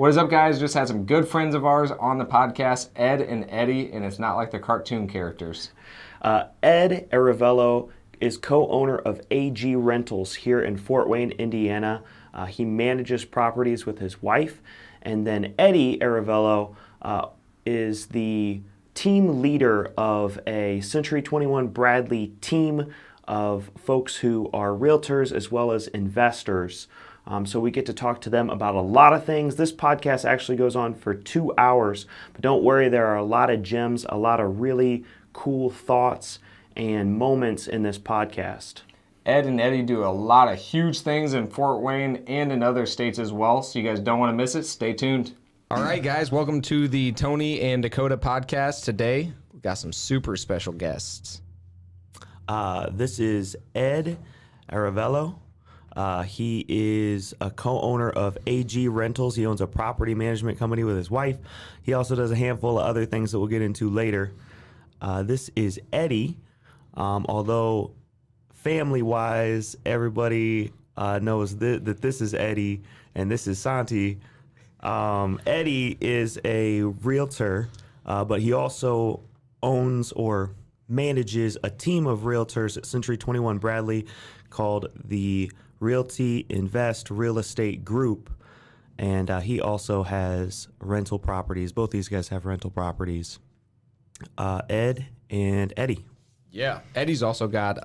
What is up, guys? Just had some good friends of ours on the podcast, Ed and Eddie, and it's not like the cartoon characters. Ed Arevalo is co-owner of AG Rentals here in Fort Wayne, Indiana. He manages properties with his wife. And then Eddie Arevalo is the team leader of a Century 21 Bradley team of folks who are realtors as well as investors. So we get to talk to them about a lot of things. This podcast actually goes on for 2 hours, but don't worry, there are a lot of gems, a lot of really cool thoughts and moments in this podcast. Ed and Eddie do a lot of huge things in Fort Wayne and in other states as well, so you guys don't want to miss it. Stay tuned. All right, guys, welcome to the Tony and Dakota podcast. Today, we've got some super special guests. This is Ed Arevalo. He is a co-owner of AG Rentals. He owns a property management company with his wife. He also does a handful of other things that we'll get into later. This is Eddie. Although family-wise, everybody knows that this is Eddie and this is Santi. Eddie is a realtor, but he also owns or manages a team of realtors at Century 21 Bradley called the Realty Invest Real Estate Group. And he also has rental properties. Both these guys have rental properties. Ed and Eddie. Yeah. Eddie's also got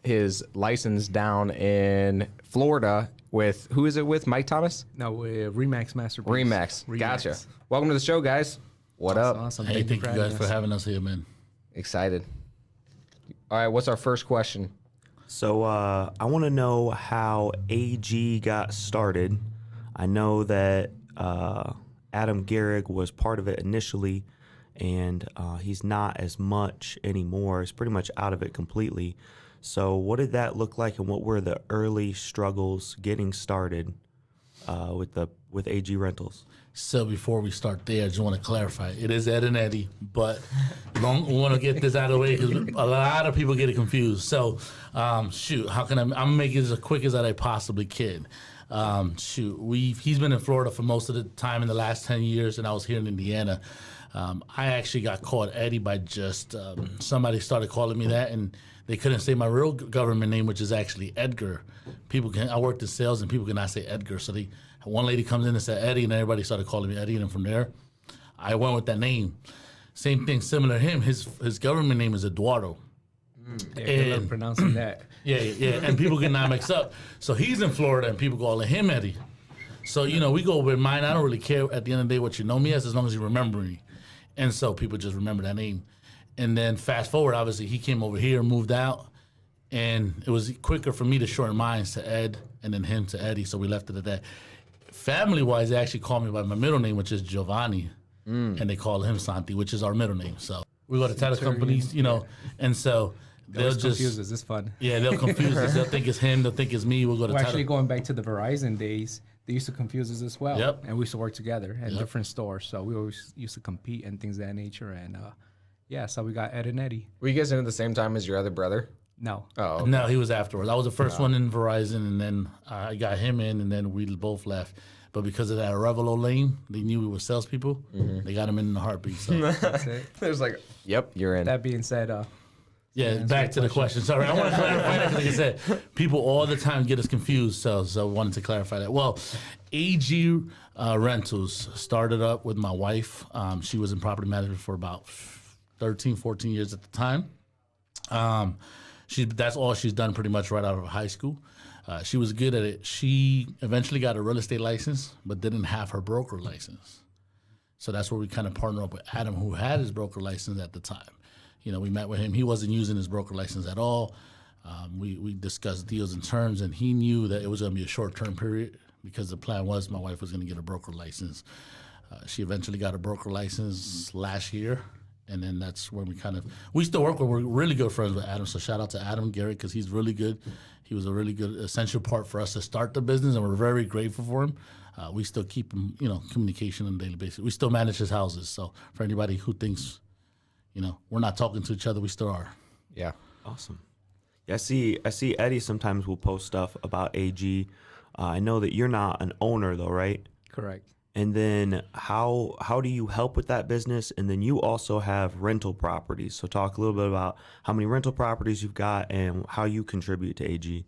his license down in Florida with, who is it with, Mike Thomas? No, Remax Masterpiece. Remax. Gotcha. Welcome to the show, guys. What up? Awesome. Hey, thank you guys for having us here, man. Excited. All right, what's our first question? So I want to know how AG got started. I know that Adam Garrig was part of it initially, and he's not as much anymore. He's pretty much out of it completely. So what did that look like, and what were the early struggles getting started with AG Rentals? So before we start there, I just want to clarify. It is Ed and Eddie, but we want to get this out of the way because a lot of people get it confused. So, how can I'm going to make it as quick as that I possibly can. He's been in Florida for most of the time in the last 10 years, and I was here in Indiana. I actually got called Eddie by just somebody started calling me that, and they couldn't say my real government name, which is actually Edgar. I worked in sales, and people cannot say Edgar, so one lady comes in and said Eddie, and everybody started calling me Eddie, and from there, I went with that name. Same thing, similar to him. His government name is Eduardo. Yeah, good luck pronouncing that. Yeah, and people get not mixed up. So he's in Florida, and people calling him Eddie. So, we go with mine. I don't really care at the end of the day what you know me as long as you remember me. And so people just remember that name. And then fast forward, obviously, he came over here, moved out, and it was quicker for me to shorten mine to Ed and then him to Eddie, so we left it at that. Family-wise, they actually call me by my middle name, which is Giovanni, and they call him Santi, which is our middle name. So we go to title companies, and so they'll just confuse us. It's fun. Yeah, they'll confuse us. They'll think it's him. They'll think it's me. We'll go to We're title. actually going back to the Verizon days. They used to confuse us as well. Yep. And we used to work together at different stores. So we always used to compete and things of that nature. And so we got Ed and Eddie. Were you guys in at the same time as your other brother? No. Oh, okay. No, he was afterwards. I was the first one in Verizon, and then I got him in, and then we both left. But because of that Arevalo lane, they knew we were salespeople. Mm-hmm. They got him in a heartbeat. So. That's it. There's like, yep, you're in. That being said, back to the question. Sorry, I want to clarify that because, like I said, people all the time get us confused. So I wanted to clarify that. Well, AG Rentals started up with my wife. She was in property management for about 13, 14 years at the time. That's all she's done pretty much right out of high school. She was good at it. She eventually got a real estate license, but didn't have her broker license. So that's where we kind of partnered up with Adam, who had his broker license at the time. We met with him. He wasn't using his broker license at all. We discussed deals and terms, and he knew that it was going to be a short-term period because the plan was my wife was going to get a broker license. She eventually got a broker license last year. And then that's when we still work with, we're really good friends with Adam. So shout out to Adam Garrig because he's really good. He was a really good essential part for us to start the business, and we're very grateful for him. We still keep him, communication on a daily basis. We still manage his houses. So for anybody who thinks, we're not talking to each other, we still are. Yeah. Awesome. Yeah, I see Eddie sometimes will post stuff about AG. I know that you're not an owner though, right? correct. And then how do you help with that business? And then you also have rental properties. So talk a little bit about how many rental properties you've got and how you contribute to AG.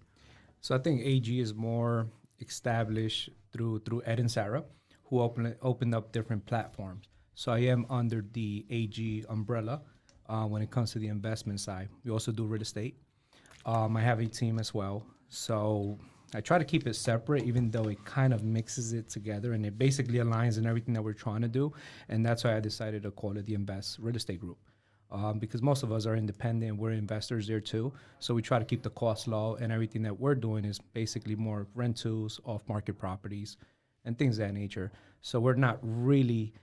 So I think AG is more established through Ed and Sarah, who opened up different platforms. So I am under the AG umbrella when it comes to the investment side. We also do real estate. I have a team as well. So I try to keep it separate, even though it kind of mixes it together, and it basically aligns in everything that we're trying to do. And that's why I decided to call it the Invest Real Estate Group. Because most of us are independent, we're investors there too. So we try to keep the costs low, and everything that we're doing is basically more rentals, off-market properties, and things of that nature. So we're not really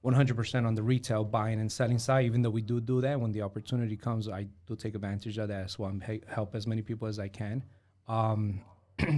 100% on the retail buying and selling side, even though we do that. When the opportunity comes, I do take advantage of that as well and help as many people as I can.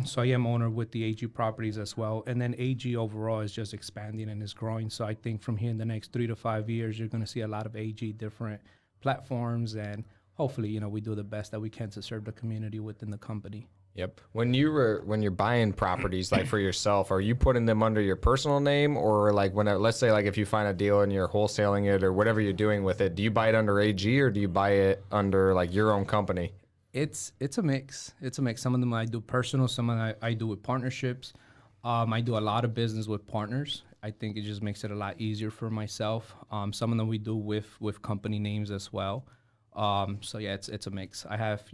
So I am owner with the AG properties as well. And then AG overall is just expanding and is growing. So I think from here in the next 3 to 5 years, you're going to see a lot of AG different platforms. And hopefully, we do the best that we can to serve the community within the company. Yep. When you're buying properties like for yourself, are you putting them under your personal name, or like let's say like if you find a deal and you're wholesaling it or whatever you're doing with it, do you buy it under AG or do you buy it under like your own company? It's a mix. It's a mix. Some of them I do personal. Some of them I do with partnerships. I do a lot of business with partners. I think it just makes it a lot easier for myself. Some of them we do with company names as well. So yeah, it's a mix. I have,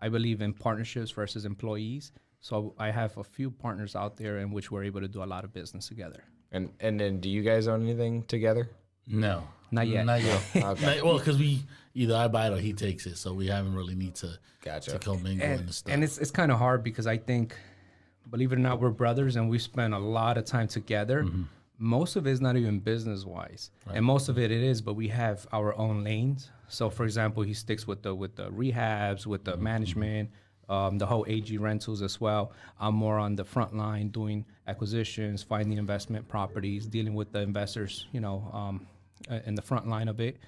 I believe in partnerships versus employees. So I have a few partners out there in which we're able to do a lot of business together. And then do you guys own anything together? No. Not yet. Not yet. Okay. Well, because either I buy it or he takes it, so we haven't really need to commingle in the stuff. And it's kind of hard because I think, believe it or not, we're brothers and we spend a lot of time together. Mm-hmm. Most of it is not even business wise, right. And most of it is, but we have our own lanes. So, for example, he sticks with the rehabs, with the management, the whole AG rentals as well. I'm more on the front line doing acquisitions, finding investment properties, dealing with the investors, in the front line of it.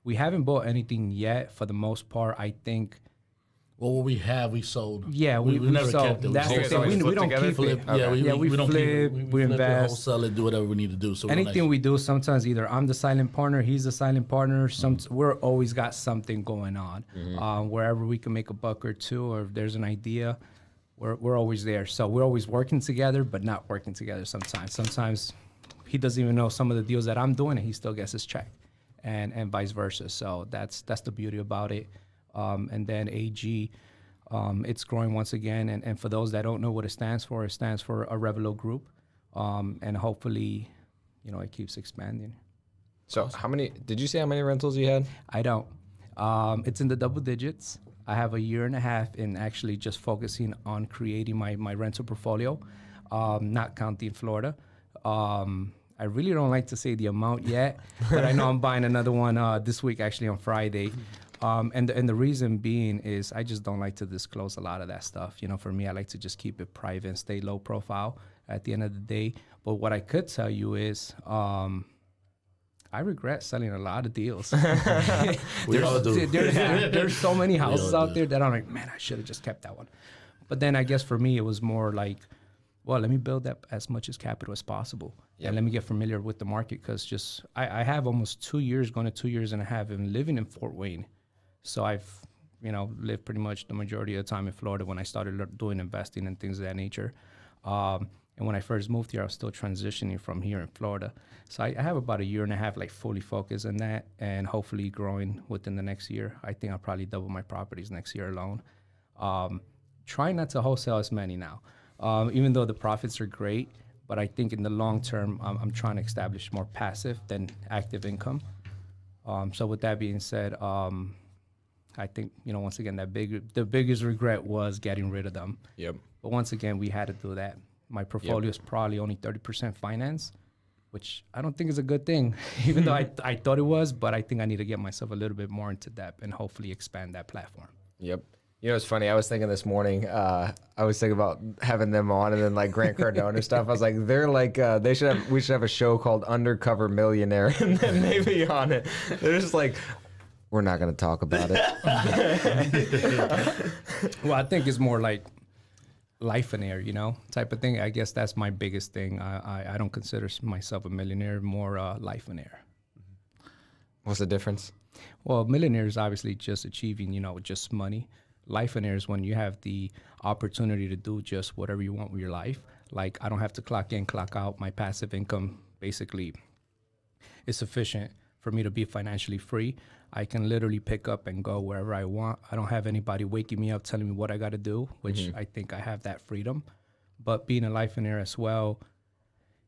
We haven't bought anything yet for the most part. I think. Well, what we have, we sold. Yeah, we never sold. Kept it. That's the thing. We don't keep flip. it. Yeah, okay. we don't flip, keep it. We invest. Wholesale it, do whatever we need to do. So anything we do, sometimes either I'm the silent partner, he's the silent partner. We're always got something going on. Mm-hmm. Wherever we can make a buck or two, or if there's an idea, we're always there. So we're always working together, but not working together sometimes. Sometimes he doesn't even know some of the deals that I'm doing, and he still gets his check, and vice versa. So that's the beauty about it. And then AG, it's growing once again. And for those that don't know what it stands for Arevalo Group, and hopefully, it keeps expanding. So did you say how many rentals you had? I don't. It's in the double digits. I have a year and a half in actually just focusing on creating my rental portfolio, not counting Florida. I really don't like to say the amount yet, but I know I'm buying another one this week, actually on Friday. And the reason being is I just don't like to disclose a lot of that stuff. For me, I like to just keep it private and stay low profile at the end of the day. But what I could tell you is I regret selling a lot of deals. We all do. There's so many houses out there that I'm like, man, I should have just kept that one. But then I guess for me, it was more like, well, let me build up as much as capital as possible. Yep. And let me get familiar with the market, because I have almost 2 years, going to 2 years and a half, and living in Fort Wayne. So I've, lived pretty much the majority of the time in Florida when I started doing investing and things of that nature. And when I first moved here, I was still transitioning from here in Florida. So I have about a year and a half, fully focused on that, and hopefully growing within the next year. I think I'll probably double my properties next year alone. Trying not to wholesale as many now, even though the profits are great. But I think in the long term, I'm trying to establish more passive than active income. So with that being said, I think, once again, the biggest regret was getting rid of them. Yep. But once again, we had to do that. My portfolio is probably only 30% finance, which I don't think is a good thing, even though I thought it was. But I think I need to get myself a little bit more into depth and hopefully expand that platform. Yep. It's funny. I was thinking this morning, I was thinking about having them on, and then like Grant Cardone stuff. I was like, they're like, we should have a show called Undercover Millionaire, and then maybe on it. They're just like, we're not going to talk about it. Well, I think it's more like, life and air, type of thing. I guess that's my biggest thing. I don't consider myself a millionaire, more life and air. What's the difference? Well, millionaire is obviously just achieving, just money. Life and air is when you have the opportunity to do just whatever you want with your life. Like, I don't have to clock in, clock out. My passive income basically is sufficient for me to be financially free. I can literally pick up and go wherever I want. I don't have anybody waking me up telling me what I got to do, which I think I have that freedom. But being a life and air as well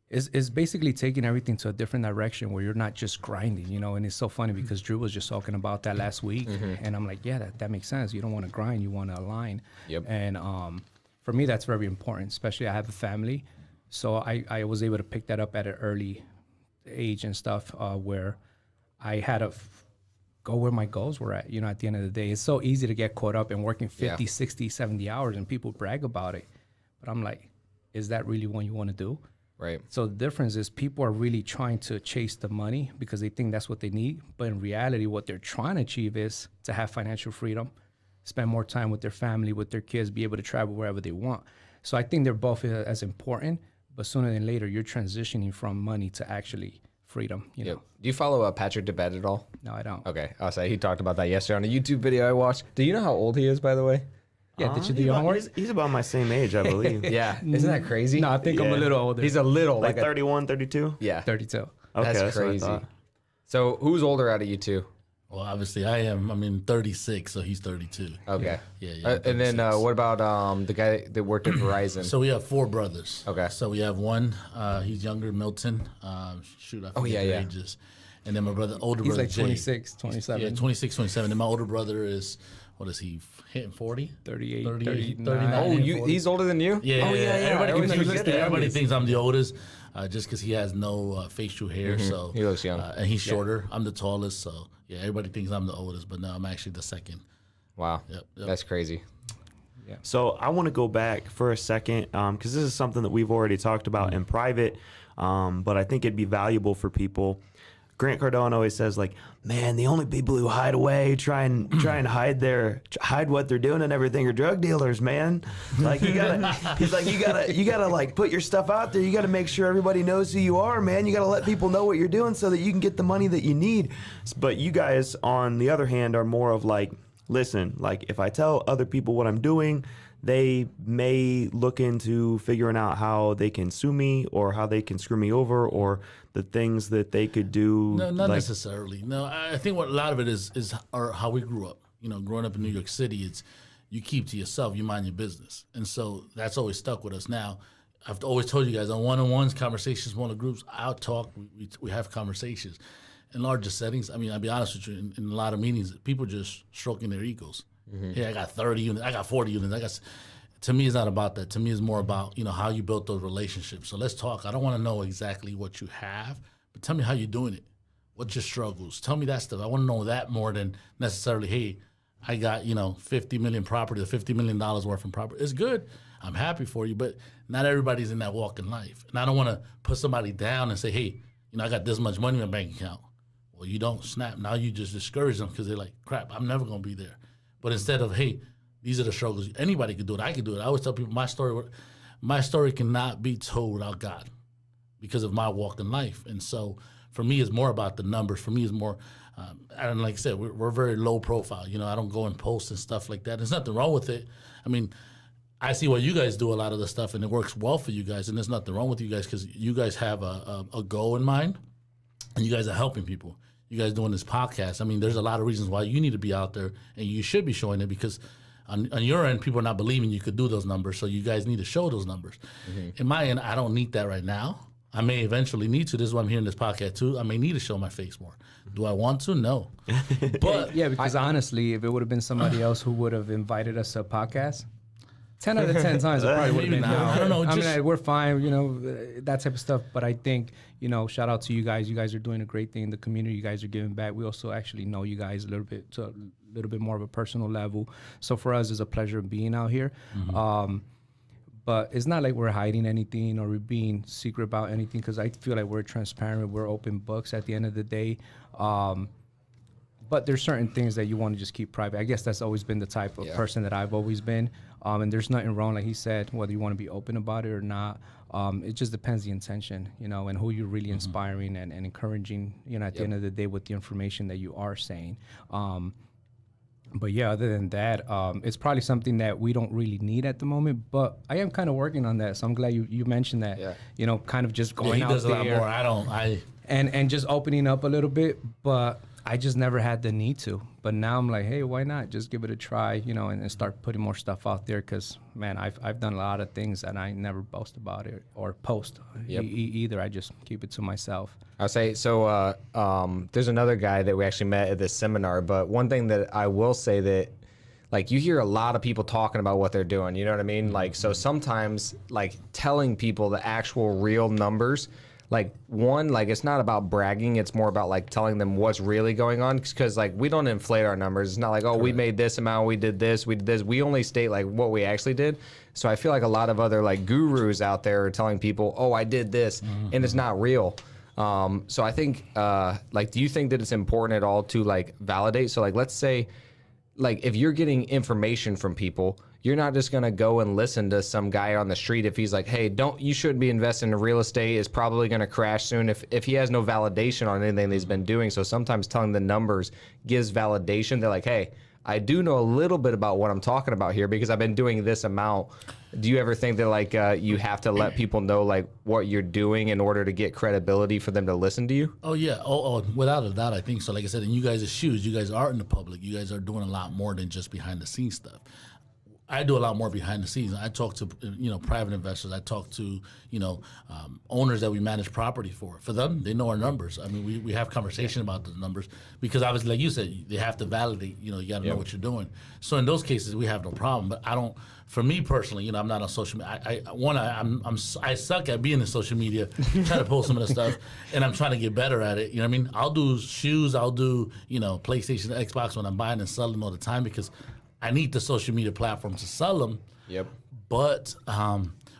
is basically taking everything to a different direction where you're not just grinding, and it's so funny because Drew was just talking about that last week, and I'm like, yeah, that makes sense. You don't want to grind, you want to align. Yep. And for me, that's very important, especially I have a family. So I was able to pick that up at an early age and stuff where I had to go where my goals were at, at the end of the day. It's so easy to get caught up in working 50, 60, 70 hours and people brag about it. But I'm like, is that really what you want to do? Right. So the difference is people are really trying to chase the money because they think that's what they need. But in reality, what they're trying to achieve is to have financial freedom, spend more time with their family, with their kids, be able to travel wherever they want. So I think they're both as important, but sooner than later, you're transitioning from money to actually freedom, you know. Do you follow Patrick DeBed at all? No, I don't. Okay. I'll say he talked about that yesterday on a YouTube video I watched. Do you know how old he is, by the way? Yeah, did you do your homework? He's about my same age, I believe. Yeah. Isn't that crazy? No, I think I'm a little older. He's a little Like 31, 32? Yeah. 32. Okay, That's what I crazy. thought. So who's older out of you two? Well, obviously I am. 36, so he's 32. Okay. Yeah. And then 36. what about the guy that worked at Verizon? So we have 4 brothers. Okay. So we have one, he's younger, Milton. I forget their ages. And then my older He's brother, like Jay. 26, 27. Yeah, 26, 27. And my older brother is, what is he, hitting 40? 38, 38, 39. 39. Oh, he's older than you? Yeah, Oh, Everybody, I always forget that. everybody thinks I'm the oldest just because he has no facial hair. So He looks young. and he's shorter. I'm the tallest. So, yeah, everybody thinks I'm the oldest. But no, I'm actually the second. Wow. Yep. That's crazy. So I want to go back for a second because this is something that we've already talked about in private, but I think it'd be valuable for people. Grant Cardone always says, like, man, the only people who hide away, try and hide what they're doing and everything are drug dealers, man. Like you gotta like put your stuff out there. You gotta make sure everybody knows who you are, man. You gotta let people know what you're doing so that you can get the money that you need. But you guys, on the other hand, are more of like, listen, like if I tell other people what I'm doing, they may look into figuring out how they can sue me or how they can screw me over or the things that they could do. No, not like, necessarily. No, I think what a lot of it is how we grew up. You know, growing up in New York City, it's you keep to yourself, you mind your business. And so that's always stuck with us. Now, I've always told you guys on one-on-ones, conversations, smaller groups, I'll talk, we have conversations. In larger settings, I mean, I'll be honest with you, in a lot of meetings, people just stroking their egos. Hey, I got 30 units, I got 40 units, to me, it's not about that. To me, it's more about, how you built those relationships. So let's talk. I don't want to know exactly what you have, but tell me how you're doing it. What's your struggles? Tell me that stuff. I want to know that more than necessarily, hey, I got, 50 million property or $50 million worth of property. It's good. I'm happy for you, but not everybody's in that walk in life. And I don't want to put somebody down and say, hey, I got this much money in my bank account. Well, you don't snap. Now you just discourage them because they're like, crap, I'm never going to be there. But instead of, hey, these are the struggles. Anybody could do it. I could do it. I always tell people my story cannot be told without God because of my walk in life. And so for me, it's more about the numbers. For me, it's more, and like I said, we're very low profile. I don't go and post and stuff like that. There's nothing wrong with it. I mean, I see what you guys do a lot of the stuff, and it works well for you guys. And there's nothing wrong with you guys because you guys have a goal in mind, and you guys are helping people. You guys doing this podcast. I mean, there's a lot of reasons why you need to be out there, and you should be showing it because on your end, people are not believing you could do those numbers, so you guys need to show those numbers. In my end, I don't need that right now. I may eventually need to. This is why I'm here in this podcast too. I may need to show my face more. Do I want to? No. But yeah, because honestly, if it would have been somebody else who would have invited us to a podcast, 10 out of 10 times it probably would have been. Maybe not. I don't know, I just- mean, we're fine, that type of stuff. But I think, shout out to you guys. You guys are doing a great thing in the community. You guys are giving back. We also actually know you guys a little bit more of a personal level. So for us, it's a pleasure being out here. But it's not like we're hiding anything or we're being secret about anything because I feel like we're transparent. We're open books at the end of the day. But there's certain things that you want to just keep private. I guess that's always been the type of person that I've always been. And there's nothing wrong, like he said, whether you want to be open about it or not. It just depends the intention, you know, and who you're really inspiring and encouraging, you know, at the end of the day with the information that you are saying. But yeah, other than that, it's probably something that we don't really need at the moment. But I am kind of working on that, so I'm glad you mentioned that. Yeah. You know, kind of just going he out does there. a lot more. And just opening up a little bit, but I just never had the need to. But now I'm like, hey, why not? Just give it a try, you know, and start putting more stuff out there. Because, man, I've done a lot of things and I never boast about it or post either. I just keep it to myself. I'll say, so there's another guy that we actually met at this seminar. But one thing that I will say that, like, you hear a lot of people talking about what they're doing. You know what I mean? Like, so sometimes, like, telling people the actual real numbers, like, one, like, it's not about bragging. It's more about, like, telling them what's really going on. Because, like, we don't inflate our numbers. It's not like, oh, we made this amount, we did this, we did this. We only state, like, what we actually did. So I feel like a lot of other, like, gurus out there are telling people, oh, I did this, and it's not real. So I think, like, do you think that it's important at all to, like, validate? So, like, let's say, like, if you're getting information from people, you're not just going to go and listen to some guy on the street if he's like, hey, you shouldn't be investing in real estate. It's probably going to crash soon if he has no validation on anything that he's been doing. So sometimes telling the numbers gives validation. They're like, hey, I do know a little bit about what I'm talking about here because I've been doing this amount. Do you ever think that, like, you have to let people know, like, what you're doing in order to get credibility for them to listen to you? Oh, yeah. Oh, without a doubt, I think so. Like I said, in you guys' shoes, you guys are in the public. You guys are doing a lot more than just behind the scenes stuff. I do a lot more behind the scenes. I talk to, you know, private investors. I talk to, you know, owners that we manage property for. For them, they know our numbers. I mean, we have conversation about the numbers because obviously, like you said, they have to validate. You know, you got to know what you're doing. So in those cases, we have no problem. But I don't. For me personally, you know, I'm not on social media. I suck at being in social media, trying to post some of the stuff, and I'm trying to get better at it. You know what I mean? I'll do shoes. I'll do, you know, PlayStation, Xbox when I'm buying and selling all the time because I need the social media platform to sell them. Yep. But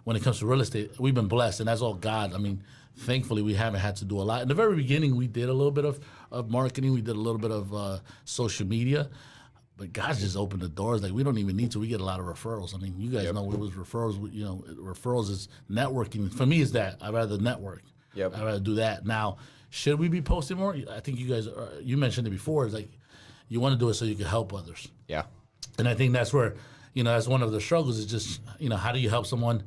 when it comes to real estate, we've been blessed, and that's all God. I mean, thankfully, we haven't had to do a lot. In the very beginning, we did a little bit of marketing. We did a little bit of social media. But God just opened the doors. Like, we don't even need to. We get a lot of referrals. I mean, you guys know it was referrals. You know, referrals is networking. For me, is that. I'd rather network. Yep. I'd rather do that. Now, should we be posting more? I think you guys, you mentioned it before. It's like you want to do it so you can help others. Yeah. And I think that's where, you know, that's one of the struggles is just, you know, how do you help someone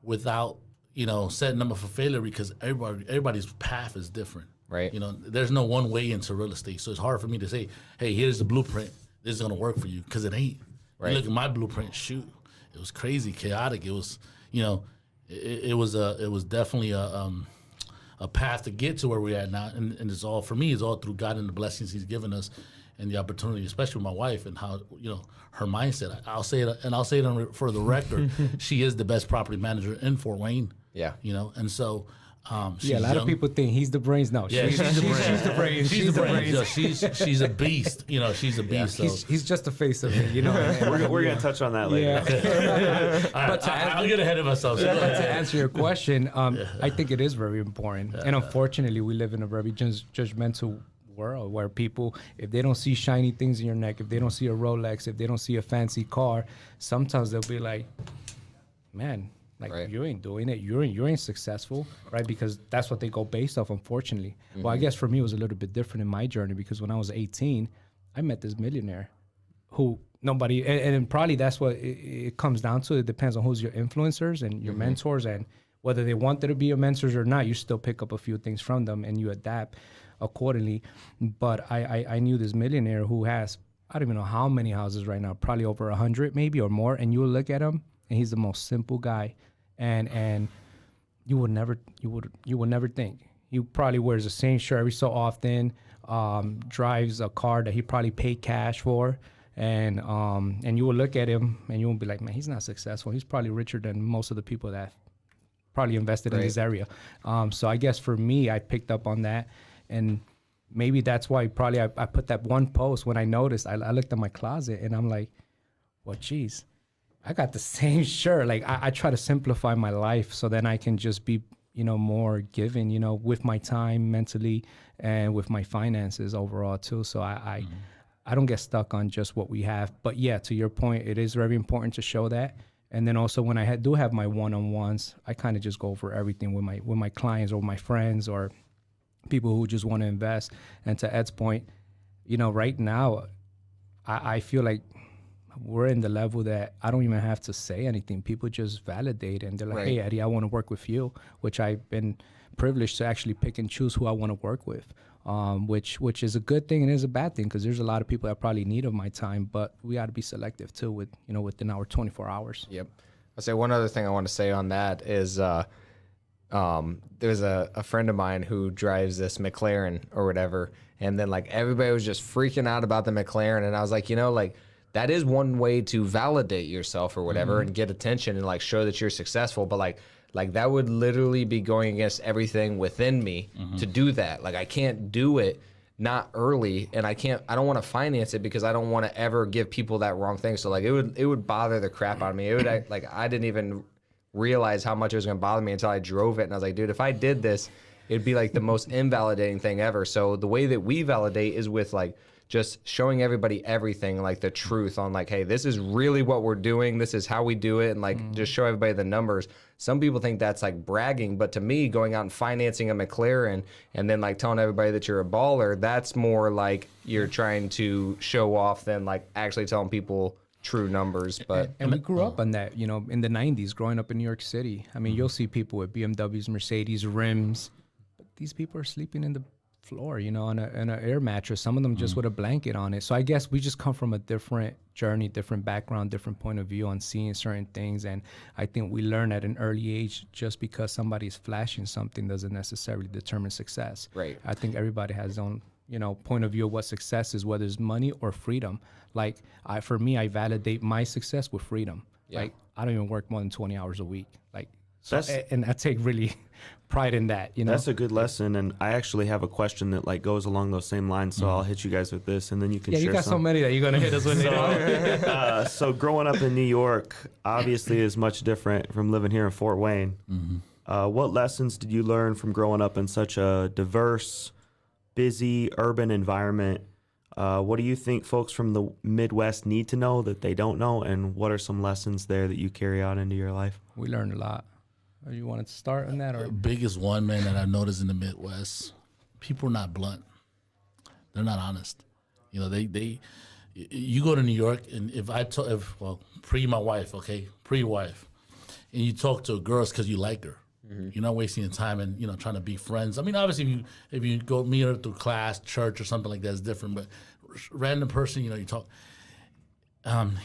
without, you know, setting them up for failure because everybody's path is different. Right. You know, there's no one way into real estate. So it's hard for me to say, hey, here's the blueprint. This is going to work for you because it ain't. Right. You look at my blueprint, shoot, it was crazy, chaotic. It was, you know, it was definitely a path to get to where we're at now. And it's all, for me, it's all through God and the blessings he's given us. And the opportunity, especially with my wife and how, you know, her mindset. I'll say it for the record. She is the best property manager in Fort Wayne. Yeah. You know, and so she's a lot of people think he's the brains. No, yeah, she's the brains. She's the brains. She's the brains. She's a beast. You know, she's a beast. Yeah. He's just the face of it. You know, we're gonna touch on that later. Yeah. But I'll get ahead of myself. But to answer your question, I think it is very important. And unfortunately, we live in a very judgmental world where people, if they don't see shiny things in your neck, if they don't see a Rolex, if they don't see a fancy car, sometimes they'll be like, man, like you ain't doing it, you ain't successful, right? Because that's what they go based off, unfortunately. Well, I guess for me it was a little bit different in my journey because when I was 18, I met this millionaire who nobody, and probably that's what it comes down to. It depends on who's your influencers and your mentors, and whether they wanted to be your mentors or not, you still pick up a few things from them and you adapt accordingly. But I knew this millionaire who has, I don't even know how many houses right now, probably over 100 maybe or more, and you will look at him and he's the most simple guy, and you would never think. He probably wears the same shirt every so often, drives a car that he probably paid cash for, and you will look at him and you will be like, man, he's not successful. He's probably richer than most of the people that probably invested in this area. So I guess for me, I picked up on that. And maybe that's why probably I put that one post when I noticed. I looked at my closet and I'm like, well, geez, I got the same shirt. Like I try to simplify my life so then I can just be, more given, with my time mentally and with my finances overall too. So I don't get stuck on just what we have. But yeah, to your point, it is very important to show that. And then also when I do have my one-on-ones, I kind of just go over everything with my clients or my friends or people who just want to invest. And to Ed's point, right now, I feel like we're in the level that I don't even have to say anything. People just validate and they're like, hey, Eddie, I want to work with you, which I've been privileged to actually pick and choose who I want to work with, which is a good thing and is a bad thing because there's a lot of people that probably need of my time, but we got to be selective too within our 24 hours. Yep. I'll say one other thing I want to say on that is there's a friend of mine who drives this McLaren or whatever, and then like everybody was just freaking out about the McLaren, and I was like, that is one way to validate yourself or whatever and get attention and like show that you're successful. But like that would literally be going against everything within me to do that. Like I can't do it not early, and I don't want to finance it because I don't want to ever give people that wrong thing. So like it would bother the crap out of me. It would like I didn't even realize how much it was going to bother me until I drove it. And I was like, dude, if I did this, it'd be like the most invalidating thing ever. So the way that we validate is with like just showing everybody everything, like the truth on like, hey, this is really what we're doing. This is how we do it. And like, just show everybody the numbers. Some people think that's like bragging, but to me, going out and financing a McLaren and then like telling everybody that you're a baller, that's more like you're trying to show off than like actually telling people true numbers. But and we grew up on that, in the 90s, growing up in New York City. I mean, you'll see people with BMWs, Mercedes, rims, but these people are sleeping in the floor, on an air mattress, some of them just with a blanket on it. So I guess we just come from a different journey, different background, different point of view on seeing certain things. And I think we learn at an early age, just because somebody's flashing something doesn't necessarily determine success. Right. I think everybody has their own, point of view of what success is, whether it's money or freedom. Like for me, I validate my success with freedom. Yeah. Like I don't even work more than 20 hours a week. Like, so, and I take really pride in that. That's a good lesson, and I actually have a question that like goes along those same lines. So I'll hit you guys with this, and then you can. Yeah, share you got so many that you're gonna hit us with. So growing up in New York obviously is much different from living here in Fort Wayne. What lessons did you learn from growing up in such a diverse, busy urban environment? What do you think folks from the Midwest need to know that they don't know, and what are some lessons there that you carry out into your life? We learned a lot. You wanted to start on that, or Biggest one, man, that I've noticed in the Midwest, people are not blunt. They're not honest. You go to New York, and pre my wife, pre-wife, and you talk to girls because you like her. You're not wasting your time and trying to be friends. I mean, obviously, if you go meet her through class, church, or something like that, it's different. But random person, you talk.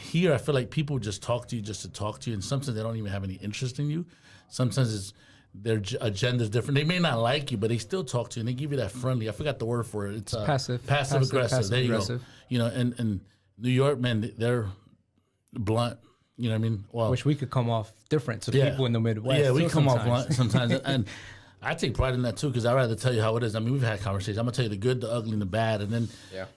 Here, I feel like people just talk to you just to talk to you, and sometimes they don't even have any interest in you. Sometimes their agenda is different. They may not like you, but they still talk to you, and they give you that friendly. I forgot the word for it. It's passive aggressive. There you aggressive. go. And New York, man, they're blunt. You know what I mean? Well, which we could come off different to people in the Midwest. Yeah, we come sometimes. off blunt sometimes, and I take pride in that too, because I'd rather tell you how it is. I mean, we've had conversations. I'm gonna tell you the good, the ugly, and the bad, and then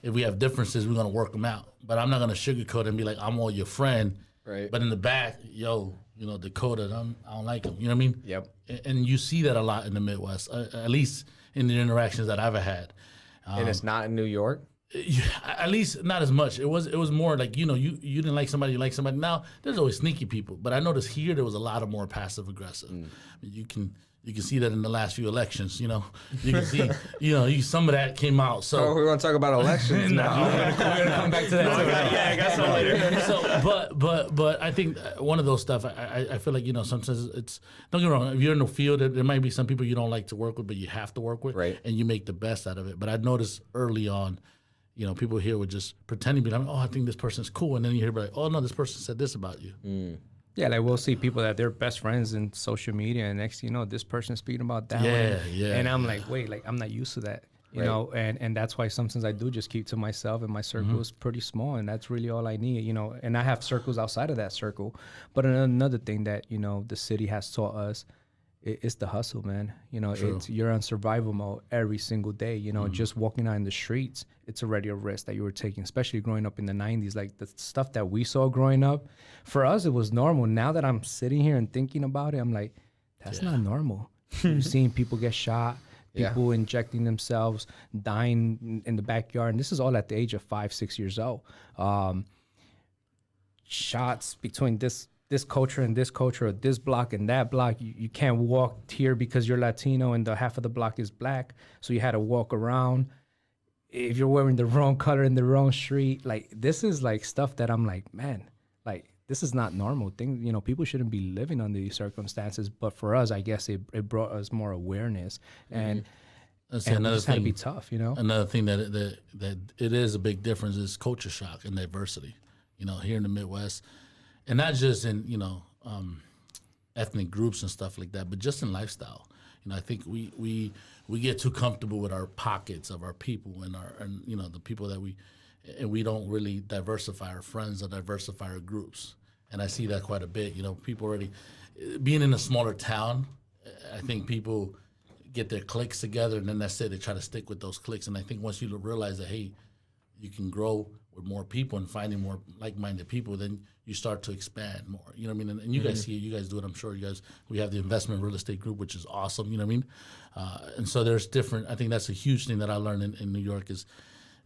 if we have differences, we're gonna work them out. But I'm not gonna sugarcoat and be like, I'm all your friend. Right. But in the back, Dakota, I don't like him. You know what I mean? Yep. And you see that a lot in the Midwest, at least in the interactions that I've had. And it's not in New York? At least not as much. It was more like, you didn't like somebody, you like somebody. Now, there's always sneaky people, but I noticed here there was a lot of more passive aggressive. You can see that in the last few elections, You can see, some of that came out. So we want to talk about elections now. We're gonna come back to that. I got some later. So, but I think one of those stuff, I feel like, sometimes it's, don't get me wrong, if you're in the field, there might be some people you don't like to work with, but you have to work with, right? And you make the best out of it. But I noticed early on, people here would just pretend to be like, oh, I think this person's cool. And then you hear like, oh, no, this person said this about you. Yeah, like we'll see people that they're best friends in social media, and next thing you know, this person's speaking about that one. And I'm like, wait, like I'm not used to that, you know, and that's why sometimes I do just keep to myself, and my circle is pretty small, and that's really all I need, and I have circles outside of that circle. But another thing that, the city has taught us, it's the hustle, man. You're on survival mode every single day. Just walking out in the streets, it's already a risk that you were taking, especially growing up in the 90s. Like the stuff that we saw growing up, for us, it was normal. Now that I'm sitting here and thinking about it, I'm like, that's not normal. You've seen people get shot, Yeah. people injecting themselves, dying in the backyard. And this is all at the age of 5, 6 years old. Shots between this culture and this culture, or this block and that block. You can't walk here because you're Latino and the half of the block is black. So you had to walk around. If you're wearing the wrong color in the wrong street, like this is like stuff that I'm like, man, like this is not normal thing. You know, people shouldn't be living under these circumstances. But for us, I guess it brought us more awareness, and That's and another it's had to thing. be tough, you know. Another thing that it is a big difference is culture shock and diversity. You know, here in the Midwest, and not just in ethnic groups and stuff like that, but just in lifestyle. You know, I think we get too comfortable with our pockets of our people and the people that we don't really diversify our friends or diversify our groups. And I see that quite a bit. You know, people already being in a smaller town. I think people get their cliques together, and then that's it. They try to stick with those cliques. And I think once you realize that, hey, you can grow with more people and finding more like-minded people, then you start to expand more. You know what I mean? And you guys see it. You guys do it. I'm sure you guys. We have the investment real estate group, which is awesome. You know what I mean? And so there's different. I think that's a huge thing that I learned in New York is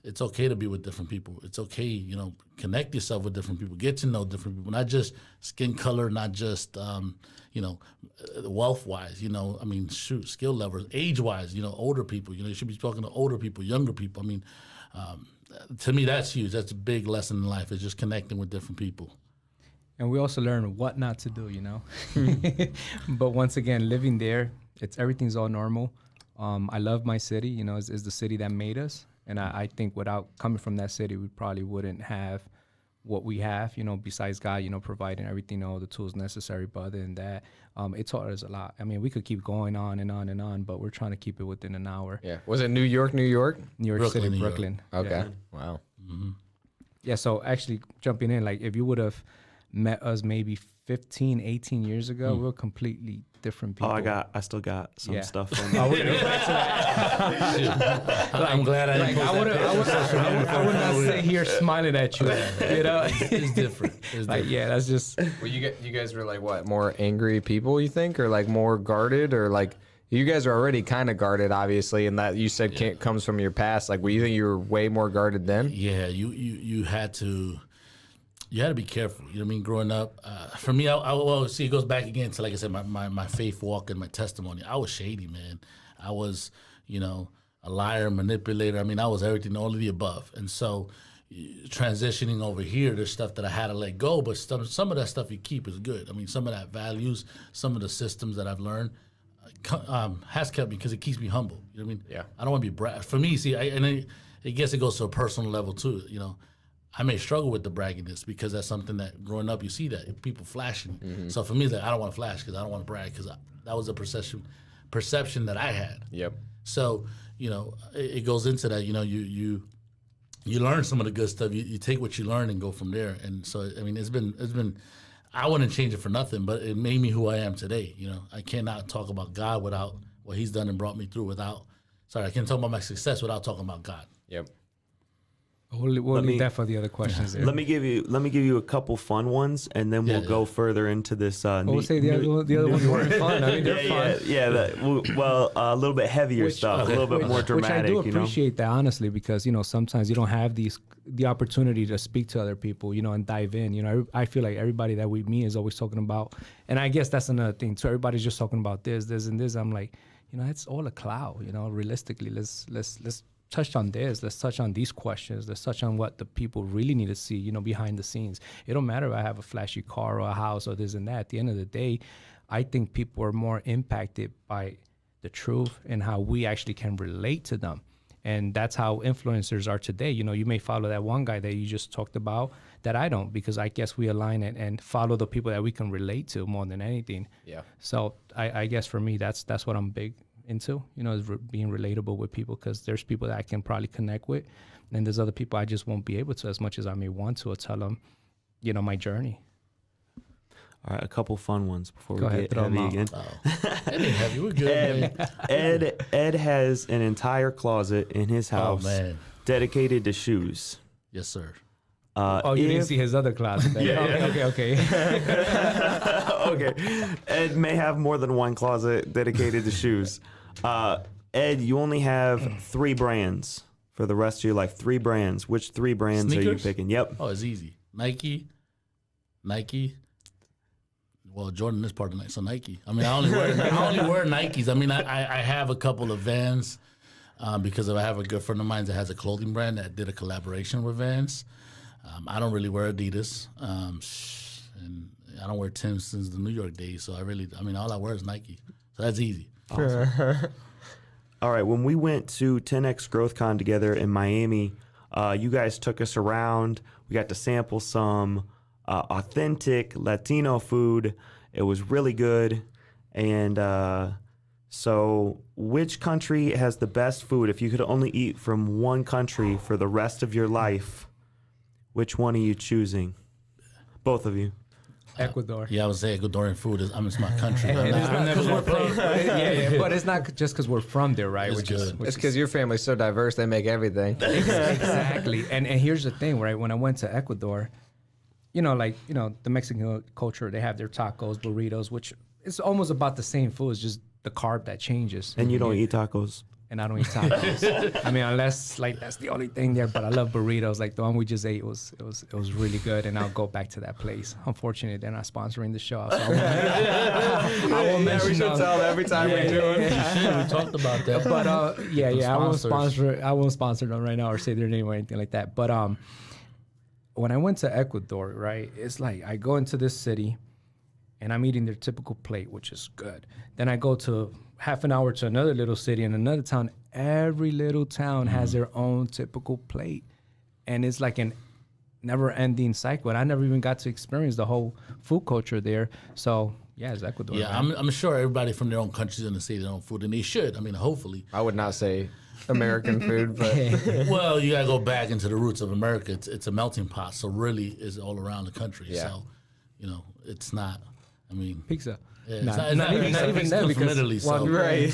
it's okay to be with different people. It's okay, you know, connect yourself with different people, get to know different people, not just skin color, not just, wealth-wise, you know, I mean, shoot, skill levels, age-wise, you know, older people, you know, you should be talking to older people, younger people. I mean, to me, that's huge. That's a big lesson in life is just connecting with different people. And we also learn what not to do, you know. But once again, living there, everything's all normal. I love my city, you know, it's the city that made us. And I think without coming from that city, we probably wouldn't have what we have, you know, besides God, you know, providing everything, all the tools necessary. But other than that, it taught us a lot. I mean, we could keep going on and on and on, but we're trying to keep it within an hour. Yeah. Was it New York, New York? New York Brooklyn, City, New York. Brooklyn. Okay. Yeah. Wow. Yeah, so actually jumping in, like if you would have met us maybe 15, 18 years ago, we're completely different people. I still got some Yeah. stuff from Oh, we're gonna back to that. I'm glad I didn't post that picture. I would not sit here smiling at you. You know, It's different. It's like different. yeah, that's just Well, you guys were like what? More angry people, you think, or like more guarded, or like you guys are already kind of guarded, obviously, and that you said comes from your past. Like, well, you think you were way more guarded then? Yeah, you had to be careful. You know what I mean? Growing up, for me, well, see, it goes back again to, like I said, my faith walk and my testimony. I was shady, man. I was, you know, a liar, manipulator. I mean, I was everything, all of the above. And so transitioning over here, there's stuff that I had to let go, but some of that stuff you keep is good. I mean, some of that values, some of the systems that I've learned has kept me because it keeps me humble. You know what I mean? Yeah. I don't want to be brag. For me, see, I guess it goes to a personal level too. You know, I may struggle with the bragginess because that's something that growing up you see that people flashing. So for me, it's like I don't want to flash because I don't want to brag because that was a perception that I had. Yep. So you know, it goes into that. You know, you learn some of the good stuff. You take what you learn and go from there. And so I mean, it's been. I wouldn't change it for nothing, but it made me who I am today. You know, I cannot talk about God without what He's done and brought me through. I can't talk about my success without talking about God. Yep. we'll leave that for the other questions. There. Let me give you a couple fun ones, and then we'll go further into this. We'll say the other ones weren't fun. I mean, they're fun. Well, a little bit heavier stuff, a little bit more dramatic. Which I do appreciate that, honestly, because you know sometimes you don't have the opportunity to speak to other people, you know, and dive in. You know, I feel like everybody that we meet is always talking about, and I guess that's another thing. So everybody's just talking about this, and this. I'm like, you know, it's all a cloud. You know, realistically, let's touch on this. Let's touch on these questions. Let's touch on what the people really need to see, you know, behind the scenes. It don't matter if I have a flashy car or a house or this and that. At the end of the day, I think people are more impacted by the truth and how we actually can relate to them. And that's how influencers are today. You know, you may follow that one guy that you just talked about that I don't, because I guess we align it and follow the people that we can relate to more than anything. Yeah. So I guess for me, that's what I'm big into, you know, is being relatable with people, because there's people that I can probably connect with, and there's other people I just won't be able to as much as I may want to, or tell them, you know, my journey. All right, a couple fun ones before Go we ahead, get throw 'em heavy out. again. It ain't heavy. We're good, man. Ed has an entire closet in his house man. dedicated to shoes. Yes, sir. Oh, you didn't see his other closet then. Okay. Okay. Ed may have more than one closet dedicated to shoes. Ed, you only have 3 brands for the rest of your life. 3 brands. Which 3 brands are you Sneakers? picking? Yep. Oh, it's easy. Nike. Well, Jordan is part of Nike, so Nike. I mean, I only wear Nikes. I mean, I have a couple of Vans because I have a good friend of mine that has a clothing brand that did a collaboration with Vans. I don't really wear Adidas, and I don't wear Tim's since the New York days. So all I wear is Nike. So that's easy. Awesome. All right. When we went to 10X GrowthCon together in Miami, you guys took us around. We got to sample some authentic Latino food. It was really good. And so which country has the best food? If you could only eat from one country for the rest of your life, which one are you choosing? Both of you. Ecuador. Yeah, I would say Ecuadorian food is. It's my country. And it's not 'cause we're from. yeah, but it's not just because we're from there, right? It's good. It's because your family's so diverse, they make everything. Exactly. And here's the thing, right? When I went to Ecuador, the Mexican culture, they have their tacos, burritos, which is almost about the same food. It's just the carb that changes. And you don't eat tacos. And I don't eat tacos. I mean, unless that's the only thing there. But I love burritos. Like the one we just ate was really good, and I'll go back to that place. Unfortunately, they're not sponsoring the show, so I won't mention. We should tell every time we do it. We talked about that. But Sponsors. I won't sponsor them right now or say their name or anything like that. But when I went to Ecuador, right, it's like I go into this city, and I'm eating their typical plate, which is good. Then I go to half an hour to another little city in another town. Every little town has their own typical plate. And it's like an never-ending cycle. And I never even got to experience the whole food culture there. So, yeah, it's Ecuador. Yeah, right? I'm sure everybody from their own countries going to say their own food, and they should. I mean, hopefully. I would not say American food, but Well, you got to go back into the roots of America. It's a melting pot, so really it's all around the country. Yeah. So, it's not, I mean. Pizza. Yeah, Not even pizza that comes because from Italy, so, right.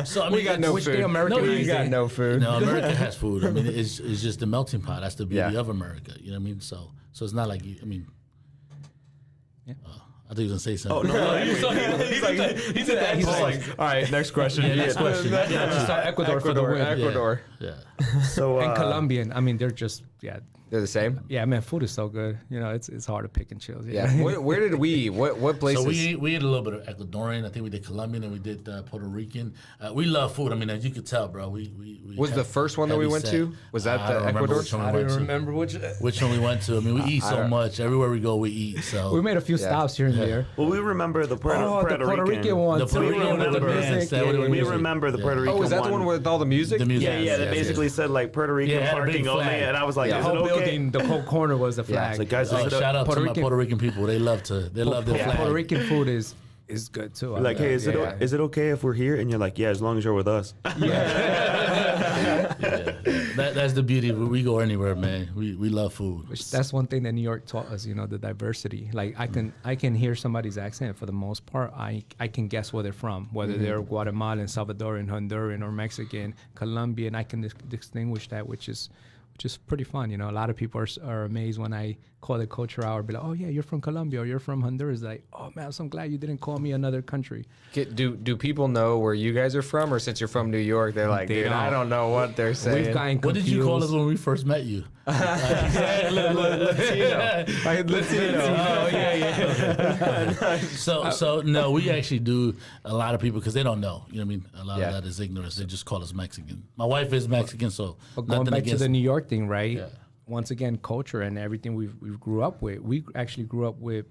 so I mean, we got no which food. the American we got no food. No, America has food. I mean, it's just the melting pot. That's the beauty Yeah. of America. You know what I mean? So it's not like I mean. Yeah. I thought you were gonna say something. Oh, no. He's like, all right, next question. Yeah, next question. Ecuador for the win. Ecuador. Yeah. So, And Colombian. I mean, they're just, They're the same. Yeah, man, food is so good. It's hard to pick and choose. Yeah. Where did we eat? What places? So we ate a little bit of Ecuadorian. I think we did Colombian and we did Puerto Rican. We love food. I mean, as you could tell, bro. We Was the first one that we heavy went set. to? Was that I the don't remember Ecuador? which one we I went don't to. remember Which one we went to. I mean, we eat so much. Everywhere we go, we eat. So We made a few stops here and there. well, we remember the Puerto The Puerto Rican one. The too. Puerto Rican with the music. Yeah, we music. remember the Puerto Rican Oh, is that the one with all the music? The music. Yeah, they basically said like Puerto Rican Yeah, it had a big parking only, flag. and I was like, Yeah. is The it whole okay? building, the whole corner was the flag. It's like, guys, Oh, is it shout out Puerto to Rican- my Puerto Rican people. They love their flag. Puerto Rican food is good too. like, hey, is Yeah. it okay if we're here? And you're like, yeah, as long as you're with us. That's the beauty. We go anywhere, man. We love food. That's one thing that New York taught us, the diversity. Like I can hear somebody's accent for the most part. I can guess where they're from, whether they're Guatemalan, Salvadoran, Honduran, or Mexican, Colombian. I can distinguish that, which is pretty fun. A lot of people are amazed when I call the culture out or be like, oh yeah, you're from Colombia or you're from Honduras. Like, oh man, I'm so glad you didn't call me another country. Do people know where you guys are from, or since you're from New York, they're like, They dude, I don't. don't know what they're saying. We've gotten What confused. did you call us when we first met you? Latino. Oh yeah. So no, we actually do a lot of people because they don't know. You know what I mean? A lot Yeah. of that is ignorance. They just call us Mexican. My wife is Mexican, so But going nothing back to against. the New York thing, right? Yeah. Once again, culture and everything we grew up with. We actually grew up with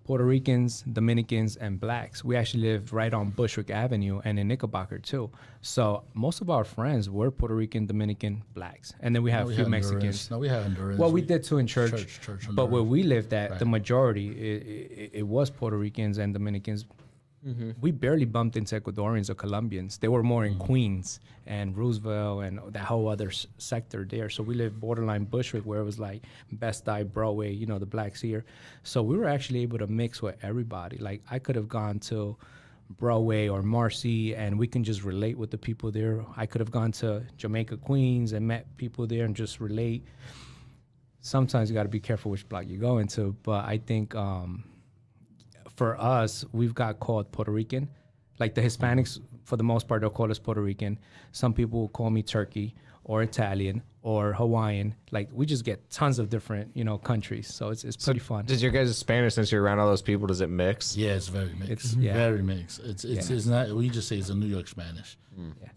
Puerto Ricans, Dominicans, and blacks. We actually lived right on Bushwick Avenue and in Knickerbocker too. So most of our friends were Puerto Rican, Dominican, blacks, and then we have a we few have Mexicans. Hondurans. No, we have Hondurans. Well, we did too in church, Church but where Honduran. we lived at, Right. the majority, it was Puerto Ricans and Dominicans. We barely bumped into Ecuadorians or Colombians. They were more in Queens and Roosevelt and that whole other sector there. So we lived borderline Bushwick, where it was like Best Eye, Broadway, the blacks here. So we were actually able to mix with everybody. Like I could have gone to Broadway or Marcy and we can just relate with the people there. I could have gone to Jamaica, Queens and met people there and just relate. sometimes you got to be careful which block you go into. But I think for us, we've got called Puerto Rican. Like the Hispanics, for the most part, they'll call us Puerto Rican. Some people will call me Turkey or Italian or Hawaiian. Like we just get tons of different, countries. So it's pretty fun. Does your guys' Spanish, since you're around all those people, does it mix? Yeah, it's very mixed. It's- yeah. Very mixed. It's not. We just say it's a New York Spanish. Yeah.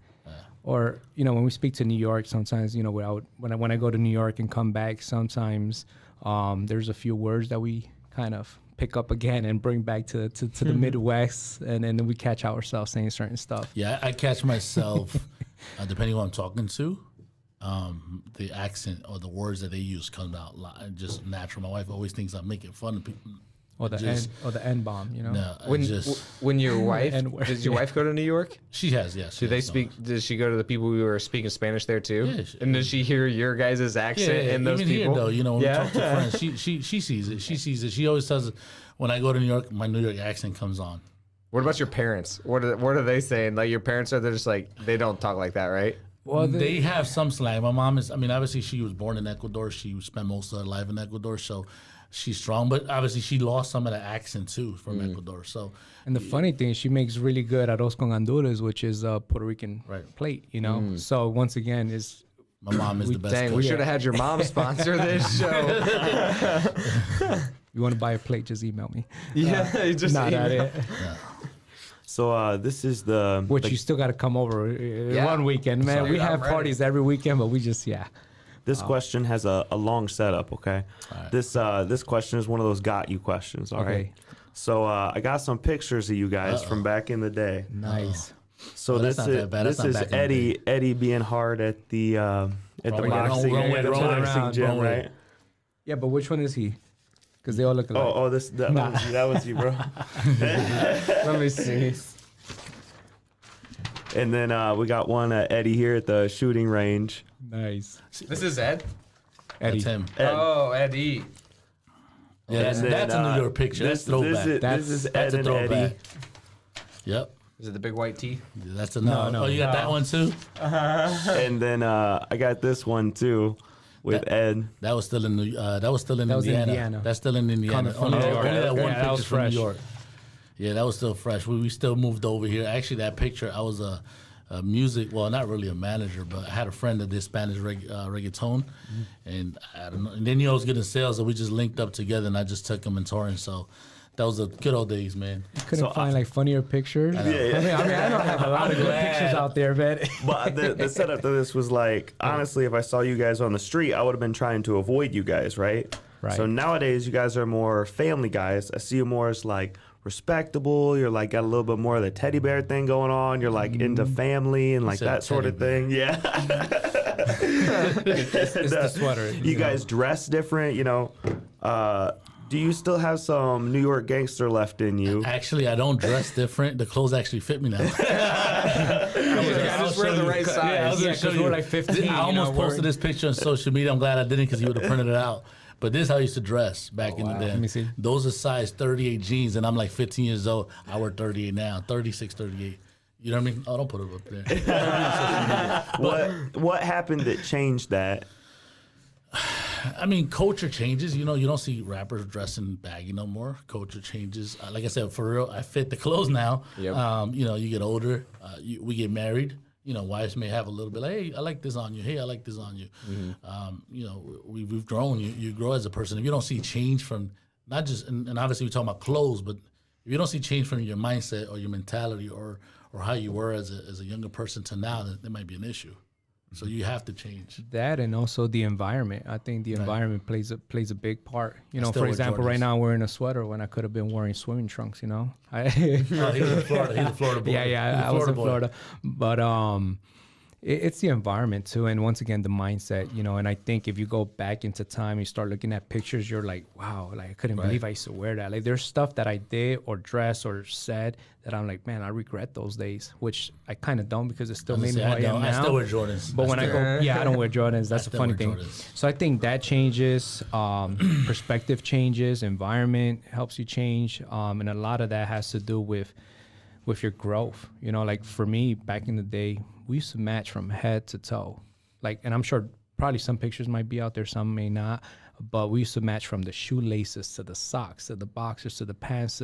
Or when we speak to New York, sometimes when I go to New York and come back, sometimes there's a few words that we kind of pick up again and bring back to the Midwest, and then we catch ourselves saying certain stuff. Yeah, I catch myself depending on who I'm talking to. The accent or the words that they use comes out just natural. My wife always thinks I'm making fun of people. Or the N bomb, No, When your wife, N-word. does your wife go to New York? she has, yes. Do they speak? Does she go to the people who are speaking Spanish there too? Yeah, and does she hear your guys' accent and those even people? here though, when we talk to friends, she sees it. She sees it. She always says, when I go to New York, my New York accent comes on. What about your parents? What are they saying? Like your parents they're just like they don't talk like that, right? Well, They have some slang. My mom is. I mean, obviously, she was born in Ecuador. She spent most of her life in Ecuador, so she's strong. But obviously, she lost some of the accent too from Ecuador. So, and the funny thing is she makes really good arroz con gandules, which is a Puerto Rican plate, So once again, my mom is the best. Dang, cook. we should have had your mom sponsor this show. you want to buy a plate, just email me. Yeah, you just Not at it. So this is the Which you still got to come over one weekend, man. Dude, We have I'm ready. parties every weekend, but we just This question has a long setup, okay? This question is one of those got you questions, all right? Okay. So I got some pictures of you guys from back in the day. nice. So Well, this that's not is that bad. That's this not is back in the Eddie being hard at the yeah, boxing, wrong way, at the wrong way. boxing gym, Wrong way. right? Yeah, but which one is he? Because they all look alike. Oh, that was you, bro. Let me see. And then we got one Eddie here at the shooting range. Nice. This is Ed. Eddie. That's him. Ed. Oh, Eddie. Yeah, that's, And then, that's a New York picture. That's throwback. This is Ed That's a and throwback. Eddie. Yep. Is it the big white tee? That's a No. Oh, you got that one too? And then I got this one too with Ed. That was still in that was still in That was in Indiana. Indiana. That's still in Indiana. Coming from Only, New York. only that Okay, one that was picture from fresh. New York. Yeah, that was still fresh. We still moved over here. Actually, that picture, I was a music, well, not really a manager, but I had a friend that did Spanish reggaeton, and I don't know. And then I was getting sales, and we just linked up together, and I just took him and touring. So that was the good old days, man. Couldn't find like funnier pictures. I mean, I don't have a lot of good pictures out there, man. But the setup to this was like, honestly, if I saw you guys on the street, I would have been trying to avoid you guys, right? Right. So nowadays, you guys are more family guys. I see you more as like respectable. You're like got a little bit more of the teddy bear thing going on. You're like into family and like said that sort of teddy thing. Yeah. It's the sweater. You guys dress different, do you still have some New York gangster left in you? Actually, I don't dress different. The clothes actually fit me now. I just wear the right size. Yeah, I was Yeah, gonna show 'cause you. we're like 15, I almost we're- posted this picture on social media. I'm glad I didn't because he would have printed it out. But this is how I used to dress back in the day. Let me see. Those are size 38 jeans, and I'm like 15 years old. I wear 38 now, 36, 38. You know what I mean? Oh, don't put it up there. What happened that changed that? I mean, culture changes. You don't see rappers dressing baggy no more. Culture changes. Like I said, for real, I fit the clothes now. Yep. You get older. We get married. Wives may have a little bit like, hey, I like this on you. Hey, I like this on you. We've grown. You grow as a person. If you don't see change from not just, and obviously we're talking about clothes, but if you don't see change from your mindset or your mentality or how you were as a younger person to now, then there might be an issue. So you have to change. That and also the environment. I think the environment plays a big part. still For wear example, Jordans. right now I'm wearing a sweater when I could have been wearing swimming trunks. He was in Florida. He's a Florida boy. Yeah, I was in Florida, but it's the environment too, and once again the mindset, and I think if you go back into time, you start looking at pictures, you're like, wow, like I couldn't believe I used to wear that. Like there's stuff that I did or dressed or said that I'm like, man, I regret those days, which I kind of don't because it still made me who I am now. I still wear Jordans. But when I go, I don't wear Jordans. That's the still funny wear thing. Jordans. So I think that changes, perspective changes, environment helps you change, and a lot of that has to do with your growth. Like for me, back in the day, we used to match from head to toe. Like, and I'm sure probably some pictures might be out there, some may not. but we used to match from the shoelaces to the socks to the boxers to the pants.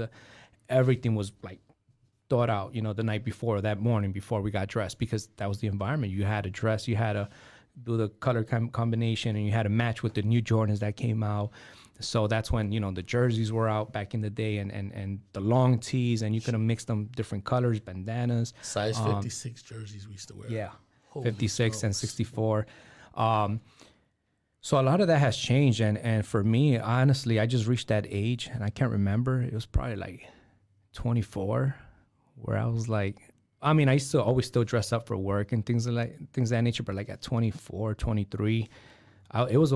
Everything was like thought out, the night before, that morning before we got dressed, because that was the environment. You had to dress, you had to do the color combination, and you had to match with the new Jordans that came out. So that's when, the jerseys were out back in the day, and the long tees, and you could have mixed them different colors, bandanas. Size 56 jerseys we used to wear. Yeah, Holy 56 smokes. and 64. So a lot of that has changed. And for me, honestly, I just reached that age, and I can't remember. It was probably like 24, where I was like, I mean, I used to always still dress up for work and things of that nature, but like at 24, 23, it was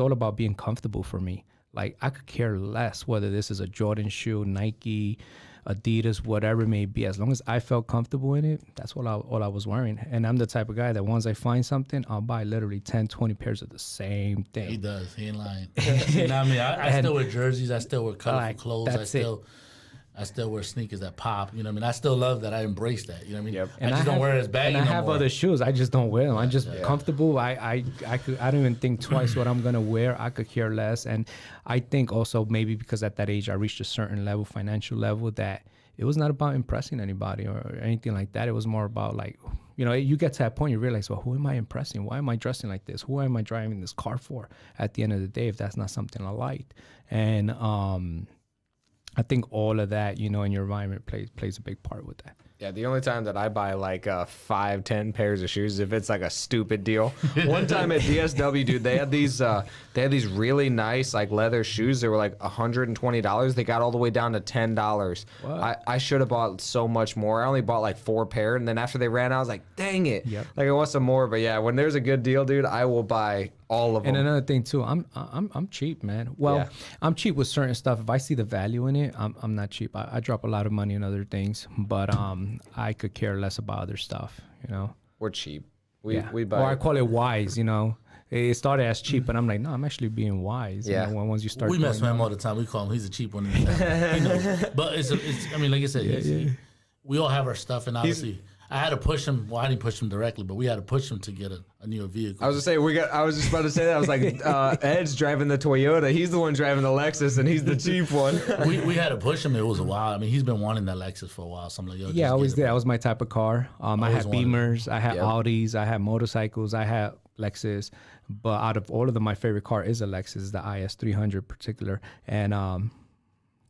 all about being comfortable for me. Like, I could care less whether this is a Jordan shoe, Nike, Adidas, whatever it may be. As long as I felt comfortable in it, that's all I was wearing. And I'm the type of guy that once I find something, I'll buy literally 10, 20 pairs of the same thing. He does. He ain't lying. You know what I mean? I still wear jerseys. I still wear colorful clothes. I still wear sneakers that pop. You know what I mean? I still love that. I embrace that. You know what I mean? Yep. I just don't wear it as baggy And I no have more. other shoes. I just don't wear them. I'm just comfortable. I don't even think twice what I'm gonna wear. I could care less. And I think also maybe because at that age I reached a certain level, financial level, that it was not about impressing anybody or anything like that. It was more about like, you get to that point, you realize, well, who am I impressing? Why am I dressing like this? Who am I driving this car for at the end of the day if that's not something I liked? And I think all of that, in your environment plays a big part with that. Yeah, the only time that I buy like 5-10 pairs of shoes is if it's like a stupid deal. One time at DSW, dude, they had these really nice like leather shoes. They were like $120. They got all the way down to $10. I should have bought so much more. I only bought like 4 pair, and then after they ran out, I was like, dang it. Yep. Like, I want some more. But yeah, when there's a good deal, dude, I will buy all of them. And another thing too, I'm cheap, man. Well, Yeah. I'm cheap with certain stuff. If I see the value in it, I'm not cheap. I drop a lot of money on other things, but I could care less about other stuff, We're cheap. We Or I buy. call it wise, It started as cheap, but I'm like, no, I'm actually being wise. Yeah. Once you start, We mess going with him down. all the time. We call him, he's a cheap one. He knows. But it's I mean, like I said, we all have our stuff, and obviously, I had to push him. Well, I didn't push him directly, but we had to push him to get a newer vehicle. I was just about to say that. I was like, Ed's driving the Toyota. He's the one driving the Lexus, and he's the cheap one. we had to push him. It was a while. I mean, he's been wanting that Lexus for a while. So I'm like, yo, Yeah, I just always get did. it, That bro. was my type of car. I had Always wanted it. Beamers, I had Yep. Audis, I had motorcycles, I had Lexus. But out of all of them, my favorite car is a Lexus, the IS300 in particular. And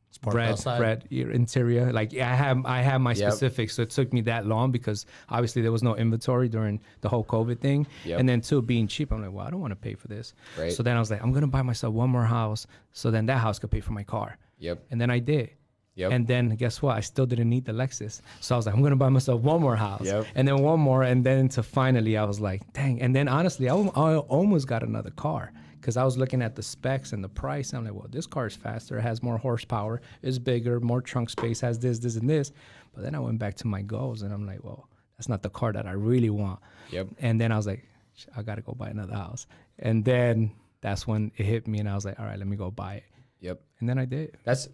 It's parked outside. red interior. Like I have my Yep. specifics. So it took me that long because obviously there was no inventory during the whole COVID thing. Yep. And then two, being cheap, I'm like, well, I don't want to pay for this. Right. So then I was like, I'm gonna buy myself one more house, so then that house could pay for my car. Yep. And then I did. Yep. And then guess what? I still didn't need the Lexus. So I was like, I'm gonna buy myself one more house. Yep. And then one more, and then to finally I was like, dang. And then honestly, I almost got another car. Because I was looking at the specs and the price. And I'm like, well, this car is faster, it has more horsepower, is bigger, more trunk space, has this, and this. But then I went back to my goals and I'm like, well, that's not the car that I really want. Yep. And then I was like, I got to go buy another house. And then that's when it hit me and I was like, all right, let me go buy it. Yep. And then I did. That's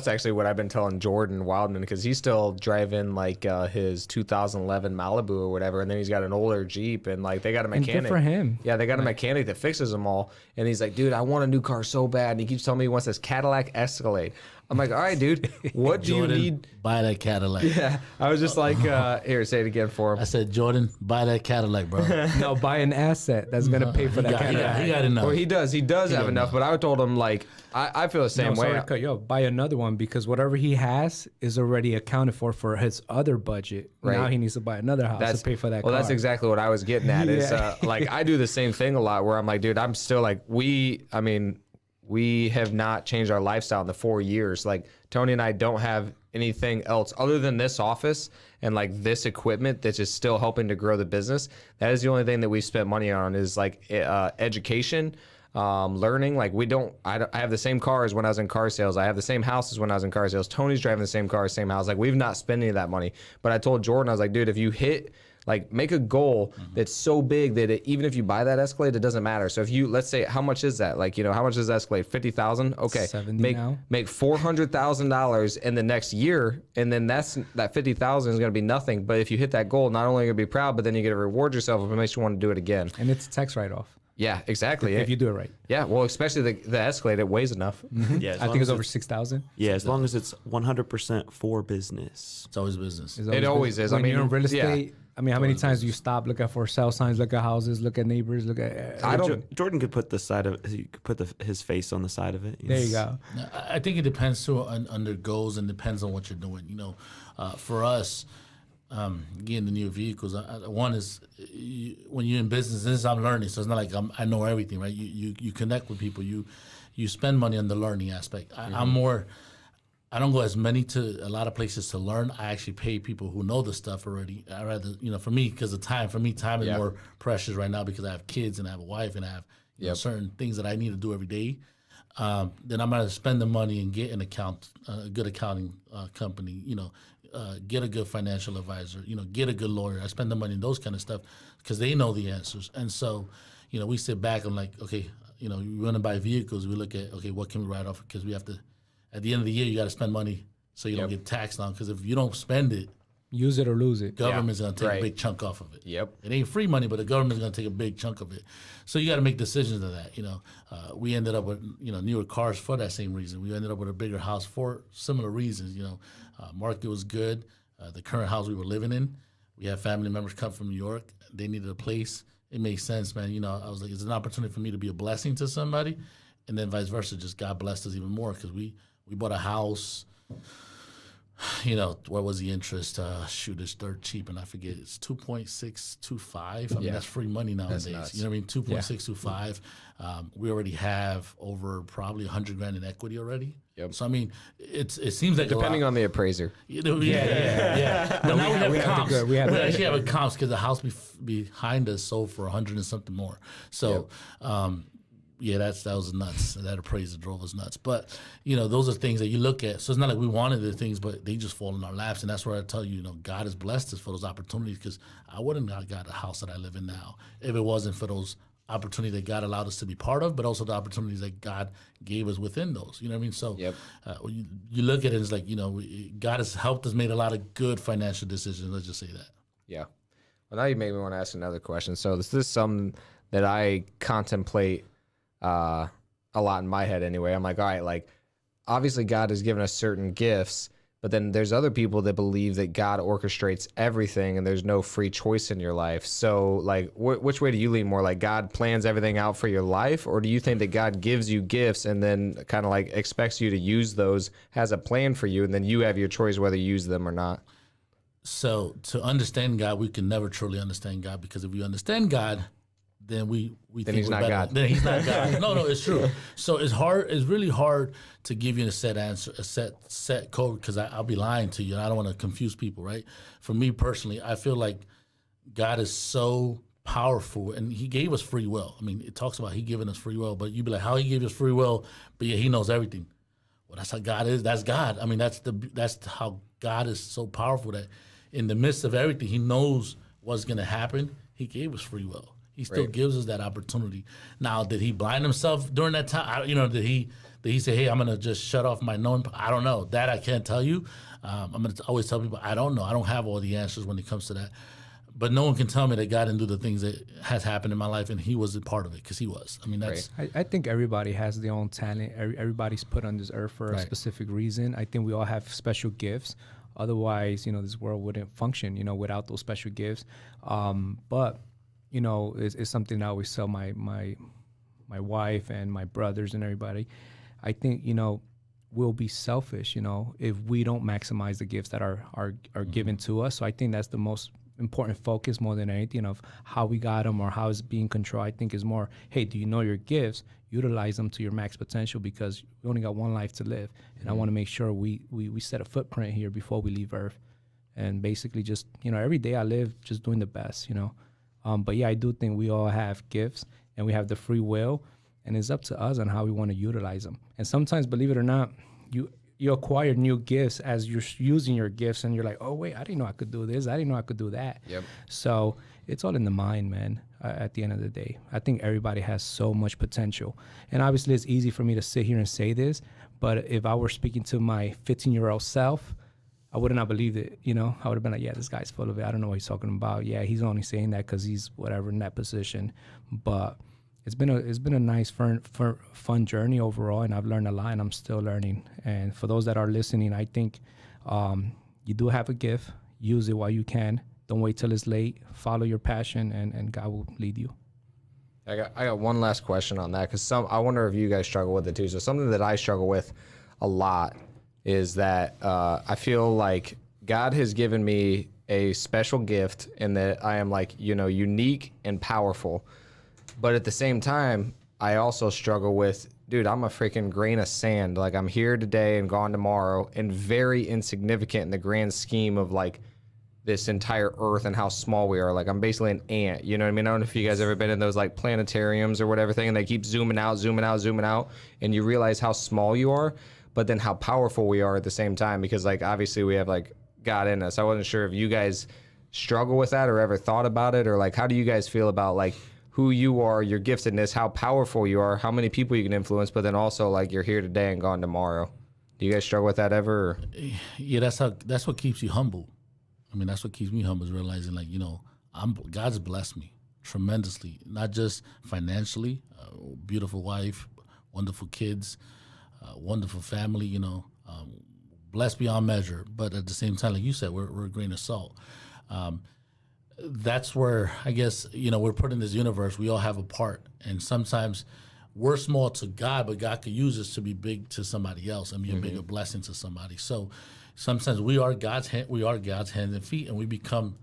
actually what I've been telling Jordan Wildman, because he's still driving like his 2011 Malibu or whatever, and then he's got an older Jeep, and like they got a And mechanic. good for him. Yeah, they got a mechanic that fixes them all, and he's like, dude, I want a new car so bad, and he keeps telling me he wants this Cadillac Escalade. I'm like, all right, dude, what do you Jordan, need? buy that Cadillac. Yeah, I was just like, here, say it again for him. I said, Jordan, buy that Cadillac, bro. No, buy an asset that's going to pay for that Cadillac. He got enough. Well, he does have enough, but I told him like, I feel the same No, way. sorry to cut you off. Buy another one because whatever he has is already accounted for his other budget. Right. Now he needs to buy another house to pay for that car. That's exactly what I was getting at. Is Yeah. like I do the same thing a lot where I'm like, dude, I'm still like we have not changed our lifestyle in the 4 years. Like Tony and I don't have anything else other than this office and like this equipment that's just still helping to grow the business. That is the only thing that we spent money on is like education. Learning. Like I have the same car as when I was in car sales. I have the same house as when I was in car sales. Tony's driving the same car, same house. Like we've not spent any of that money. But I told Jordan, I was like, dude, if you hit, like make a goal that's so big that even if you buy that Escalade, it doesn't matter. So if you, let's say, how much is that? Like, how much is Escalade? 50,000? Okay. 70 now. Make $400,000 in the next year. And then that 50,000 is going to be nothing. But if you hit that goal, not only are you going to be proud, but then you get to reward yourself if it makes you want to do it again. And it's a tax write-off. Yeah, exactly. if you do it right. Yeah, well, especially the Escalade, it weighs enough. Yeah, I think it's over 6,000. Yeah, as long as it's 100% for business. It's always business. It's It always is. When I mean, you're in real yeah. estate, I mean, how many times do you stop, look at for sale signs, look at houses, look at neighbors, look at... I don't. Jordan could put the side of he could put his face on the side of it. There you go. I think it depends too on their goals and depends on what you're doing. For us, getting the new vehicles, one is when you're in business. This is I'm learning, so it's not like I know everything, right? You connect with people. You spend money on the learning aspect. I'm more. I don't go as many to a lot of places to learn. I actually pay people who know the stuff already. I rather, for me, because of time. For me, time is more precious right now because I have kids and I have a wife and I have you know, certain things that I need to do every day. Then I'm gonna spend the money and get a good accounting company. Get a good financial advisor. Get a good lawyer. I spend the money in those kind of stuff because they know the answers. And so, we sit back and like, okay, we want to buy vehicles. We look at, okay, what can we write off? Because we have to. At the end of the year, you got to spend money so you don't get taxed on. Because if you don't spend it, use it or lose it. Government's going to take a big chunk off of it. Yep. It ain't free money, but the government's going to take a big chunk of it. So you got to make decisions of that. We ended up with newer cars for that same reason. We ended up with a bigger house for similar reasons. Market was good. The current house we were living in, we had family members come from New York. They needed a place. It made sense, man. I was like, it's an opportunity for me to be a blessing to somebody, and then vice versa. Just God blessed us even more because we bought a house. What was the interest? It's dirt cheap, and I forget. It's 2.625. I mean, that's free money nowadays. You know what I mean? 2.625. We already have over probably $100,000 in equity already. Yep. So I mean, it seems like Depending on the appraiser. Yeah. But now we have comps. We have actually have a comps because the house behind us sold for 100 and something more. So. That was nuts. That appraiser drove us nuts. But, those are things that you look at. So it's not like we wanted the things, but they just fall in our laps. And that's where I tell you, God has blessed us for those opportunities because I wouldn't have got the house that I live in now if it wasn't for those opportunities that God allowed us to be part of, but also the opportunities that God gave us within those. You know what I mean? So you look at it, it's like, God has helped us make a lot of good financial decisions. Let's just say that. Yeah. Well, now you made me want to ask another question. So this is something that I contemplate a lot in my head anyway. I'm like, all right, like obviously God has given us certain gifts, but then there's other people that believe that God orchestrates everything and there's no free choice in your life. So like, which way do you lean more? Like God plans everything out for your life, or do you think that God gives you gifts and then kind of like expects you to use those, has a plan for you, and then you have your choice whether you use them or not? So to understand God, we can never truly understand God, because if we understand God, then we then think he's we're not better. God. Then he's not God. No, it's true. So it's hard. It's really hard to give you a set answer, a set code, because I'll be lying to you, and I don't want to confuse people, right? For me personally, I feel like God is so powerful, and He gave us free will. I mean, it talks about He giving us free will, but you'd be like, how He gave us free will, but yeah, He knows everything. Well, that's how God is. That's God. I mean, that's how God is so powerful that in the midst of everything, He knows what's going to happen. He gave us free will. He still gives us that opportunity. Now, did He blind Himself during that time? Did he say, hey, I'm going to just shut off my knowing? I don't know. That I can't tell you. I'm going to always tell people, I don't know. I don't have all the answers when it comes to that. But no one can tell me that God didn't do the things that has happened in my life, and He was a part of it, because He was. I mean, that's... I think everybody has their own talent. Everybody's put on this earth for a specific reason. I think we all have special gifts. Otherwise, this world wouldn't function, without those special gifts. But it's something I always tell my wife and my brothers and everybody. I think, we'll be selfish, if we don't maximize the gifts that are given to us. So I think that's the most important focus, more than anything, of how we got them or how it's being controlled. I think is more, hey, do you know your gifts? Utilize them to your max potential, because we only got one life to live. And I want to make sure we set a footprint here before we leave Earth. And basically just, every day I live just doing the best, But yeah, I do think we all have gifts and we have the free will, and it's up to us on how we want to utilize them. And sometimes, believe it or not, you acquire new gifts as you're using your gifts, and you're like, oh wait, I didn't know I could do this. I didn't know I could do that. Yep. So it's all in the mind, man. At the end of the day, I think everybody has so much potential. And obviously it's easy for me to sit here and say this, but if I were speaking to my 15-year-old self, I would not believe it, I would have been like, yeah, this guy's full of it. I don't know what he's talking about. Yeah, he's only saying that because he's whatever in that position. But it's been a nice fun journey overall, and I've learned a lot, and I'm still learning. And for those that are listening, I think you do have a gift. Use it while you can. Don't wait till it's late. Follow your passion, and God will lead you. I got one last question on that, because I wonder if you guys struggle with it too. So something that I struggle with a lot is that I feel like God has given me a special gift in that I am like, unique and powerful. But at the same time, I also struggle with, dude, I'm a freaking grain of sand. Like, I'm here today and gone tomorrow, and very insignificant in the grand scheme of like this entire earth and how small we are. Like, I'm basically an ant, you know what I mean? I don't know if you guys ever been in those like planetariums or whatever thing, and they keep zooming out, and you realize how small you are, but then how powerful we are at the same time, because like obviously we have like God in us. I wasn't sure if you guys struggle with that or ever thought about it, or like how do you guys feel about like who you are, your giftedness, how powerful you are, how many people you can influence, but then also like you're here today and gone tomorrow. Do you guys struggle with that ever? Or? Yeah, that's what keeps you humble. I mean, that's what keeps me humble, is realizing like, God's blessed me tremendously, not just financially, beautiful wife, wonderful kids, wonderful family, blessed beyond measure. But at the same time, like you said, we're a grain of salt. That's where I guess, we're put in this universe. We all have a part. And sometimes we're small to God, but God could use us to be big to somebody else and be a bigger blessing to somebody. So sometimes we are God's hands and feet, and we become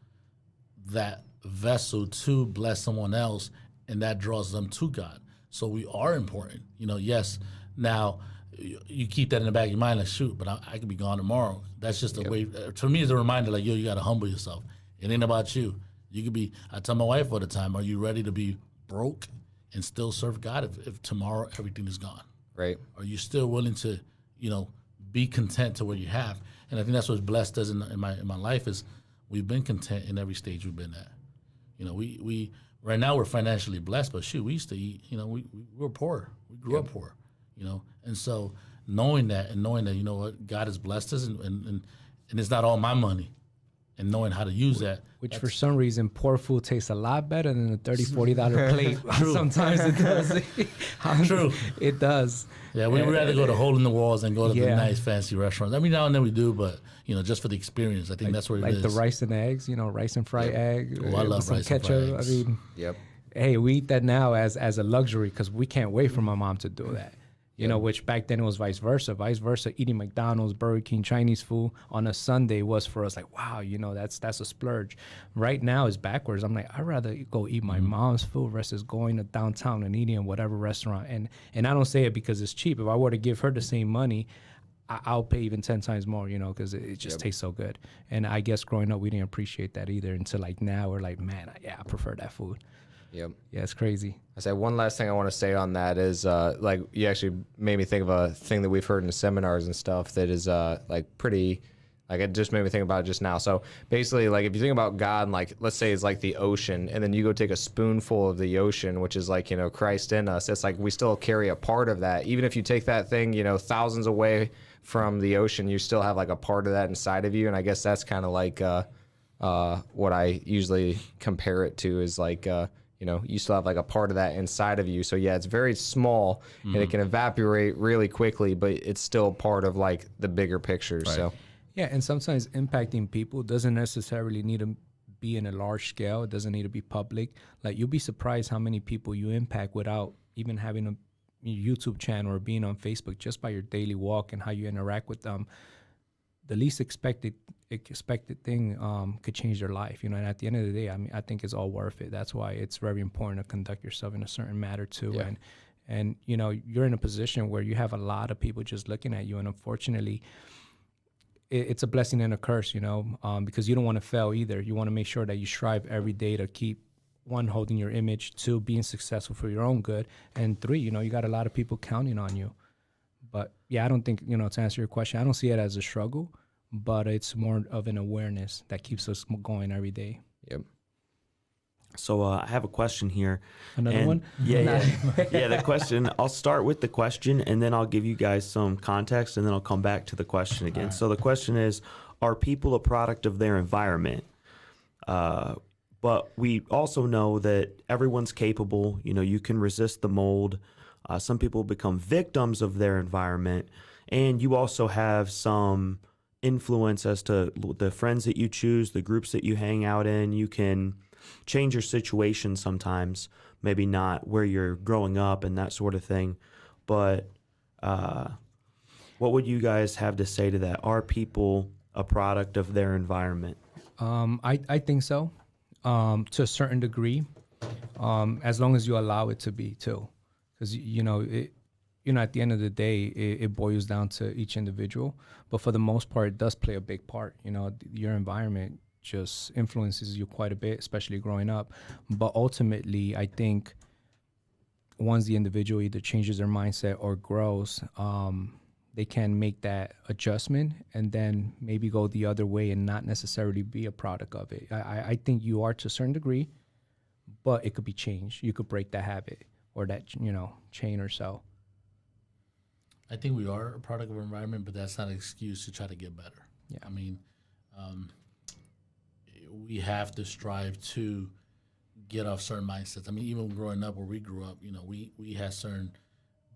that vessel to bless someone else, and that draws them to God. So we are important. Yes, now you keep that in the back of your mind, like, shoot, but I could be gone tomorrow. That's just a way, to me, it's a reminder, like, yo, you got to humble yourself. It ain't about you. You could be, I tell my wife all the time, are you ready to be broke and still serve God if tomorrow everything is gone? Right. Are you still willing to, be content to what you have? And I think that's what blessed us in my life, is we've been content in every stage we've been at. We right now we're financially blessed, but shoot, we used to eat, we were poor. We grew up poor, And so knowing that, what, God has blessed us, and it's not all my money. And knowing how to use that. Which for some reason, poor food tastes a lot better than a $30, $40 plate. Sometimes it does. True. It does. Yeah, we'd rather go to hole in the walls and go to the nice fancy restaurants. Every now and then we do, but, just for the experience. I think that's what it is. Like the rice and eggs, rice and fried egg. Oh, I love rice and fried eggs. I mean, hey, we eat that now as a luxury because we can't wait for my mom to do that. Which back then it was vice versa. Eating McDonald's, Burger King, Chinese food on a Sunday was for us like, wow, that's a splurge. Right now it's backwards. I'm like, I'd rather go eat my mom's food versus going to downtown and eating in whatever restaurant. And I don't say it because it's cheap. If I were to give her the same money, I'll pay even 10 times more, because it just tastes so good. And I guess growing up, we didn't appreciate that either until like now we're like, man, I prefer that food. Yep. Yeah, it's crazy. I said one last thing I want to say on that is like you actually made me think of a thing that we've heard in seminars and stuff that is like pretty, like it just made me think about it just now. So basically, like if you think about God, and like let's say it's like the ocean, and then you go take a spoonful of the ocean, which is like Christ in us. It's like we still carry a part of that, even if you take that thing thousands away from the ocean, you still have like a part of that inside of you. And I guess that's kind of like what I usually compare it to is like. You still have like a part of that inside of you. So yeah, it's very small and it can evaporate really quickly, but it's still part of like the bigger picture. Right. So yeah, and sometimes impacting people doesn't necessarily need to be in a large scale. It doesn't need to be public. Like you'll be surprised how many people you impact without even having a YouTube channel or being on Facebook, just by your daily walk and how you interact with them. The least expected thing could change their life, and at the end of the day, I mean, I think it's all worth it. That's why it's very important to conduct yourself in a certain manner too. Yeah. And you're in a position where you have a lot of people just looking at you, and unfortunately, it's a blessing and a curse, because you don't want to fail either. You want to make sure that you strive every day to keep, one, holding your image, two, being successful for your own good, and three, you got a lot of people counting on you. But yeah, I don't think, to answer your question, I don't see it as a struggle, but it's more of an awareness that keeps us going every day. Yep. So I have a question here. Another one? Yeah. The question, I'll start with the question and then I'll give you guys some context and then I'll come back to the question again. Right. So the question is, are people a product of their environment? But we also know that everyone's capable. You know, you can resist the mold. Some people become victims of their environment. And you also have some influence as to the friends that you choose, the groups that you hang out in. You can change your situation sometimes, maybe not where you're growing up and that sort of thing. But what would you guys have to say to that? Are people a product of their environment? I think so, to a certain degree, as long as you allow it to be too, because at the end of the day, it boils down to each individual. But for the most part, it does play a big part. You know, your environment just influences you quite a bit, especially growing up. But ultimately, I think once the individual either changes their mindset or grows, they can make that adjustment and then maybe go the other way and not necessarily be a product of it. I think you are to a certain degree, but it could be changed. You could break that habit or that, chain or so. I think we are a product of our environment, but that's not an excuse to try to get better. Yeah. I mean, we have to strive to get off certain mindsets. I mean, even growing up where we grew up, we had certain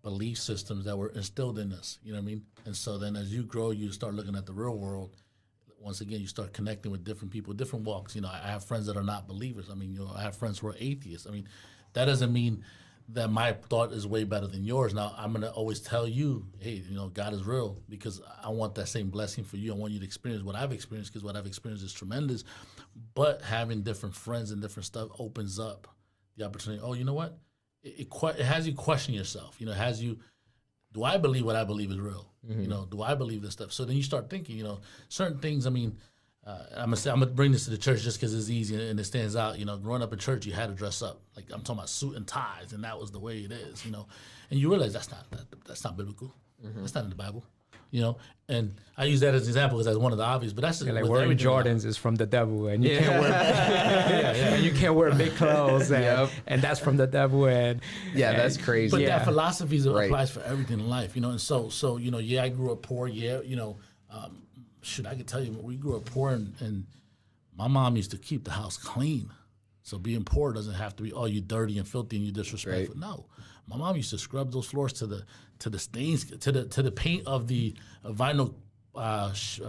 belief systems that were instilled in us, you know what I mean? And so then as you grow, you start looking at the real world. Once again, you start connecting with different people, different walks. I have friends that are not believers. I mean, I have friends who are atheists. I mean, that doesn't mean that my thought is way better than yours. Now, I'm going to always tell you, hey, God is real, because I want that same blessing for you. I want you to experience what I've experienced, because what I've experienced is tremendous. But having different friends and different stuff opens up the opportunity. Oh, you know what? It has you question yourself. It has you, do I believe what I believe is real? Mm-hmm. Do I believe this stuff? So then you start thinking, certain things. I mean, I'm gonna bring this to the church just because it's easy and it stands out. Growing up in church, you had to dress up. Like, I'm talking about suit and ties, and that was the way it is. And you realize that's not biblical. Mm-hmm. That's not in the Bible. And I use that as an example because that's one of the obvious. But that's like wearing Jordans is from the devil, and you can't wear and you can't wear big clothes, and that's from the devil. And that's crazy. But that philosophy applies for everything in life. And so I grew up poor. I could tell you, we grew up poor, and my mom used to keep the house clean. So being poor doesn't have to be, oh, you dirty and filthy and you disrespectful. Right. No, my mom used to scrub those floors to the stains, to the paint of the vinyl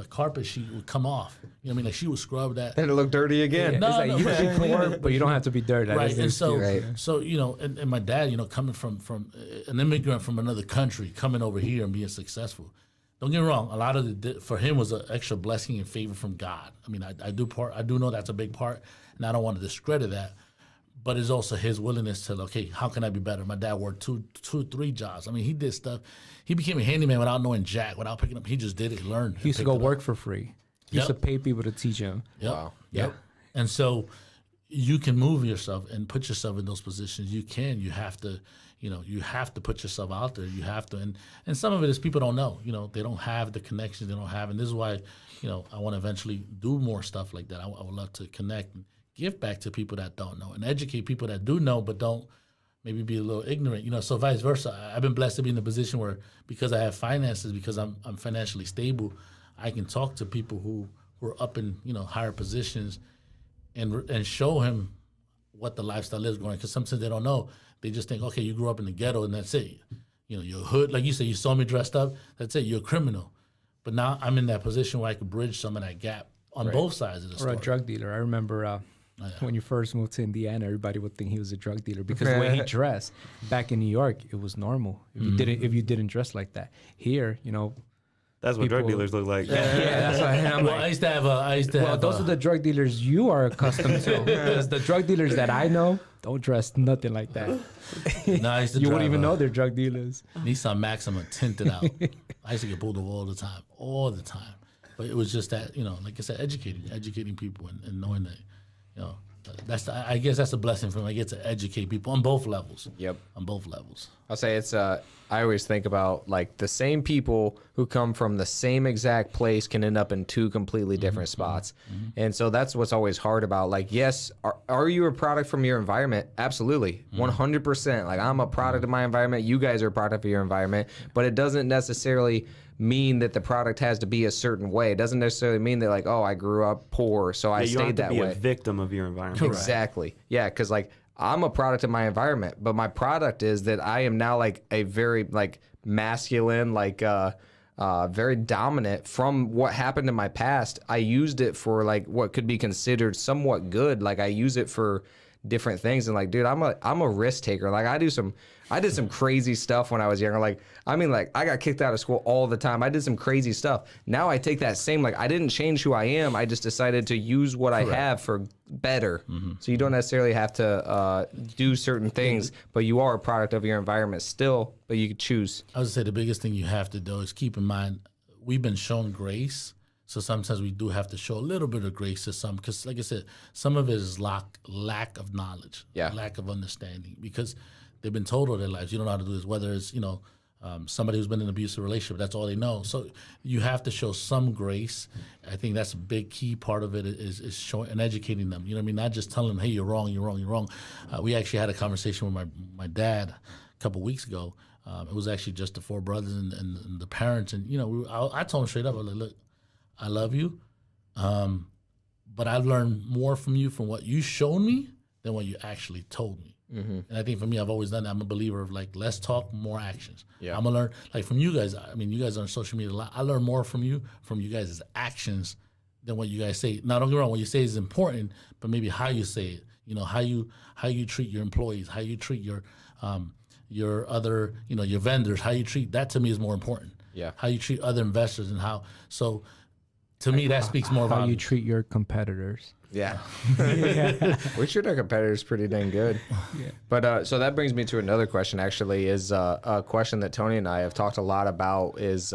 carpet sheet would come off. You know what I mean? Like, she would scrub that. And it looked dirty again. Yeah. No, you can be poor, but you don't have to be dirty. Right. And so and my dad, coming from an immigrant from another country, coming over here and being successful. Don't get me wrong. A lot of for him was an extra blessing and favor from God. I mean, I do know that's a big part, and I don't want to discredit that. But it's also his willingness to, okay, how can I be better? My dad worked two, 3 jobs. I mean, he did stuff. He became a handyman without knowing jack, without picking up. He just did it, learned. He used to go work for free. He used to pay people to teach him. Yep. Wow. Yep. And so you can move yourself and put yourself in those positions. You can. You have to. You have to put yourself out there. You have to, and some of it is people don't know. They don't have the connections. They don't have, and this is why, I want to eventually do more stuff like that. I would love to connect and give back to people that don't know, and educate people that do know but don't maybe be a little ignorant. So vice versa. I've been blessed to be in a position where, because I have finances, because I'm financially stable, I can talk to people who are up in higher positions, and show him what the lifestyle is going. Because sometimes they don't know. They just think, okay, you grew up in the ghetto and that's it. You're hood. Like you said, you saw me dressed up. That's it. You're a criminal. But now I'm in that position where I can bridge some of that gap on both sides of the story. Or a drug dealer. I remember when you first moved to Indiana, everybody would think he was a drug dealer because the way he dressed. Back in New York, it was normal. If you didn't dress like that. Here, that's what drug dealers look like. Yeah, that's what I'm like. I used to have. Those are the drug dealers you are accustomed to. Because the drug dealers that I know don't dress nothing like that. No, I used to you wouldn't even know they're drug dealers. Nissan Maxima tinted out. I used to get pulled over all the time. But it was just that, like I said, educating people and knowing that, I guess that's a blessing for me. I get to educate people on both levels. Yep. On both levels. I'll say it's I always think about, like, the same people who come from the same exact place can end up in 2 completely different spots. Mm-hmm. And so that's what's always hard about, like, yes, are you a product from your environment? Absolutely. 100%. Like, I'm a product of my environment. You guys are a product of your environment, but it doesn't necessarily mean that the product has to be a certain way. It doesn't necessarily mean that like, oh, I grew up poor, so I You don't have stayed to that be way. a victim of your environment. Exactly. Yeah, because like I'm a product of my environment, but my product is that I am now like a very like masculine, like very dominant from what happened in my past. I used it for like what could be considered somewhat good. Like I use it for different things, and like, dude, I'm a risk taker. Like I did some crazy stuff when I was younger. Like, I mean, like I got kicked out of school all the time. I did some crazy stuff. Now I take that same, like I didn't change who I am. I just decided to use what I have for better. So you don't necessarily have to do certain things, but you are a product of your environment still, but you can choose. I would say the biggest thing you have to do is keep in mind, we've been shown grace. So sometimes we do have to show a little bit of grace to some, because like I said, some of it is lack of knowledge, lack of understanding, because they've been told all their lives, you don't know how to do this, whether it's, somebody who's been in an abusive relationship, that's all they know. So you have to show some grace. I think that's a big key part of it is showing and educating them. You know what I mean? Not just telling them, hey, you're wrong, you're wrong, you're wrong. We actually had a conversation with my dad a couple weeks ago. It was actually just the four brothers and the parents. And, I told him straight up, I was like, look, I love you, but I learned more from you from what you showed me than what you actually told me. And I think for me, I've always done that. I'm a believer of like, less talk, more actions. Yeah. I'm going to learn, like from you guys, I mean, you guys are on social media a lot. I learn more from you guys' actions than what you guys say. Now, don't get me wrong, what you say is important, but maybe how you say it, how you treat your employees, how you treat your other, your vendors, how you treat, that to me is more important. Yeah. How you treat other investors and so to me, that speaks more about how you treat your competitors. Yeah. We treat our competitors pretty dang good. Yeah. But so that brings me to another question, actually, is a question that Tony and I have talked a lot about is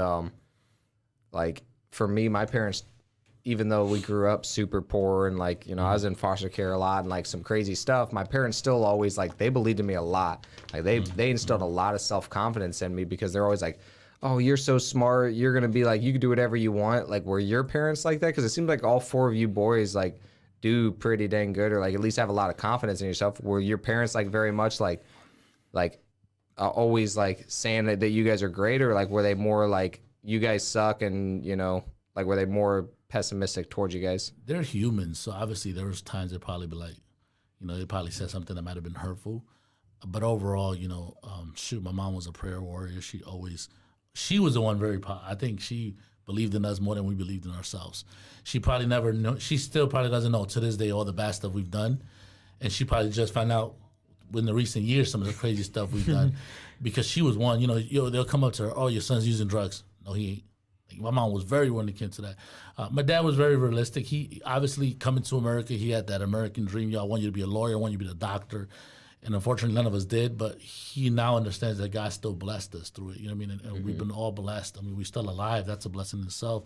like, for me, my parents, even though we grew up super poor and like, I was in foster care a lot and like some crazy stuff, my parents still always like, they believed in me a lot. Like they instilled a lot of self-confidence in me, because they're always like, oh, you're so smart, you're going to be like, you can do whatever you want. Like, were your parents like that? Because it seems like all four of you boys, like, do pretty dang good, or like at least have a lot of confidence in yourself. Were your parents like very much like always like saying that you guys are great, or like were they more like, you guys suck, and, like were they more pessimistic towards you guys? They're humans, so obviously there was times they'd probably be like, they probably said something that might have been hurtful. But overall, my mom was a prayer warrior. She was the one I think she believed in us more than we believed in ourselves. She probably never knew, she still probably doesn't know to this day all the bad stuff we've done. And she probably just found out in the recent years some of the crazy stuff we've done, because she was one, they'll come up to her, oh, your son's using drugs. No, he ain't. Like, my mom was very when it came to that. My dad was very realistic. He obviously, coming to America, he had that American dream. I want you to be a lawyer, I want you to be a doctor. And unfortunately, none of us did, but he now understands that God still blessed us through it. You know what I mean? And we've been all blessed. I mean, we're still alive. That's a blessing in itself.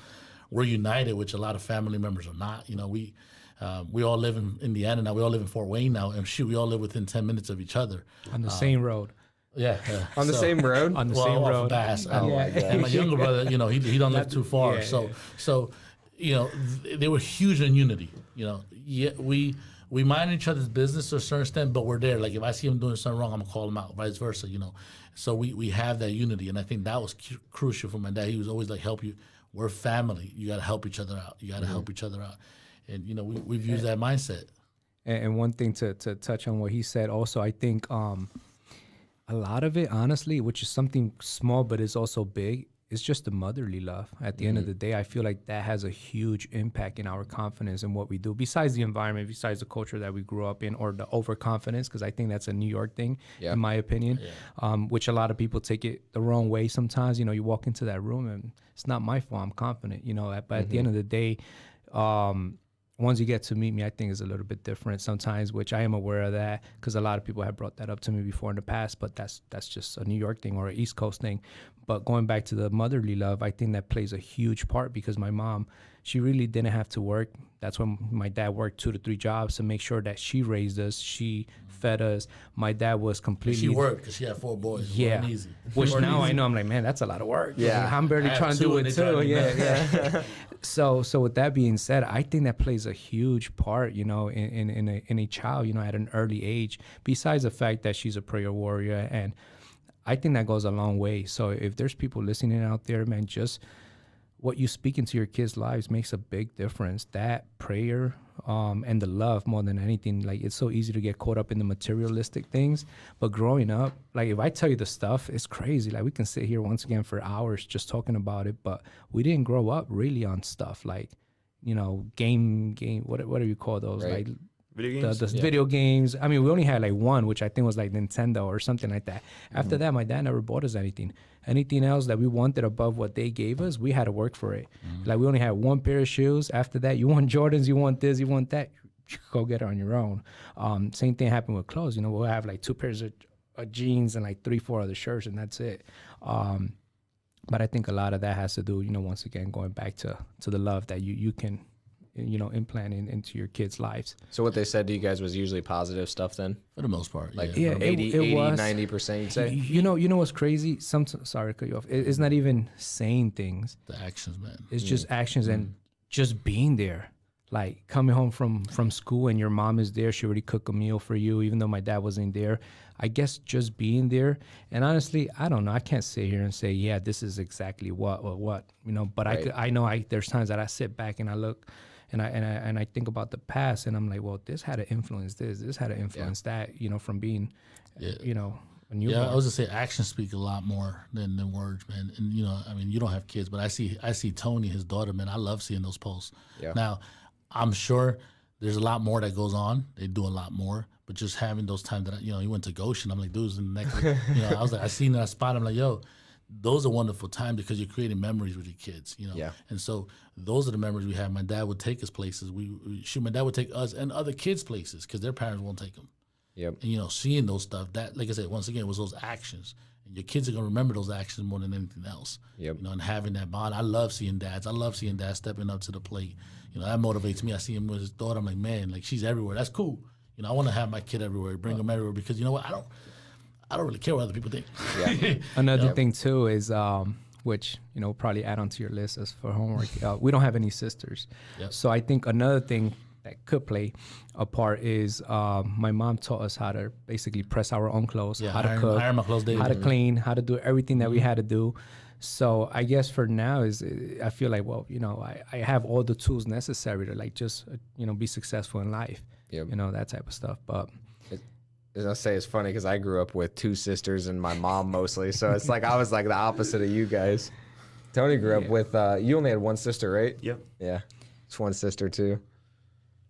We're united, which a lot of family members are not. We all live in Indiana now. We all live in Fort Wayne now. And shoot, we all live within 10 minutes of each other. On the same road. Yeah. On the same road? On the same off road. Of Bass. Oh, my God. And my younger brother, he don't live too far. They were huge in unity. We mind each other's business to a certain extent, but we're there. Like, if I see him doing something wrong, I'm going to call him out, vice versa, So we have that unity, and I think that was crucial for my dad. He was always like, help you. We're family. You got to help each other out. You got to help each other out. And, we've used that mindset. And one thing to touch on what he said also, I think a lot of it, honestly, which is something small but is also big, it's just the motherly love. At the end of the day, I feel like that has a huge impact in our confidence in what we do, besides the environment, besides the culture that we grew up in, or the overconfidence, because I think that's a New York thing, in my opinion, which a lot of people take it the wrong way sometimes. You walk into that room and it's not my fault, I'm confident, but at the end of the day, once you get to meet me, I think is a little bit different sometimes, which I am aware of that, because a lot of people have brought that up to me before in the past, but that's just a New York thing or an East Coast thing. But going back to the motherly love, I think that plays a huge part, because my mom, she really didn't have to work. That's when my dad worked 2 to 3 jobs to make sure that she raised us, she fed us. My dad was completely... She worked because she had 4 boys. Yeah. Easy. Which now I know, I'm like, man, that's a lot of work. Yeah. Like, I'm barely trying to do it too. Yeah. So with that being said, I think that plays a huge part, in a child, at an early age, besides the fact that she's a prayer warrior. And I think that goes a long way. So if there's people listening out there, man, just what you speak into your kids' lives makes a big difference. That prayer and the love more than anything. Like, it's so easy to get caught up in the materialistic things. But growing up, like, if I tell you the stuff, it's crazy. Like, we can sit here once again for hours just talking about it. But we didn't grow up really on stuff like, you know, game, what do you call those? Right. Like, Video games? the video games. I mean, we only had like one, which I think was like Nintendo or something like that. After that, my dad never bought us anything. Anything else that we wanted above what they gave us, we had to work for it. Like, we only had one pair of shoes. After that, you want Jordans, you want this, you want that, you go get it on your own. Same thing happened with clothes. You know, we'll have like 2 pairs of jeans and like 3-4 other shirts, and that's it. But I think a lot of that has to do, you know, once again, going back to the love that you can, you know, implant into your kids' lives. So what they said to you guys was usually positive stuff then? For the most part, Like Yeah, from it 80, was. 90%, you'd say? You know what's crazy? Sorry to cut you off. It's not even saying things. the actions, man. It's just actions and just being there. Like, coming home from school and your mom is there. She already cooked a meal for you, even though my dad wasn't there. I guess just being there. And honestly, I don't know. I can't sit here and say, yeah, this is exactly what, you know. But Right. I know there's times that I sit back and I look and I think about the past, and I'm like, well, this had to influence this had to influence that, you know, from being, you know, a newborn. Yeah, I was gonna say actions speak a lot more than words, man. And you know, I mean, you don't have kids, but I see Tony, his daughter, man. I love seeing those posts. Yeah. Now, I'm sure there's a lot more that goes on. They do a lot more, but just having those times that you know, he went to Goshen. I'm like, dude's in the next. You know, I was like, I seen that spot. I'm like, yo, those are wonderful times because you're creating memories with your kids. You know. Yeah. And so those are the memories we have. My dad would take us places. My dad would take us and other kids places because their parents won't take them. Yep. And, you know, seeing those stuff, that, like I said, once again, it was those actions. And your kids are going to remember those actions more than anything else. Yep. You know, and having that bond. I love seeing dads. I love seeing dads stepping up to the plate. You know, that motivates me. I see him with his daughter. I'm like, man, like, she's everywhere. That's cool. You know, I want to have my kid everywhere, bring him everywhere because, you know what, I don't really care what other people think. Yeah. Another thing too is, which, you know, probably add onto your list as for homework. We don't have any sisters. Yep. So I think another thing that could play a part is my mom taught us how to basically press our own clothes, Yeah, how to iron- cook, iron my clothes daily. how to clean, how to do everything that we had to do. So I guess for now is I feel like, well, you know, I have all the tools necessary to like just, you know, be successful in life, Yep. you know, that type of stuff. But As I say, it's funny because I grew up with 2 sisters and my mom mostly. So it's like I was like the opposite of you guys. Tony grew up with, you only had 1 sister, right? Yep. Yeah. It's 1 sister too.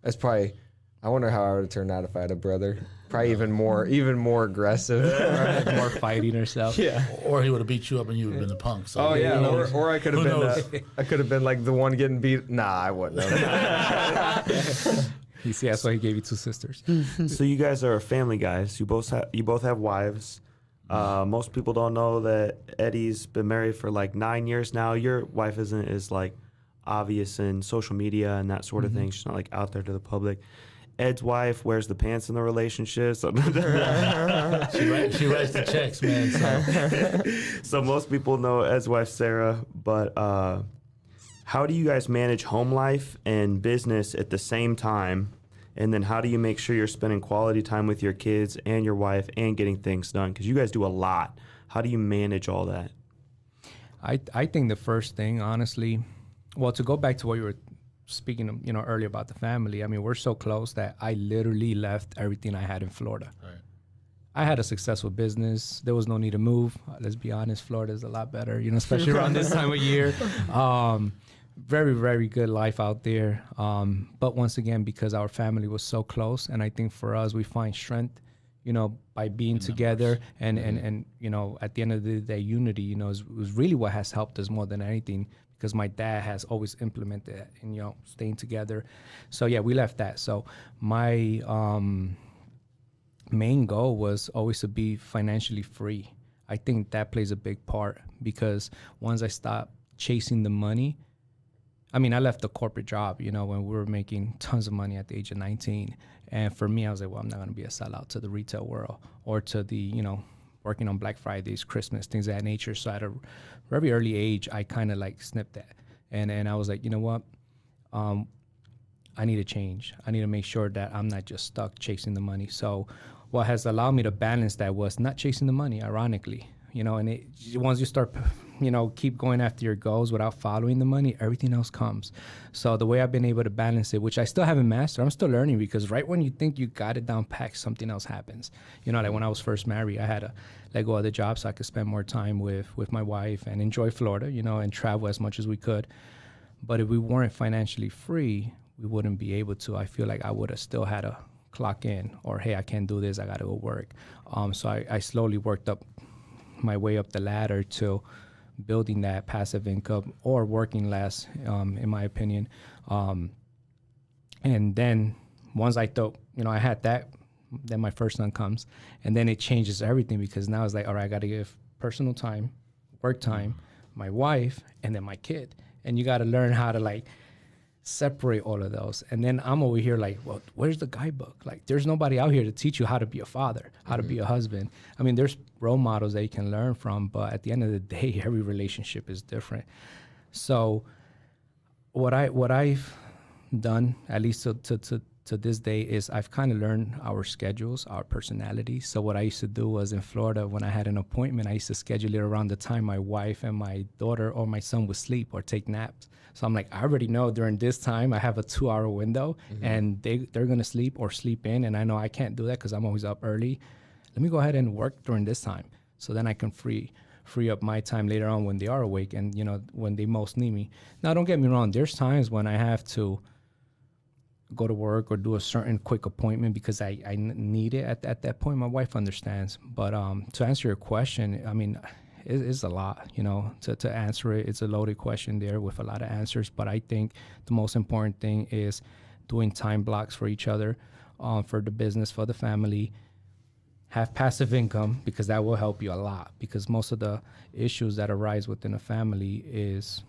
That's probably, I wonder how I would have turned out if I had a brother. Probably even more aggressive. more fighting herself. Yeah. Or he would have beat you up and you would have been a punk. So Oh yeah, who knows? or I could have Who knows? been I could have been like the one getting beat. Nah, I wouldn't have. You see, that's why he gave you 2 sisters. So you guys are family guys. You both have wives. Most people don't know that Eddie's been married for like 9 years now. Your wife isn't as like obvious in social media and that sort of thing. She's not like out there to the public. Ed's wife wears the pants in the relationship. So, She writes the checks, man. So. so most people know Ed's wife, Sarah. But how do you guys manage home life and business at the same time? And then how do you make sure you're spending quality time with your kids and your wife and getting things done? Because you guys do a lot. How do you manage all that? I think the first thing, honestly, well, to go back to what you were speaking, you know, earlier about the family. I mean, we're so close that I literally left everything I had in Florida. Right. I had a successful business. There was no need to move. Let's be honest, Florida's a lot better, you know, especially around this time of year. Very, very good life out there. But once again, because our family was so close, and I think for us, we find strength, you know, by being together and you know, at the end of the day, unity, you know, was really what has helped us more than anything, because my dad has always implemented that and, you know, staying together. So yeah, we left that. So my main goal was always to be financially free. I think that plays a big part, because once I stopped chasing the money, I mean, I left the corporate job, you know, when we were making tons of money at the age of 19. And for me, I was like, well, I'm not going to be a sellout to the retail world or to the, you know, working on Black Fridays, Christmas, things of that nature. So at a very early age, I kind of like snipped that. And I was like, you know what? I need to change. I need to make sure that I'm not just stuck chasing the money. So what has allowed me to balance that was not chasing the money, ironically. you know, and once you start, you know, keep going after your goals without following the money, everything else comes. So the way I've been able to balance it, which I still haven't mastered, I'm still learning, because right when you think you got it down packed, something else happens. You know, like when I was first married, I had to let go of the job so I could spend more time with my wife and enjoy Florida, you know, and travel as much as we could. But if we weren't financially free, we wouldn't be able to. I feel like I would have still had to clock in, or, hey, I can't do this, I got to go work. So I slowly worked up my way up the ladder to building that passive income, or working less, in my opinion. And then once I thought, you know, I had that, then my first son comes, and then it changes everything, because now it's like, all right, I got to give personal time, work time, my wife, and then my kid. And you got to learn how to like separate all of those. And then I'm over here like, well, where's the guidebook? Like, there's nobody out here to teach you how to be a father, how to be a husband. I mean, there's role models that you can learn from, but at the end of the day, every relationship is different. So what I've done, at least to this day, is I've kind of learned our schedules, our personalities. So what I used to do was, in Florida, when I had an appointment, I used to schedule it around the time my wife and my daughter or my son would sleep or take naps. So I'm like, I already know during this time I have a 2-hour window, and they're going to sleep or sleep in, and I know I can't do that because I'm always up early. Let me go ahead and work during this time, so then I can free up my time later on when they are awake and, you know, when they most need me. Now, don't get me wrong. There's times when I have to go to work or do a certain quick appointment because I need it at that point. My wife understands. But to answer your question, I mean, it's a lot, you know, to answer it. It's a loaded question there with a lot of answers. But I think the most important thing is doing time blocks for each other, for the business, for the family. Have passive income, because that will help you a lot, because most of the issues that arise within a family is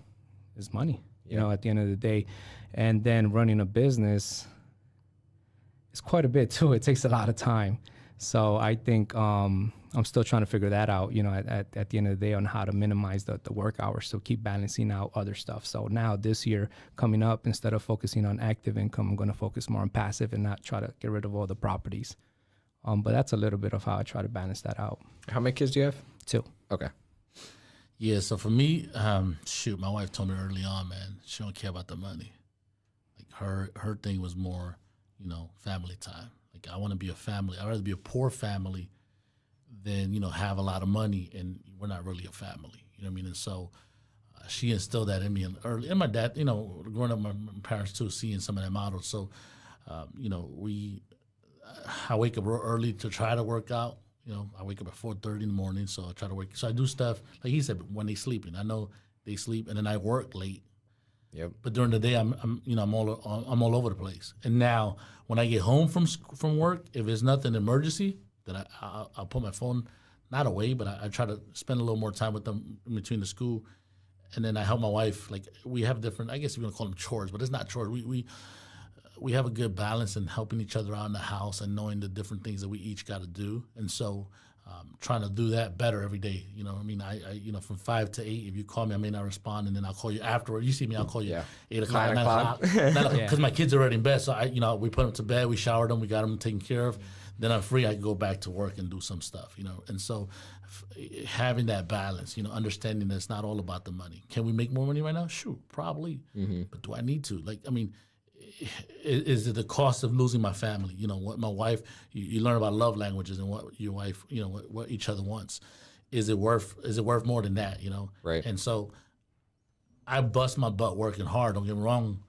money, you know, at the end of the day. And then running a business is quite a bit too. It takes a lot of time. So I think I'm still trying to figure that out, you know, at the end of the day, on how to minimize the work hours, so keep balancing out other stuff. So now this year coming up, instead of focusing on active income, I'm going to focus more on passive and not try to get rid of all the properties. But that's a little bit of how I try to balance that out. How many kids do you have? 2. Okay. Yeah, so for me, my wife told me early on, man, she don't care about the money. Like her thing was more, you know, family time. Like, I want to be a family. I'd rather be a poor family than, you know, have a lot of money and we're not really a family. You know what I mean? And so she instilled that in me early. And my dad, you know, growing up, my parents too, seeing some of that model. So, you know, I wake up real early to try to work out. You know, I wake up at 4:30 in the morning, so I try to work. So I do stuff, like he said, when they sleeping. I know they sleep, and then I work late. Yep. But during the day, I'm all over the place. And now, when I get home from work, if it's nothing emergency, then I'll put my phone not away, but I try to spend a little more time with them in between the school, and then I help my wife. Like, we have different, I guess we're gonna call them chores, but it's not chores. We have a good balance in helping each other out in the house and knowing the different things that we each got to do. And so trying to do that better every day. You know, I mean, I you know, from 5 to 8, if you call me, I may not respond, and then I'll call you afterward. You see me, I'll call you 8 o'clock, 9 o'clock. Because my kids are already in bed. So, we put them to bed, we showered them, we got them taken care of. Then I'm free, I can go back to work and do some stuff, you know. And so having that balance, you know, understanding that it's not all about the money. Can we make more money right now? Sure, probably. But do I need to? Like, I mean, is it the cost of losing my family? You know, what my wife, you learn about love languages and what your wife, you know, what each other wants. Is it worth more than that, you know? Right. And so I bust my butt working hard, don't get me wrong,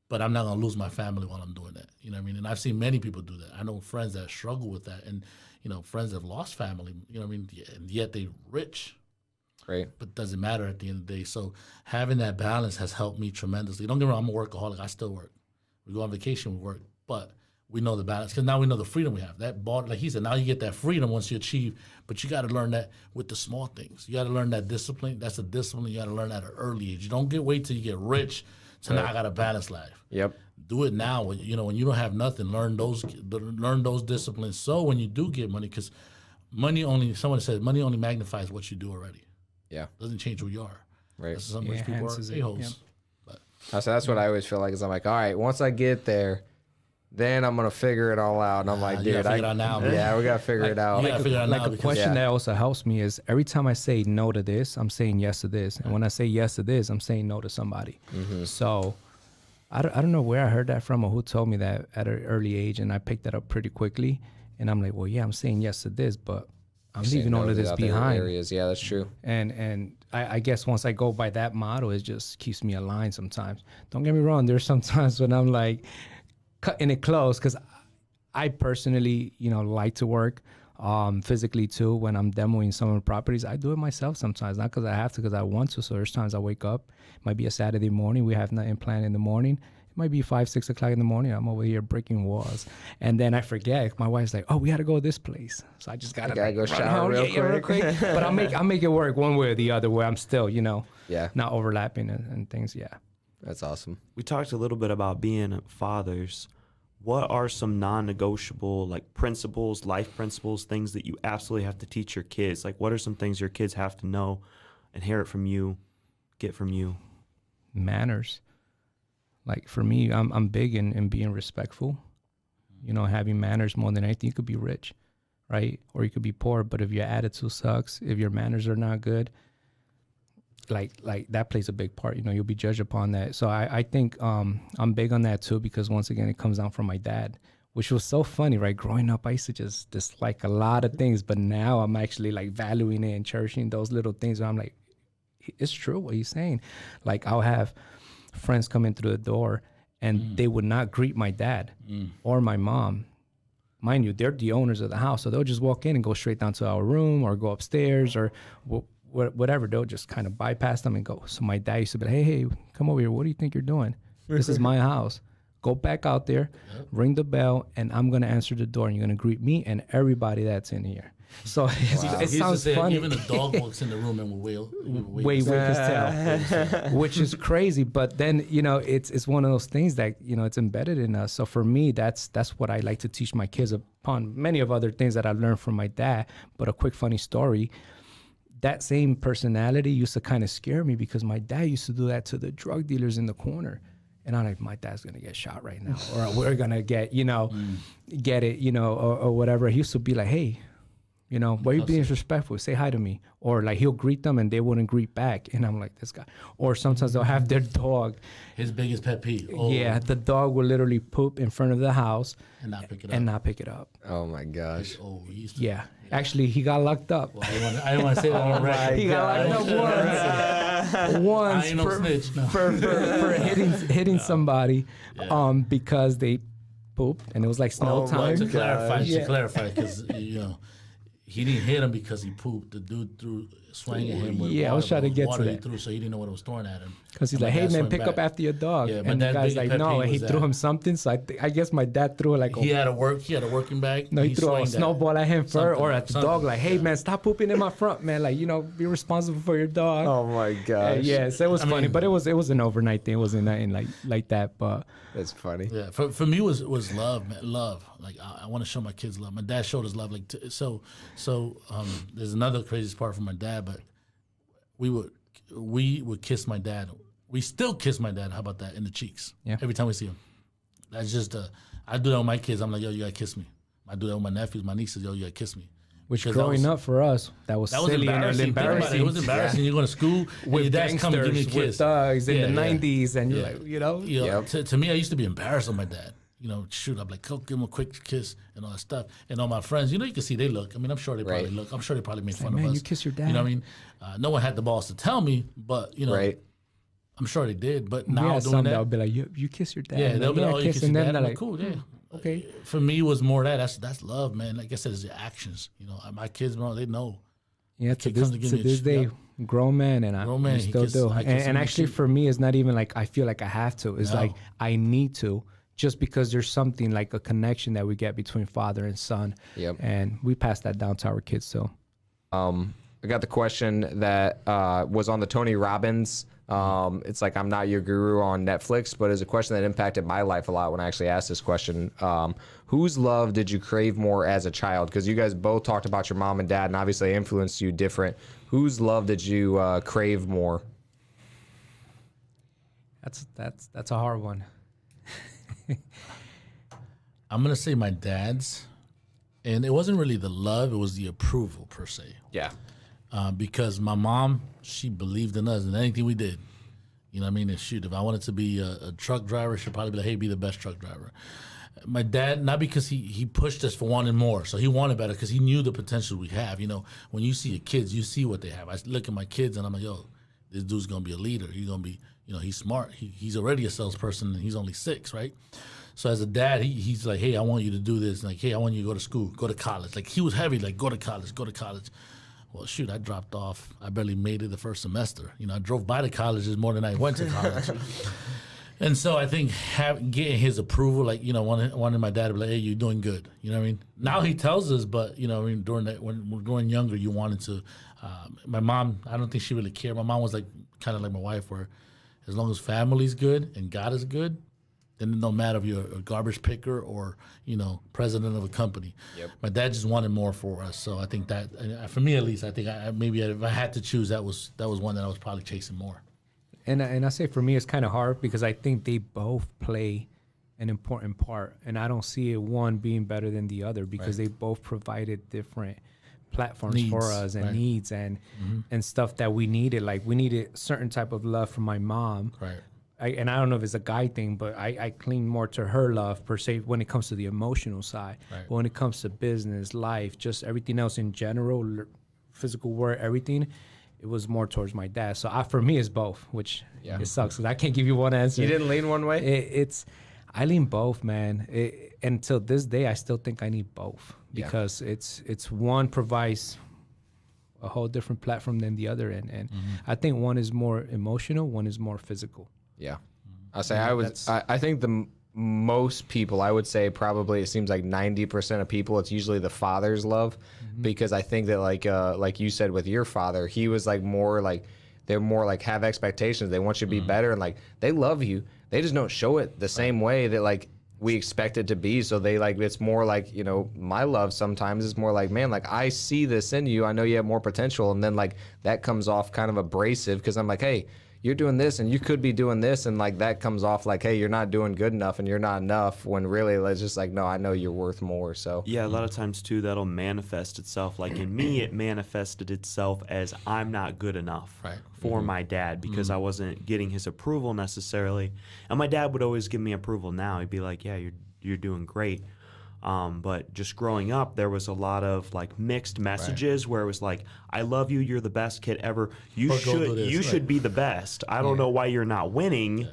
but I'm not going to lose my family while I'm doing that. You know what I mean? And I've seen many people do that. I know friends that struggle with that, and, you know, friends that have lost family, you know what I mean? And yet they're rich. Right. But it doesn't matter at the end of the day. So having that balance has helped me tremendously. Don't get me wrong, I'm a workaholic. I still work. We go on vacation, we work, but we know the balance, because now we know the freedom we have. That bought, like he said, now you get that freedom once you achieve, but you got to learn that with the small things. You got to learn that discipline. That's a discipline you got to learn at an early age. You don't wait till you get rich to now I got a balanced life. Yep. Do it now. You know, when you don't have nothing, learn those disciplines. So when you do get money, because someone said money only magnifies what you do already. Yeah. It doesn't change who you are. Right. Some rich people are a-holes. So that's what I always feel like, is I'm like, all right, once I get there, then I'm gonna figure it all out. And I'm like, you dude, gotta figure it out now, man. yeah, we gotta figure it out. You gotta figure it out Like now a because question Yeah. that also helps me is every time I say no to this, I'm saying yes to this. And when I say yes to this, I'm saying no to somebody. So I don't know where I heard that from or who told me that at an early age. And I picked that up pretty quickly. And I'm like, well, yeah, I'm saying yes to this, but I'm leaving all of this behind. Areas. Yeah, that's true. And I guess once I go by that model, it just keeps me aligned sometimes. Don't get me wrong. There's some times when I'm like cutting it close because I personally, like to work physically too. When I'm demoing some of the properties, I do it myself sometimes, not because I have to, because I want to. So there's times I wake up, it might be a Saturday morning. We have nothing planned in the morning. It might be 5, 6 o'clock in the morning. I'm over here breaking walls. And then I forget. My wife's like, oh, we got to go to this place. So I just got to go run shower home, real quick. But I'll make it work one way or the other where I'm still, Yeah, not overlapping and things. Yeah. that's awesome. We talked a little bit about being fathers. What are some non-negotiable like principles, life principles, things that you absolutely have to teach your kids? Like, what are some things your kids have to know, inherit from you, get from you? Manners. Like for me, I'm big in being respectful. Having manners more than anything. You could be rich, right? Or you could be poor, but if your attitude sucks, if your manners are not good, like that plays a big part. You'll be judged upon that. So I think I'm big on that too, because once again, it comes down from my dad, which was so funny, right? Growing up, I used to just dislike a lot of things, but now I'm actually like valuing it and cherishing those little things where I'm like, it's true what he's saying. Like I'll have friends come in through the door and they would not greet my dad or my mom. Mind you, they're the owners of the house, so they'll just walk in and go straight down to our room or go upstairs or whatever. They'll just kind of bypass them and go. So my dad used to be like, hey, come over here. What do you think you're doing? This is my house. Go back out there, ring the bell, and I'm going to answer the door, and you're going to greet me and everybody that's in here. So it sounds funny. Even a dog walks in the room and will wave his tail, which is crazy. But then, it's one of those things that, it's embedded in us. So for me, that's what I like to teach my kids upon many of other things that I learned from my dad. But a quick funny story, that same personality used to kind of scare me because my dad used to do that to the drug dealers in the corner. And I'm like, my dad's going to get shot right now. Or we're going to get it, or whatever. He used to be like, hey, why are you being disrespectful? Say hi to me. Or like he'll greet them and they wouldn't greet back. And I'm like, this guy. Or sometimes they'll have their dog. His biggest pet peeve. Oh. Yeah, the dog will literally poop in front of the house And not pick it up. Oh my gosh. Yeah. Actually, he got locked up. Well, I didn't want to say that on record. He got locked up once I ain't no snitch. No. for hitting somebody because they pooped and it was like snow time. To clarify, because he didn't hit him because he pooped. The dude threw swinging him with water. I was trying to get to that. He threw, so he didn't know what was throwing at him. Because he's like, hey man, pick up after your dog. Yeah, and the guy's like, no, and he threw him something. So I guess my dad threw like he had a working bag. No, he threw a snowball at him first, or at the dog, like, hey man, stop pooping in my front, man. Like, be responsible for your dog. Oh my gosh. So it was funny, but it was an overnight thing. It wasn't nothing like that. But it's funny. Yeah, for me was love, man. Love. Like I want to show my kids love. My dad showed us love. Like so. There's another craziest part from my dad, but we would kiss my dad. We still kiss my dad. How about that? In the cheeks. Yeah. Every time we see him. That's just I do that with my kids. I'm like, yo, you gotta kiss me. I do that with my nephews, my nieces. Yo, you gotta kiss me. Which growing up for us, that was silly and embarrassing. It was embarrassing. Yeah. You're going to school with your dad's come and give me a kiss. With thugs in the 90s, and you're like, Yep. To me, I used to be embarrassed of my dad. Shoot, I'm like, give him a quick kiss and all that stuff. And all my friends, you can see they look. I mean, I'm sure they probably look. I'm sure they probably made fun of us. Man, you kiss your dad. You know what I mean? No one had the balls to tell me, but, Right. I'm sure they did. But now doing that, they'll be like, you kiss your dad. Yeah, they'll be like, oh, you kiss your dad. I'm like, like, cool, yeah. Okay. For me, it was more that's love, man. Like I said, it's the actions. My kids, bro, they know. Yeah, to this day, grown man, and I still do. And actually, for me, it's not even like I feel like I have to. It's like I need to, just because there's something like a connection that we get between father and son. Yep. And we pass that down to our kids too. I got the question that was on the Tony Robbins. It's like, I'm not your guru on Netflix, but it's a question that impacted my life a lot when I actually asked this question. Whose love did you crave more as a child? Because you guys both talked about your mom and dad, and obviously they influenced you different. Whose love did you crave more? That's a hard one. I'm going to say my dad's. And it wasn't really the love, it was the approval per se. Yeah. Because my mom, she believed in us and anything we did. You know what I mean? And shoot, if I wanted to be a truck driver, she'd probably be like, hey, be the best truck driver. My dad, not because he pushed us for wanting more. So he wanted better because he knew the potential we have. You know, when you see your kids, you see what they have. I look at my kids and I'm like, yo, this dude's going to be a leader. He's going to be, you know, he's smart. He's already a salesperson and he's only 6, right? So as a dad, he's like, hey, I want you to do this. Like, hey, I want you to go to school, go to college. Like, he was heavy, like, go to college, go to college. Well, shoot, I dropped off. I barely made it the first semester. You know, I drove by the colleges more than I went to college. And so I think getting his approval, like, you know, wanting my dad to be like, hey, you're doing good. You know what I mean? Now he tells us, but, you know, I mean, during that, when we're growing younger, you wanted to. My mom, I don't think she really cared. My mom was like kind of like my wife, where as long as family's good and God is good, then no matter if you're a garbage picker or, you know, president of a company. Yep. My dad just wanted more for us. So I think that, for me at least, I think maybe if I had to choose, that was one that I was probably chasing more. And I say for me, it's kind of hard because I think they both play an important part. And I don't see it one being better than the other because they both provided different platforms for us and needs and stuff that we needed. Like we needed certain type of love from my mom. Right. And I don't know if it's a guy thing, but I cling more to her love per se when it comes to the emotional side. Right. But when it comes to business, life, just everything else in general, physical work, everything, it was more towards my dad. So for me, it's both, which it sucks because I can't give you one answer. You didn't lean one way? I lean both, man. Until this day, I still think I need both because it's one provides a whole different platform than the other. And I think one is more emotional, one is more physical. Yeah. I think most people, I would say probably it seems like 90% of people, it's usually the father's love because I think that like you said with your father, he was like more like, they're more like have expectations. They want you to be better and like they love you. They just don't show it the same way that like we expect it to be. So they like, it's more like, you know, my love sometimes is more like, man, like I see this in you. I know you have more potential. And then like that comes off kind of abrasive because I'm like, hey, you're doing this and you could be doing this. And like that comes off like, hey, you're not doing good enough and you're not enough when really it's just like, no, I know you're worth more. So yeah, a lot of times too, that'll manifest itself. Like in me, it manifested itself as I'm not good enough for my dad because I wasn't getting his approval necessarily. And my dad would always give me approval now. He'd be like, yeah, you're doing great. But just growing up, there was a lot of like mixed messages where it was like, I love you, you're the best kid ever. You should be the best. I don't know why you're not winning.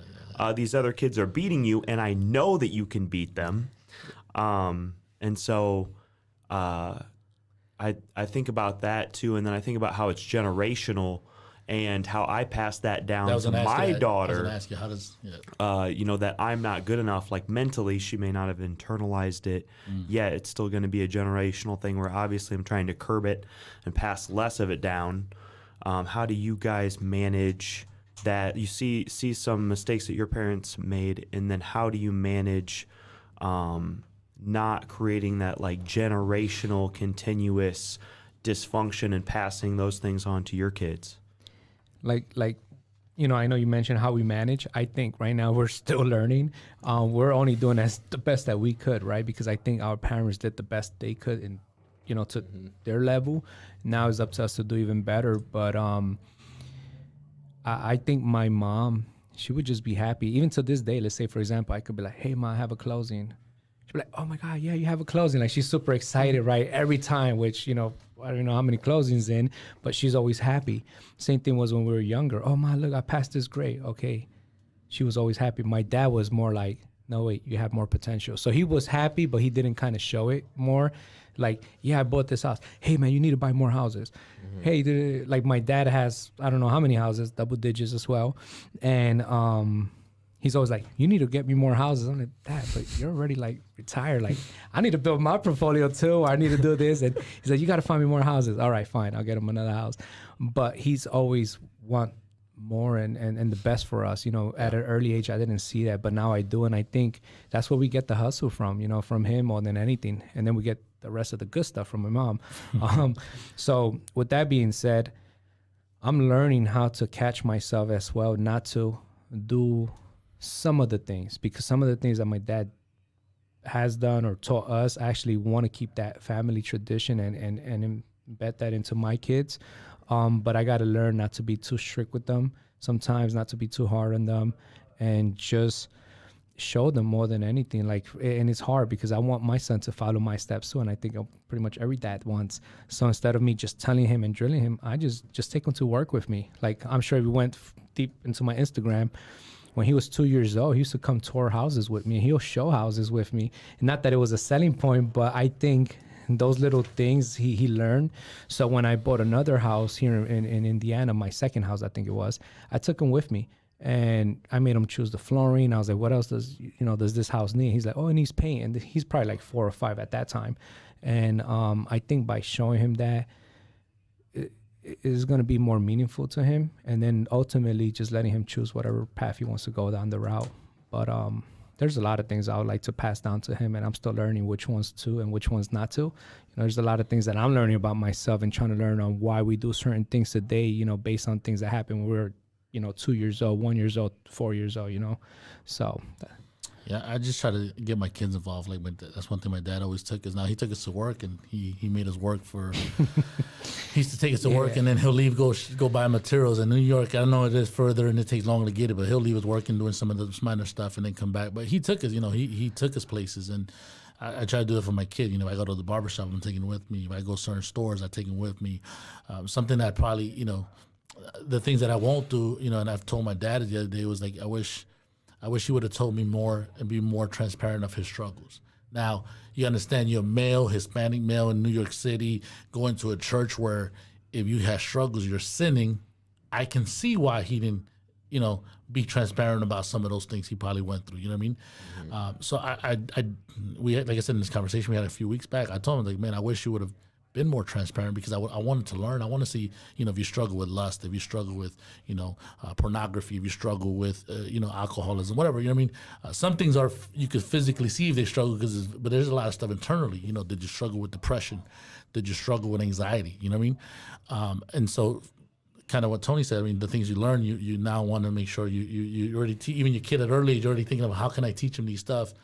These other kids are beating you, and I know that you can beat them. And so I think about that too, and then I think about how it's generational. And how I pass that down to my daughter, how does, you know, that I'm not good enough. Like mentally, she may not have internalized it yet. It's still going to be a generational thing where obviously I'm trying to curb it and pass less of it down. How do you guys manage that? You see some mistakes that your parents made, and then how do you manage not creating that like generational continuous dysfunction and passing those things on to your kids? Like, you know, I know you mentioned how we manage. I think right now we're still learning. We're only doing the best that we could, right? Because I think our parents did the best they could, and you know, to their level. Now it's up to us to do even better. But I think my mom, she would just be happy. Even to this day, let's say for example, I could be like, "Hey, Ma, I have a closing." She'd be like, "Oh my God, yeah, you have a closing!" Like she's super excited, right? Every time, which you know. I don't know how many closings in, but she's always happy. Same thing was when we were younger. Oh, Ma, look, I passed this grade. Okay. She was always happy. My dad was more like, no, wait, you have more potential. So he was happy, but he didn't kind of show it more. Like, yeah, I bought this house. Hey, man, you need to buy more houses. Hey, like my dad has, I don't know how many houses, double digits as well. And he's always like, you need to get me more houses. I'm like, Dad, but you're already like retired. Like, I need to build my portfolio too. Or I need to do this. And he's like, you got to find me more houses. All right, fine. I'll get him another house. But he's always want more and the best for us. You know, at an early age, I didn't see that, but now I do. And I think that's where we get the hustle from, you know, from him more than anything. And then we get the rest of the good stuff from my mom. So with that being said, I'm learning how to catch myself as well, not to do some of the things, because some of the things that my dad has done or taught us, I actually want to keep that family tradition and embed that into my kids. But I got to learn not to be too strict with them sometimes, not to be too hard on them, and just show them more than anything. Like, and it's hard because I want my son to follow my steps too, and I think pretty much every dad wants. So instead of me just telling him and drilling him, I just take him to work with me. Like, I'm sure if you went deep into my Instagram, when he was 2 years old, he used to come tour houses with me. He'll show houses with me. And not that it was a selling point, but I think those little things he learned. So when I bought another house here in Indiana, my second house, I think it was, I took him with me. And I made him choose the flooring. I was like, what else does this house need? He's like, oh, it needs paint. And he's probably like 4 or 5 at that time. And I think by showing him that, it is going to be more meaningful to him. And then ultimately just letting him choose whatever path he wants to go down the route. But there's a lot of things I would like to pass down to him, and I'm still learning which ones to and which ones not to. There's a lot of things that I'm learning about myself and trying to learn on why we do certain things today, based on things that happened when we were 2 years old, 1 year old, 4 years old, So yeah, I just try to get my kids involved. Like, that's one thing my dad always took us. Now he took us to work, and he made us work for. He used to take us to work, and then he'll leave, go buy materials in New York. I know it is further, and it takes longer to get it, but he'll leave us working, doing some of the minor stuff, and then come back. But he took us, he took us places, and I try to do it for my kid. If I go to the barbershop, I'm taking it with me. If I go to certain stores, I take it with me. Something that probably, the things that I won't do, and I've told my dad the other day was like, I wish he would have told me more and be more transparent of his struggles. Now, you understand, you're a male, Hispanic male in New York City, going to a church where if you have struggles, you're sinning. I can see why he didn't, be transparent about some of those things he probably went through. You know what I mean? Mm-hmm. So we had, like I said in this conversation we had a few weeks back, I told him, like, man, I wish you would have been more transparent, because I wanted to learn. I want to see, if you struggle with lust, if you struggle with, pornography, if you struggle with, alcoholism, whatever, you know what I mean? Some things you could physically see if they struggle, but there's a lot of stuff internally. Did you struggle with depression? Did you struggle with anxiety? You know what I mean? And so kind of what Tony said, I mean, the things you learn, you now want to make sure you already even your kid at early age, you're already thinking of how can I teach them these stuff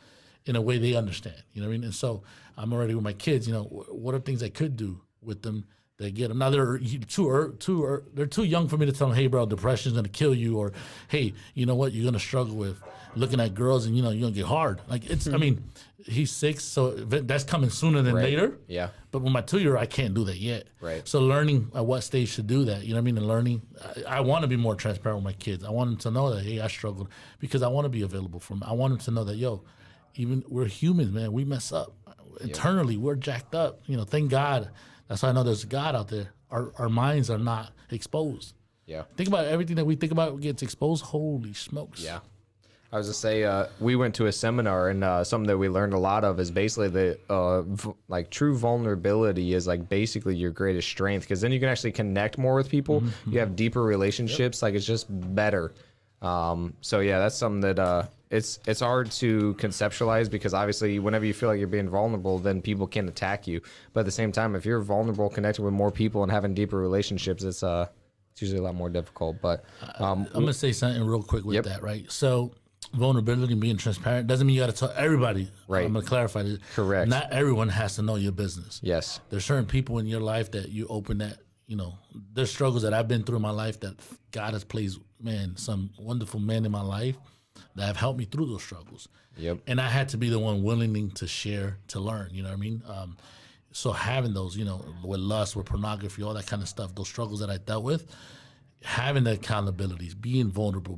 in a way they understand, you know what I mean? And so I'm already with my kids, what are things I could do with them that get them? Now they're too young for me to tell them, hey, bro, depression's going to kill you, or, hey, you know what, you're going to struggle with looking at girls and, you're going to get hard. Like, it's, I mean, he's 6, so that's coming sooner than later. Yeah. But with my 2-year-old, I can't do that yet. Right. So learning at what stage to do that, you know what I mean? And learning, I want to be more transparent with my kids. I want them to know that, hey, I struggled, because I want to be available for them. I want them to know that, even we're humans, man. We mess up. Internally, we're jacked up. Thank God. That's why I know there's God out there. Our minds are not exposed. Yeah. Think about everything that we think about gets exposed. Holy smokes. Yeah. I was going to say, we went to a seminar, and something that we learned a lot of is basically the true vulnerability is like basically your greatest strength, because then you can actually connect more with people. Mm-hmm. You have deeper relationships. Yep. Like, it's just better. So yeah, that's something that it's hard to conceptualize, because obviously whenever you feel like you're being vulnerable, then people can attack you. But at the same time, if you're vulnerable, connecting with more people and having deeper relationships, it's usually a lot more difficult. But I'm gonna say something real quick with that, right? So vulnerability and being transparent doesn't mean you got to tell everybody. Right. I'm gonna clarify this. Correct. Not everyone has to know your business. Yes. There's certain people in your life that you open that. There's struggles that I've been through in my life that God has placed, some wonderful men in my life that have helped me through those struggles. Yep. And I had to be the one willing to share, to learn, you know what I mean? So having those, with lust, with pornography, all that kind of stuff, those struggles that I dealt with, having the accountabilities, being vulnerable,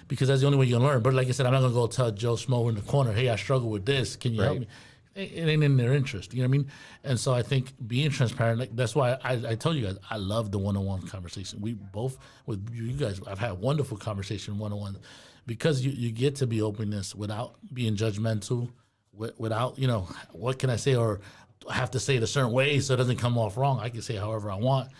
because that's the only way you can learn. But like I said, I'm not going to go tell Joe Schmo in the corner, hey, I struggle with this. Can you help me? It ain't in their interest, you know what I mean? And so I think being transparent, that's why I told you guys, I love the one-on-one conversation. We both, with you guys, I've had wonderful conversation one-on-one, because you get to be openness without being judgmental, without, what can I say, or I have to say it a certain way so it doesn't come off wrong. I can say however I want.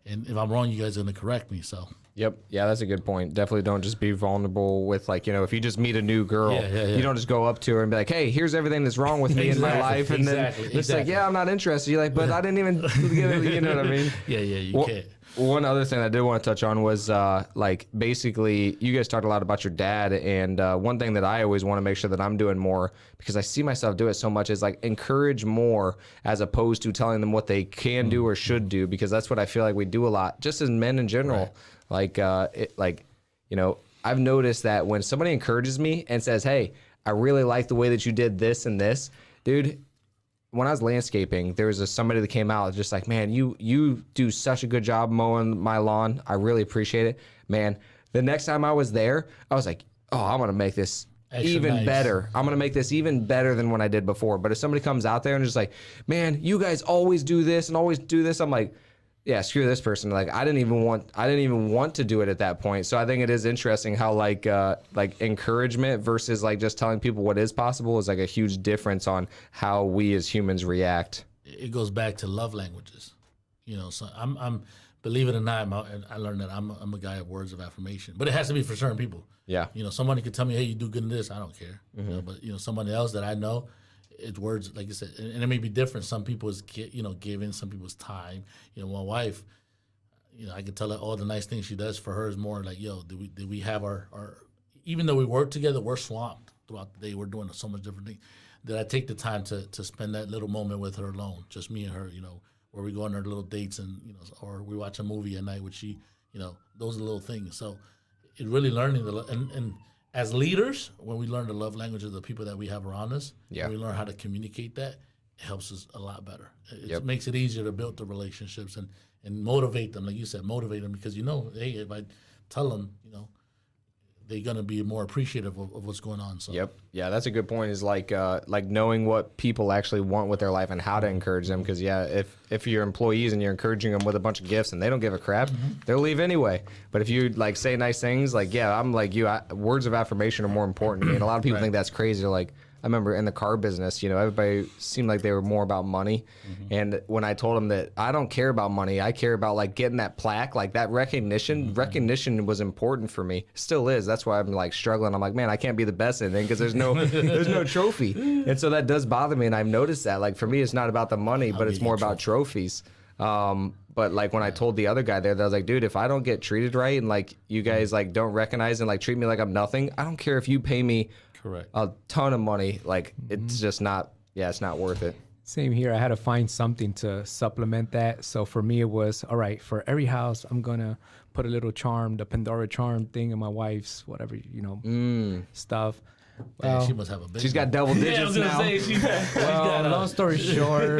And if I'm wrong, you guys are going to correct me, so. Yep. Yeah, that's a good point. Definitely don't just be vulnerable with, if you just meet a new girl, you don't just go up to her and be like, hey, here's everything that's wrong with me in my life. And then it's like, yeah, I'm not interested. You're like, but I didn't even get it. You know what I mean? Yeah, you can't. one other thing I did want to touch on was like basically you guys talked a lot about your dad, and one thing that I always want to make sure that I'm doing more, because I see myself do it so much, is like encourage more as opposed to telling them what they can do or should do, because that's what I feel like we do a lot, just as men in general. Like you know, I've noticed that when somebody encourages me and says, "Hey, I really like the way that you did this and this," dude. When I was landscaping, there was somebody that came out just like, "Man, you do such a good job mowing my lawn. I really appreciate it." Man, the next time I was there, I was like, "Oh, I'm going to make this even better. I'm going to make this even better than when I did before." But if somebody comes out there and just like, "Man, you guys always do this and always do this," I'm like, yeah, screw this person. Like I didn't even want to do it at that point. So I think it is interesting how like encouragement versus like just telling people what is possible is like a huge difference on how we as humans react. It goes back to love languages. You know, so I'm believe it or not, I learned that I'm a guy of words of affirmation, but it has to be for certain people. Yeah. You know, somebody could tell me, "Hey, you do good in this." I don't care. You know, but you know, somebody else that I know, it's words, like you said, and it may be different. Some people's, you know, giving, some people's time. You know, my wife, you know, I can tell her all the nice things she does. For her is more like, "Yo, did we have our even though we work together, we're swamped throughout the day. We're doing so much different things. Did I take the time to spend that little moment with her alone, just me and her? You know, where we go on our little dates and you know, or we watch a movie at night, which she, you know, those are little things. So it really learning and as leaders, when we learn the love language of the people that we have around us, and we learn how to communicate that, it helps us a lot better. It makes it easier to build the relationships and motivate them, like you said, motivate them, because you know, hey, if I tell them, you know, they're gonna be more appreciative of what's going on. So yeah, that's a good point. Is like knowing what people actually want with their life and how to encourage them. Because if you're employees and you're encouraging them with a bunch of gifts and they don't give a crap, they'll leave anyway. But if you like say nice things, like I'm like you, words of affirmation are more important to me. And a lot of people think that's crazy. They're like, I remember in the car business, you know, everybody seemed like they were more about money. And when I told them that I don't care about money, I care about like getting that plaque, like that recognition. Recognition was important for me. Still is. That's why I'm like struggling. I'm like, man, I can't be the best at anything because there's no trophy. And so that does bother me. And I've noticed that. Like for me, it's not about the money, but it's more about trophies. But like when I told the other guy there, that I was like, dude, if I don't get treated right and like you guys like don't recognize and like treat me like I'm nothing, I don't care if you pay me a ton of money. Like it's just not, it's not worth it. Same here. I had to find something to supplement that. So for me, it was, all right, for every house, I'm going to put a little charm, the Pandora charm thing in my wife's, whatever, you know, stuff. Well, she must have a big She's got double digits now. Long story short,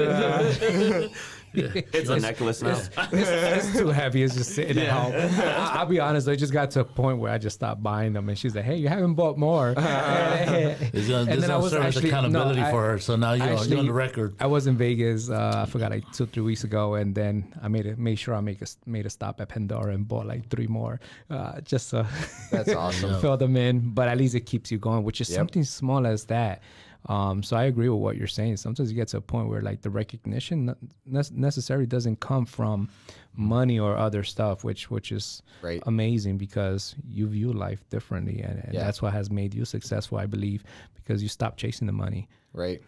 it's a necklace now. It's too heavy. It's just sitting at home. I'll be honest. I just got to a point where I just stopped buying them, and she's like, "Hey, you haven't bought more." It's gonna serve as accountability for her. So now you're on the record. I was in Vegas. I forgot like 2-3 weeks ago, and then I made sure I made a stop at Pandora and bought like 3 more, just so that's awesome. Fill them in. But at least it keeps you going, which is something small as that. So I agree with what you're saying. Sometimes you get to a point where like the recognition necessarily doesn't come from money or other stuff, which is amazing because you view life differently, and that's what has made you successful, I believe, because you stop chasing the money. Right.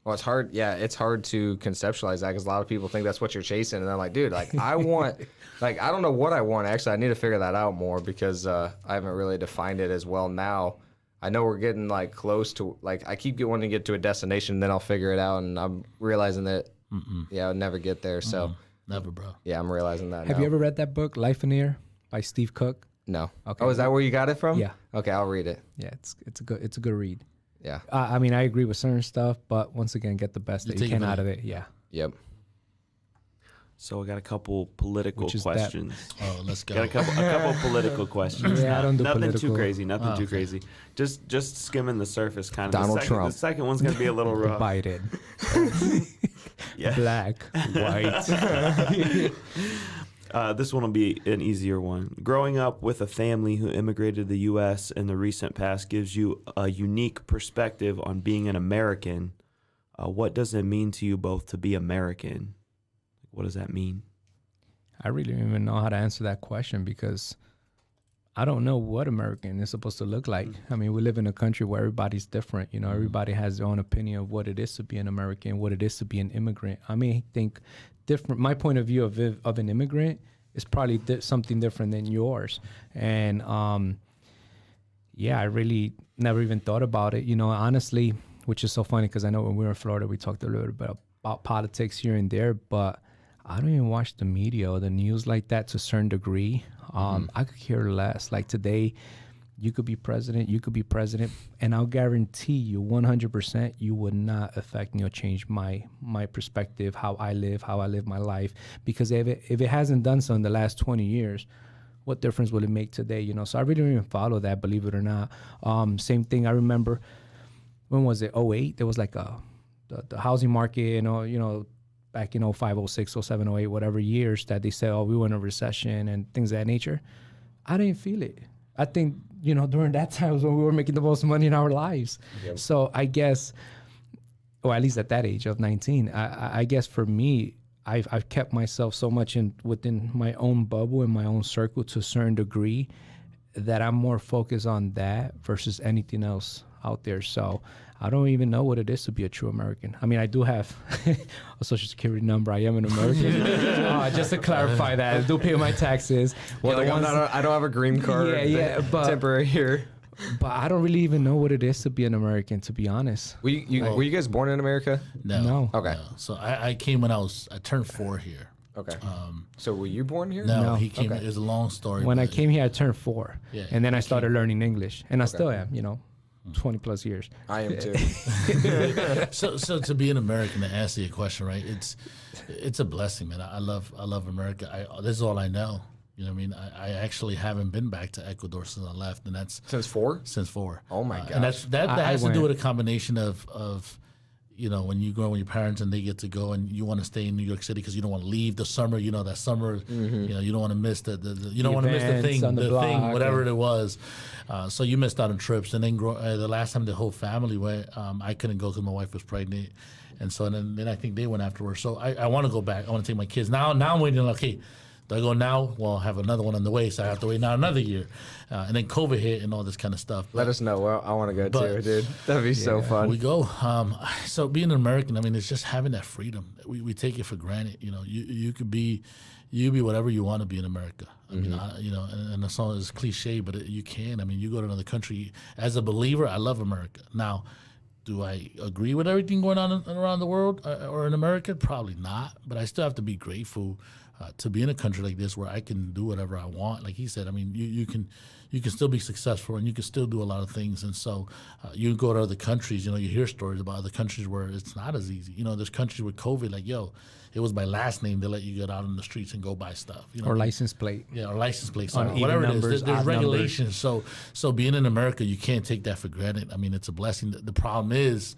Well, it's hard. Yeah, it's hard to conceptualize that because a lot of people think that's what you're chasing, and I'm like, dude, like I want, like I don't know what I want. Actually, I need to figure that out more because I haven't really defined it as well now. I know we're getting like close to like I keep wanting to get to a destination, then I'll figure it out, and I'm realizing that I'll never get there. So never, bro. Yeah, I'm realizing that. Have you ever read that book, Life in Air, by Steve Cook? No. Okay. Oh, is that where you got it from? Yeah. Okay, I'll read it. Yeah, it's a good read. Yeah. I mean, I agree with certain stuff, but once again, get the best that you can out of it. Yeah. Yep. So I got a couple political questions. Oh, let's go. Got a couple political questions. Yeah, I don't do nothing political. too crazy. Nothing too crazy. Just skimming the surface, kind of. Donald Trump. The second one's gonna be a little rough. Biden. Yeah. Black, white. This one will be an easier one. Growing up with a family who immigrated to the U.S. in the recent past gives you a unique perspective on being an American. What does it mean to you both to be American? What does that mean? I really don't even know how to answer that question because I don't know what American is supposed to look like. I mean, we live in a country where everybody's different. You know, everybody has their own opinion of what it is to be an American, what it is to be an immigrant. I mean, I think different. My point of view of an immigrant is probably something different than yours. And yeah, I really never even thought about it, honestly, which is so funny because I know when we were in Florida, we talked a little bit about politics here and there, but I don't even watch the media or the news like that to a certain degree. I could care less. Like today, you could be president, and I'll guarantee you 100% you would not affect me or change my perspective, how I live my life. Because if it hasn't done so in the last 20 years, what difference will it make today? So I really don't even follow that, believe it or not. Same thing, I remember, when was it, 08? There was like the housing market, back in 05, 06, 07, 08, whatever years that they said, we were in a recession and things of that nature. I didn't feel it. I think, during that time was when we were making the most money in our lives. Yep. So I guess, or at least at that age of 19, I guess for me, I've kept myself so much within my own bubble and my own circle to a certain degree that I'm more focused on that versus anything else out there. So I don't even know what it is to be a true American. I mean, I do have a social security number. I am an American. Just to clarify that, I do pay my taxes. Well, I don't have a green card. Yeah, but temporary here. But I don't really even know what it is to be an American, to be honest. Were you guys born in America? No. Okay. No. So I came when I turned 4 here. Okay. So were you born here? No, he came. Okay. It's a long story. When I came here, I turned 4. Yeah, and then I started learning English. And I still am, 20 plus years. I am too. So to be an American, to answer your question, right? It's a blessing, man. I love America. This is all I know. You know what I mean? I actually haven't been back to Ecuador since I left, and that's since 4. Since 4. Oh my god! And that has to do with a combination of when you grow with your parents and they get to go and you want to stay in New York City because you don't want to leave the summer. That summer, you don't want to miss the thing, whatever it was. So you missed out on trips, and then the last time the whole family went, I couldn't go because my wife was pregnant, and so then I think they went afterwards. So I want to go back. I want to take my kids now. I'm waiting. Okay, do I go now? Well, I'll have another one on the way, so I have to wait now another year. And then COVID hit and all this kind of stuff. Let us know. Well, I want to go too, dude. That'd be so fun. We go. So being an American, I mean, it's just having that freedom. We take it for granted. You could be whatever you want to be in America. I mean, and the song is cliche, but you can. I mean, you go to another country. As a believer, I love America. Now, do I agree with everything going on around the world or in America? Probably not. But I still have to be grateful to be in a country like this where I can do whatever I want. Like he said, I mean, you can still be successful and you can still do a lot of things. And so you go to other countries, you hear stories about other countries where it's not as easy. There's countries with COVID, like, it was my last name to let you get out on the streets and go buy stuff. Or license plate. Yeah, or license plates. Whatever it is. There's regulations. So being in America, you can't take that for granted. I mean, it's a blessing. The problem is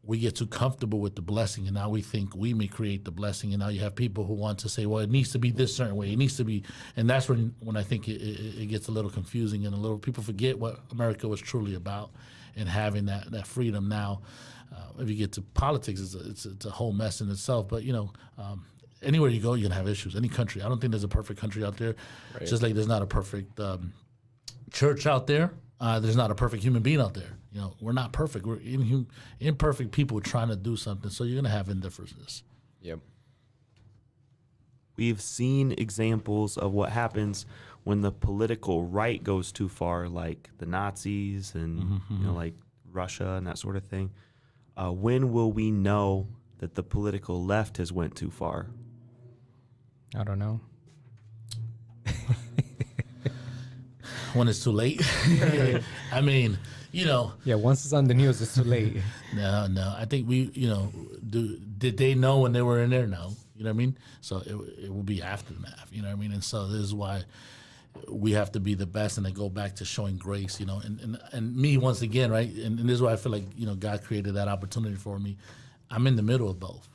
we get too comfortable with the blessing, and now we think we may create the blessing, and now you have people who want to say, well, it needs to be this certain way. It needs to be, and that's when I think it gets a little confusing and people forget what America was truly about and having that freedom. Now, if you get to politics, it's a whole mess in itself, but, anywhere you go, you're going to have issues. Any country. I don't think there's a perfect country out there. Right. Just like there's not a perfect church out there. There's not a perfect human being out there. We're not perfect. We're imperfect people trying to do something. So you're going to have indifferences. Yep. We've seen examples of what happens when the political right goes too far, like the Nazis and like Russia and that sort of thing. When will we know that the political left has went too far? I don't know. When it's too late. I mean, Yeah, once it's on the news, it's too late. No. I think did they know when they were in there? No. You know what I mean? So it will be aftermath. You know what I mean? And so this is why we have to be the best, and then go back to showing grace. And me once again, right? And this is why I feel like God created that opportunity for me. I'm in the middle of both.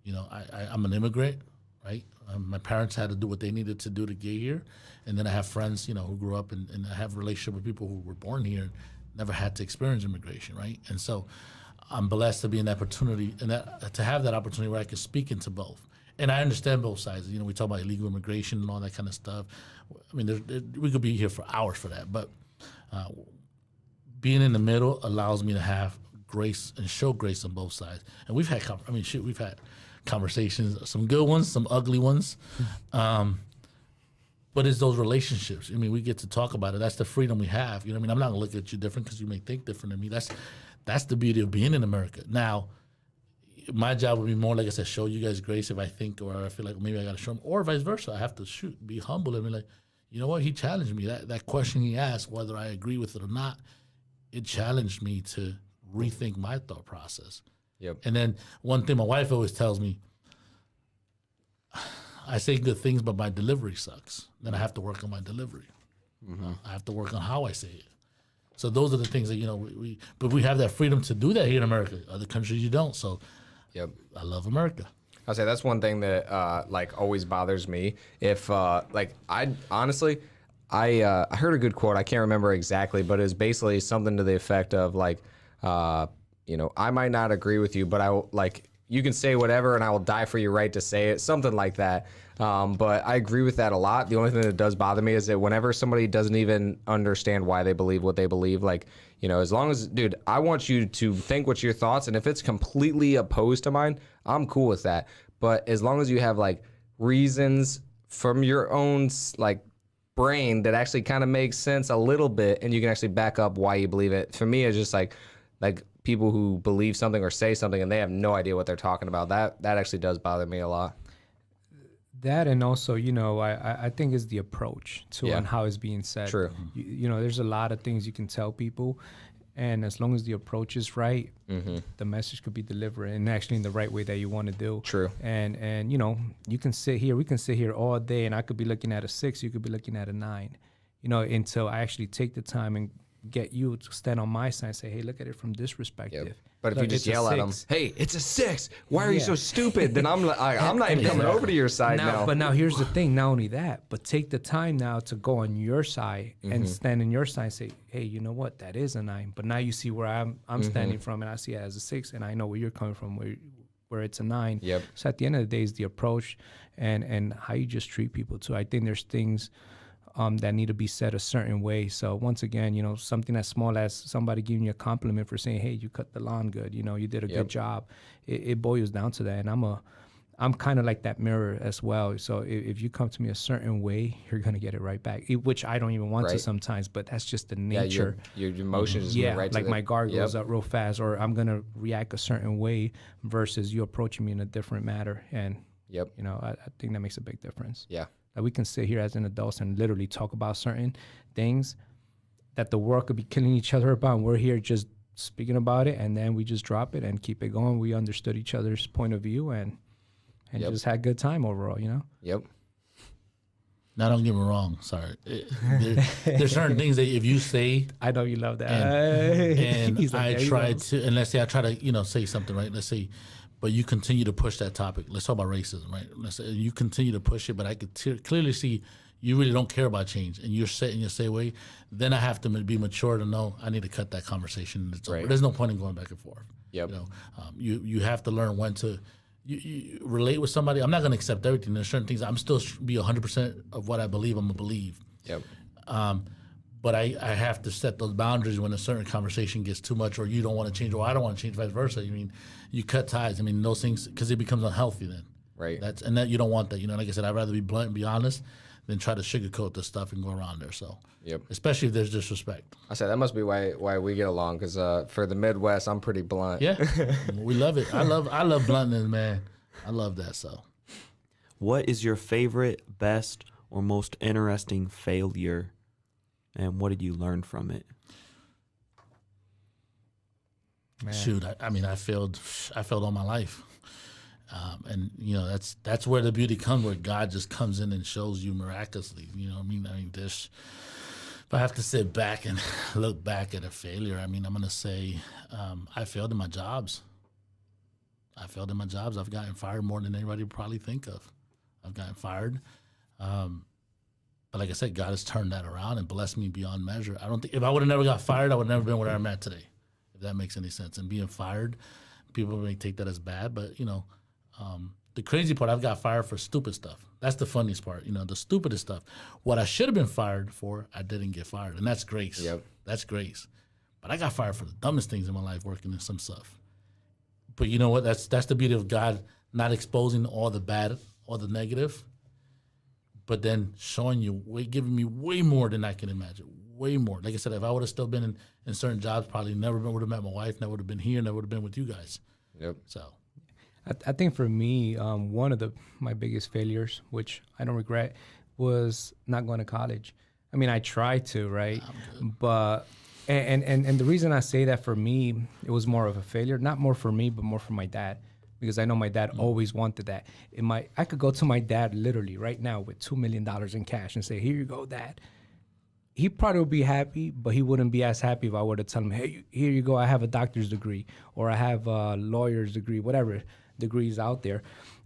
I'm an immigrant, right? My parents had to do what they needed to do to get here, and then I have friends, who grew up and I have a relationship with people who were born here, never had to experience immigration, right? And so I'm blessed to be in that opportunity and to have that opportunity where I can speak into both. And I understand both sides. We talk about illegal immigration and all that kind of stuff. I mean, we could be here for hours for that, but being in the middle allows me to have grace and show grace on both sides. And we've had conversations, some good ones, some ugly ones. But it's those relationships. I mean, we get to talk about it. That's the freedom we have. You know what I mean? I'm not going to look at you different because you may think different than me. That's the beauty of being in America. Now, my job would be more, like I said, show you guys grace if I think or I feel like maybe I got to show them, or vice versa. I have to be humble and be like, you know what? He challenged me. That question he asked, whether I agree with it or not, it challenged me to rethink my thought process. Yep. And then one thing my wife always tells me, I say good things, but my delivery sucks. Then I have to work on my delivery. I have to work on how I say it. So those are the things that, you know, but we have that freedom to do that here in America. Other countries you don't. So Yep. I love America. I'll say that's one thing that like always bothers me. If like I honestly, I heard a good quote. I can't remember exactly, but it's basically something to the effect of like, you know, I might not agree with you, but I will, like, you can say whatever and I will die for your right to say it, something like that. But I agree with that a lot. The only thing that does bother me is that whenever somebody doesn't even understand why they believe what they believe, like, you know, as long as, dude, I want you to think what's your thoughts, and if it's completely opposed to mine, I'm cool with that. But as long as you have like reasons from your own like brain that actually kind of makes sense a little bit, and you can actually back up why you believe it. For me, it's just like people who believe something or say something and they have no idea what they're talking about. That actually does bother me a lot. That, and also, you know, I think is the approach to and how it's being said. True. You know, there's a lot of things you can tell people, and as long as the approach is right, the message could be delivered and actually in the right way that you want to do. True. And you know, we can sit here all day, and I could be looking at a 6, you could be looking at a 9, you know, until I actually take the time and get you to stand on my side and say, hey, look at it from this perspective. Yep. But if Look, you just it's a yell at them, 6. hey, it's a 6. Why are you Yeah. so stupid? Then I'm like, I'm not even coming over to your side now. But now here's the thing. Not only that, but take the time now to go on your side and stand in your side and say, hey, you know what? That is a 9. But now you see where I'm standing from, and I see it as a 6, and I know where you're coming from, where it's a 9. Yep. So at the end of the day, it's the approach and how you just treat people too. I think there's things that need to be said a certain way. So once again, you know, something as small as somebody giving you a compliment for saying, hey, you cut the lawn good, you know, you did a good job. It boils down to that. And I'm kind of like that mirror as well. So if you come to me a certain way, you're going to get it right back, which I don't even want to sometimes, but that's just the nature. Your emotions just move right to like my guard goes up real fast, or I'm going to react a certain way versus you approaching me in a different manner. And, you know, I think that makes a big difference. Yeah. That we can sit here as an adults and literally talk about certain things that the world could be killing each other about, and we're here just speaking about it, and then we just drop it and keep it going. We understood each other's point of view and just had a good time overall, you know? Yep. Now, don't get me wrong. Sorry. There's certain things that if you say, I know you love that. and He's like, I there you try go. to, and let's say I try to, you know, say something, right? Let's say, but you continue to push that topic. Let's talk about racism, right? Let's say you continue to push it, but I could clearly see you really don't care about change, and you're set in your say way. Then I have to be mature to know I need to cut that conversation. It's over. There's no point in going back and forth. Yep. You know, you have to learn when to. You relate with somebody. I'm not going to accept everything. There's certain things I'm still be 100% of what I believe. I'm gonna believe. Yep. But I have to set those boundaries when a certain conversation gets too much, or you don't want to change, or I don't want to change, vice versa. I mean, you cut ties. I mean, those things, because it becomes unhealthy then. Right. That you don't want that. You know, like I said, I'd rather be blunt and be honest than try to sugarcoat the stuff and go around there. So. Yep. Especially if there's disrespect. I said that must be why we get along, because for the Midwest, I'm pretty blunt. Yeah. We love it. I love bluntness, man. I love that. So. What is your favorite, best, or most interesting failure, and what did you learn from it? Man. Shoot, I mean, I failed all my life, and you know that's where the beauty comes, where God just comes in and shows you miraculously. You know what I mean? This. If I have to sit back and look back at a failure, I mean, I'm gonna say I failed in my jobs. I've gotten fired more than anybody would probably think of. I've gotten fired. But like I said, God has turned that around and blessed me beyond measure. I don't think if I would have never got fired, I would have never been where I'm at today, if that makes any sense. And being fired, people may take that as bad, but you know, the crazy part, I've got fired for stupid stuff. That's the funniest part, you know, the stupidest stuff. What I should have been fired for, I didn't get fired, and that's grace. Yep. That's grace. But I got fired for the dumbest things in my life, working in some stuff. But you know what? That's the beauty of God not exposing all the bad, all the negative, but then showing you, giving me way more than I can imagine. Way more. Like I said, if I would have still been in certain jobs, probably never would have met my wife, never would have been here, never would have been with you guys. Yep. So, I think for me, one of my biggest failures, which I don't regret, was not going to college. I mean, I tried to, right? But and the reason I say that, for me, it was more of a failure, not more for me, but more for my dad, because I know my dad always wanted that. I could go to my dad literally right now with $2 million in cash and say, "Here you go, Dad." He probably would be happy, but he wouldn't be as happy if I were to tell him, "Hey, here you go. I have a doctor's degree, or I have a lawyer's degree, whatever degrees out there."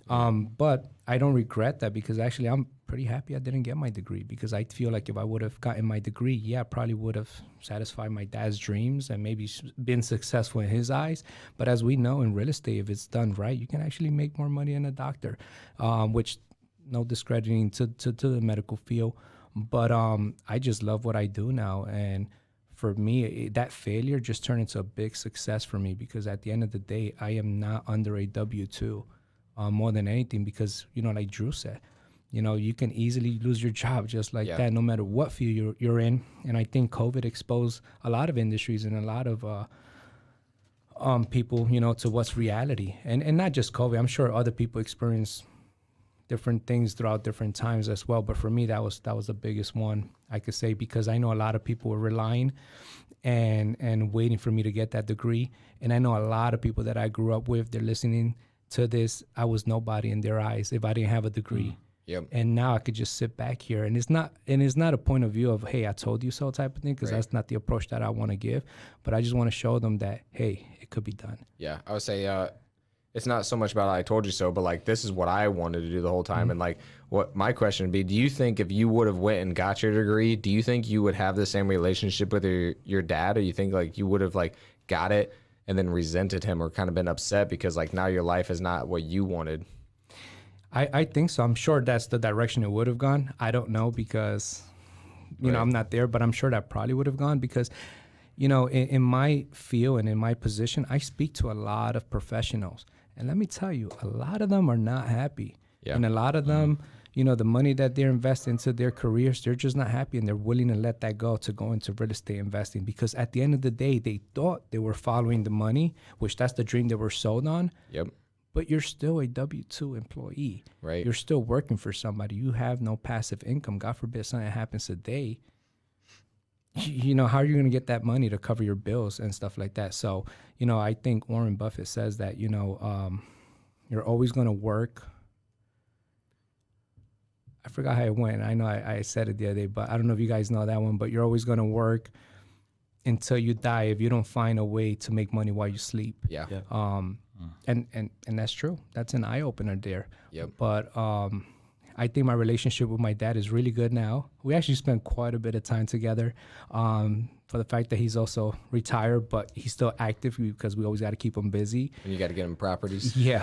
But I don't regret that, because actually I'm pretty happy I didn't get my degree, because I feel like if I would have gotten my degree, yeah, I probably would have satisfied my dad's dreams and maybe been successful in his eyes. But as we know in real estate, if it's done right, you can actually make more money than a doctor, which no discrediting to the medical field. But I just love what I do now. And for me, that failure just turned into a big success for me, because at the end of the day, I am not under a W-2 more than anything, because, like Drew said, you can easily lose your job just like that, no matter what field you're in. And I think COVID exposed a lot of industries and a lot of people, to what's reality. And not just COVID. I'm sure other people experience different things throughout different times as well. But for me, that was the biggest one, I could say, because I know a lot of people were relying and waiting for me to get that degree. And I know a lot of people that I grew up with, they're listening to this. I was nobody in their eyes if I didn't have a degree. Yep. And now I could just sit back here, and it's not a point of view of, "Hey, I told you so" type of thing, because that's not the approach that I want to give. But I just want to show them that, hey, it could be done. Yeah, I would say it's not so much about "I told you so," but like, this is what I wanted to do the whole time. And like, what my question would be, do you think if you would have went and got your degree, do you think you would have the same relationship with your dad, or you think like you would have like got it and then resented him, or kind of been upset because like now your life is not what you wanted? I think so. I'm sure that's the direction it would have gone. I don't know, because, you know, I'm not there, but I'm sure that probably would have gone, because, in my field and in my position, I speak to a lot of professionals. And let me tell you, a lot of them are not happy. Yeah. And a lot of them, the money that they're investing into their careers, they're just not happy, and they're willing to let that go to go into real estate investing, because at the end of the day, they thought they were following the money, which that's the dream they were sold on. Yep. But you're still a W-2 employee. Right. You're still working for somebody. You have no passive income. God forbid something happens today. How are you going to get that money to cover your bills and stuff like that? So, I think Warren Buffett says that, you're always going to work. I forgot how it went. I know I said it the other day, but I don't know if you guys know that one, but you're always going to work until you die if you don't find a way to make money while you sleep. Yeah. And that's true. That's an eye opener there. Yep. But I think my relationship with my dad is really good now. We actually spend quite a bit of time together. For the fact that he's also retired, but he's still active, because we always got to keep him busy. And you got to get him properties. Yeah.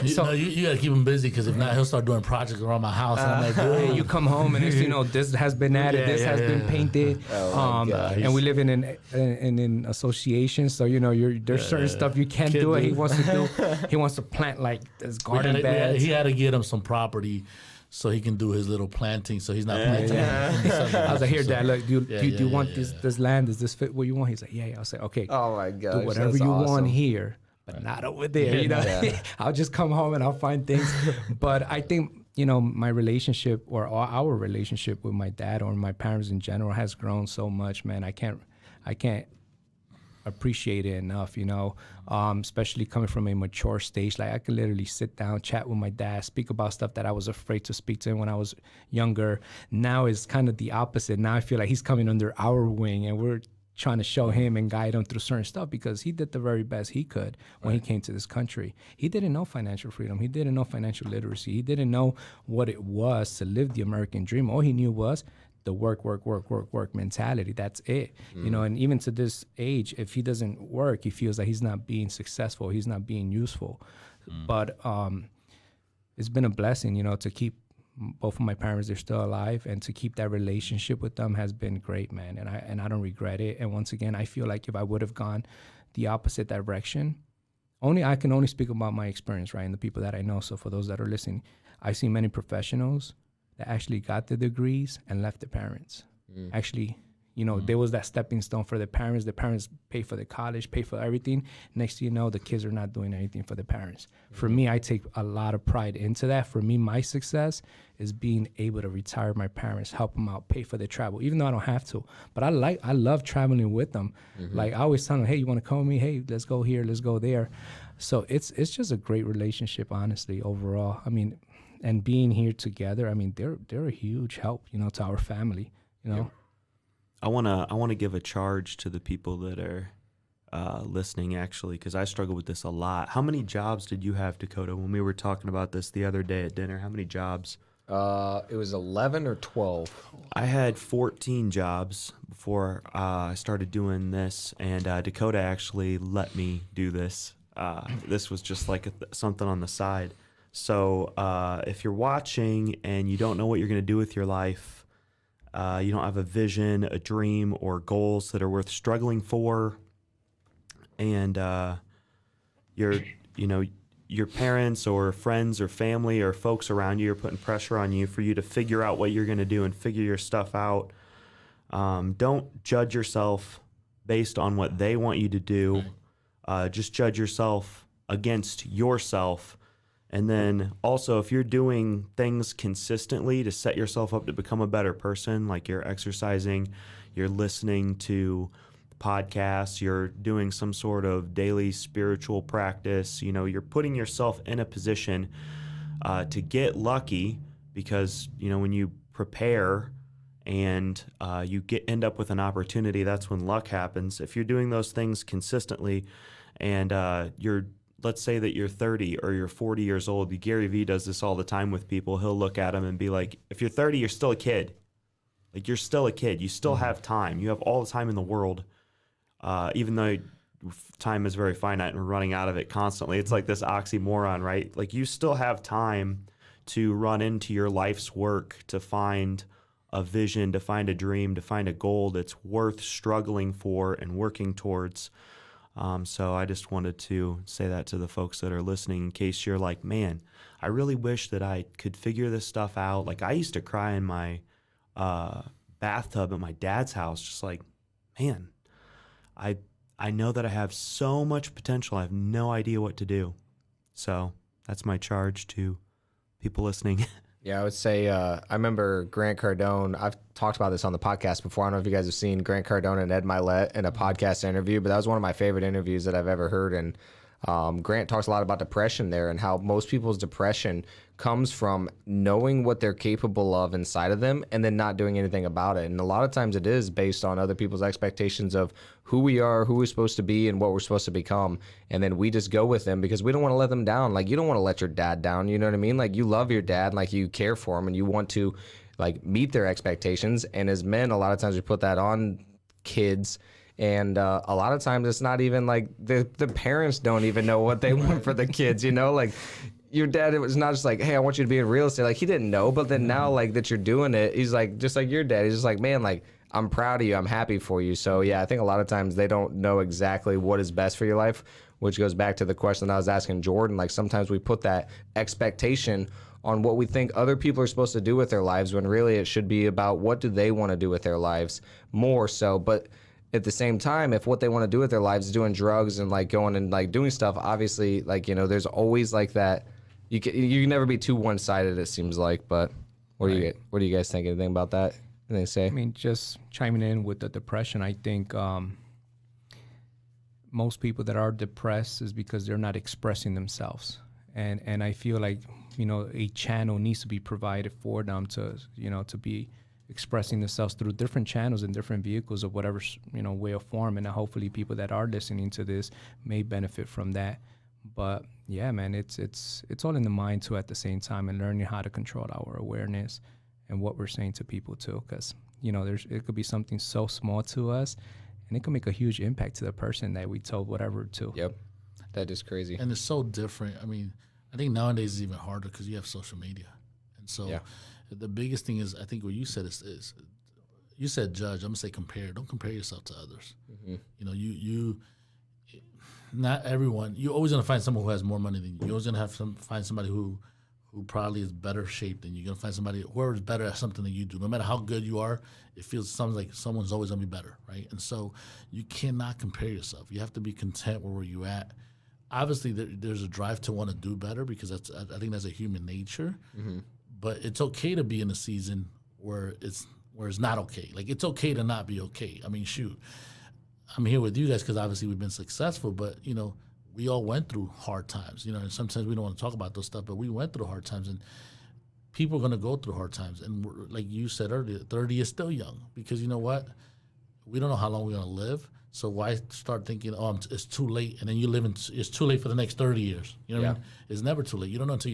So you got to keep him busy, because if not, he'll start doing projects around my house. And I'm like, dude. You come home and it's, this has been added, this has been painted. And we live in an association, so there's certain stuff you can't do it. He wants to do. He wants to plant like this garden beds. He had to get him some property so he can do his little planting, so he's not planting. I was like, "Here, Dad, look, do you want this land? Does this fit what you want?" He's like, "Yeah." I was like, "Okay, oh my God, do whatever you want here, but not over there." I'll just come home and I'll find things. But I think my relationship, or our relationship with my dad or my parents in general, has grown so much, man. I can't appreciate it enough, especially coming from a mature stage. Like, I could literally sit down, chat with my dad, speak about stuff that I was afraid to speak to him when I was younger. Now it's kind of the opposite. Now I feel like he's coming under our wing, and we're trying to show him and guide him through certain stuff, because he did the very best he could when he came to this country. He didn't know financial freedom. He didn't know financial literacy. He didn't know what it was to live the American dream. All he knew was the work mentality. That's it. And even to this age, if he doesn't work, he feels like he's not being successful. He's not being useful. But it's been a blessing, to keep both of my parents, they're still alive, and to keep that relationship with them has been great, man. And I don't regret it. And once again, I feel like if I would have gone the opposite direction, I can only speak about my experience, right, and the people that I know. So for those that are listening, I see many professionals that actually got the degrees and left their parents. Actually, there was that stepping stone for the parents. The parents pay for the college, pay for everything. Next thing you know, the kids are not doing anything for the parents. For me, I take a lot of pride into that. For me, my success is being able to retire my parents, help them out, pay for their travel, even though I don't have to. But I love traveling with them. Like I always tell them, hey, you want to come with me? Hey, let's go here, let's go there. So it's just a great relationship, honestly, overall. I mean, and being here together, I mean, they're a huge help, to our family, I wanna give a charge to the people that are listening, actually, because I struggle with this a lot. How many jobs did you have, Dakota, when we were talking about this the other day at dinner? How many jobs? It was 11 or 12. I had 14 jobs before I started doing this, and Dakota actually let me do this. This was just like something on the side. So if you're watching and you don't know what you're going to do with your life, you don't have a vision, a dream, or goals that are worth struggling for, and your parents or friends or family or folks around you are putting pressure on you for you to figure out what you're going to do and figure your stuff out. Don't judge yourself based on what they want you to do. Just judge yourself against yourself. And then also, if you're doing things consistently to set yourself up to become a better person, like you're exercising, you're listening to podcasts, you're doing some sort of daily spiritual practice, you're putting yourself in a position to get lucky, because, when you prepare and you end up with an opportunity, that's when luck happens. If you're doing those things consistently and let's say that you're 30 or you're 40 years old. Gary Vee does this all the time with people. He'll look at them and be like, if you're 30, you're still a kid. Like, you're still a kid. You still have time. You have all the time in the world, even though time is very finite and we're running out of it constantly. It's like this oxymoron, right? Like, you still have time to run into your life's work, to find a vision, to find a dream, to find a goal that's worth struggling for and working towards. So I just wanted to say that to the folks that are listening, in case you're like, man, I really wish that I could figure this stuff out. Like, I used to cry in my bathtub at my dad's house, just like, man, I know that I have so much potential. I have no idea what to do. So that's my charge to people listening. Yeah, I would say I remember Grant Cardone. I've talked about this on the podcast before. I don't know if you guys have seen Grant Cardone and Ed Milet in a podcast interview, but that was one of my favorite interviews that I've ever heard. And Grant talks a lot about depression there and how most people's depression comes from knowing what they're capable of inside of them and then not doing anything about it. And a lot of times it is based on other people's expectations of who we are, who we're supposed to be, and what we're supposed to become. And then we just go with them because we don't want to let them down. Like, you don't want to let your dad down, you know what I mean? Like, you love your dad, like, you care for him and you want to, like, meet their expectations. And as men, a lot of times we put that on kids. And a lot of times it's not even like the parents don't even know what they want for the kids, Like, your dad, it was not just like, hey, I want you to be in real estate. Like, he didn't know, but then now, like, that you're doing it, he's like, just like your dad, he's just like, man, like, I'm proud of you, I'm happy for you. So yeah, I think a lot of times they don't know exactly what is best for your life, which goes back to the question I was asking Jordan. Like, sometimes we put that expectation on what we think other people are supposed to do with their lives, when really it should be about what do they want to do with their lives more so. But at the same time, if what they want to do with their lives is doing drugs and like going and like doing stuff, obviously, like, there's always like that. You can never be too one-sided, it seems like. But what do you guys think? Anything about that? Anything to say? I mean, just chiming in with the depression, I think most people that are depressed is because they're not expressing themselves. And I feel like, a channel needs to be provided for them to be expressing themselves through different channels and different vehicles of whatever, way or form. And hopefully people that are listening to this may benefit from that. But yeah, man, it's all in the mind too at the same time, and learning how to control our awareness and what we're saying to people too. Because, it could be something so small to us and it can make a huge impact to the person that we told whatever to. Yep. That is crazy. And it's so different. I mean, I think nowadays it's even harder because you have social media. And so the biggest thing is, I think what you said is you said judge. I'm going to say compare. Don't compare yourself to others. Mm-hmm. not everyone. You're always gonna find someone who has more money than you. You're always gonna find somebody who probably is better shaped than you. You're gonna find somebody whoever's better at something than you do. No matter how good you are, it sounds like someone's always gonna be better, right? And so you cannot compare yourself. You have to be content with where you at. Obviously, there's a drive to want to do better because I think that's a human nature. Mm-hmm. But it's okay to be in a season where it's not okay. Like, it's okay to not be okay. I mean, shoot, I'm here with you guys because obviously we've been successful, but, you know, we all went through hard times, you know, and sometimes we don't want to talk about those stuff, but we went through hard times, and people are going to go through hard times. And like you said earlier, 30 is still young because, you know what? We don't know how long we're going to live. So why start thinking, oh, it's too late, and then you live it's too late for the next 30 years. You know what I mean? It's never too late. You don't know until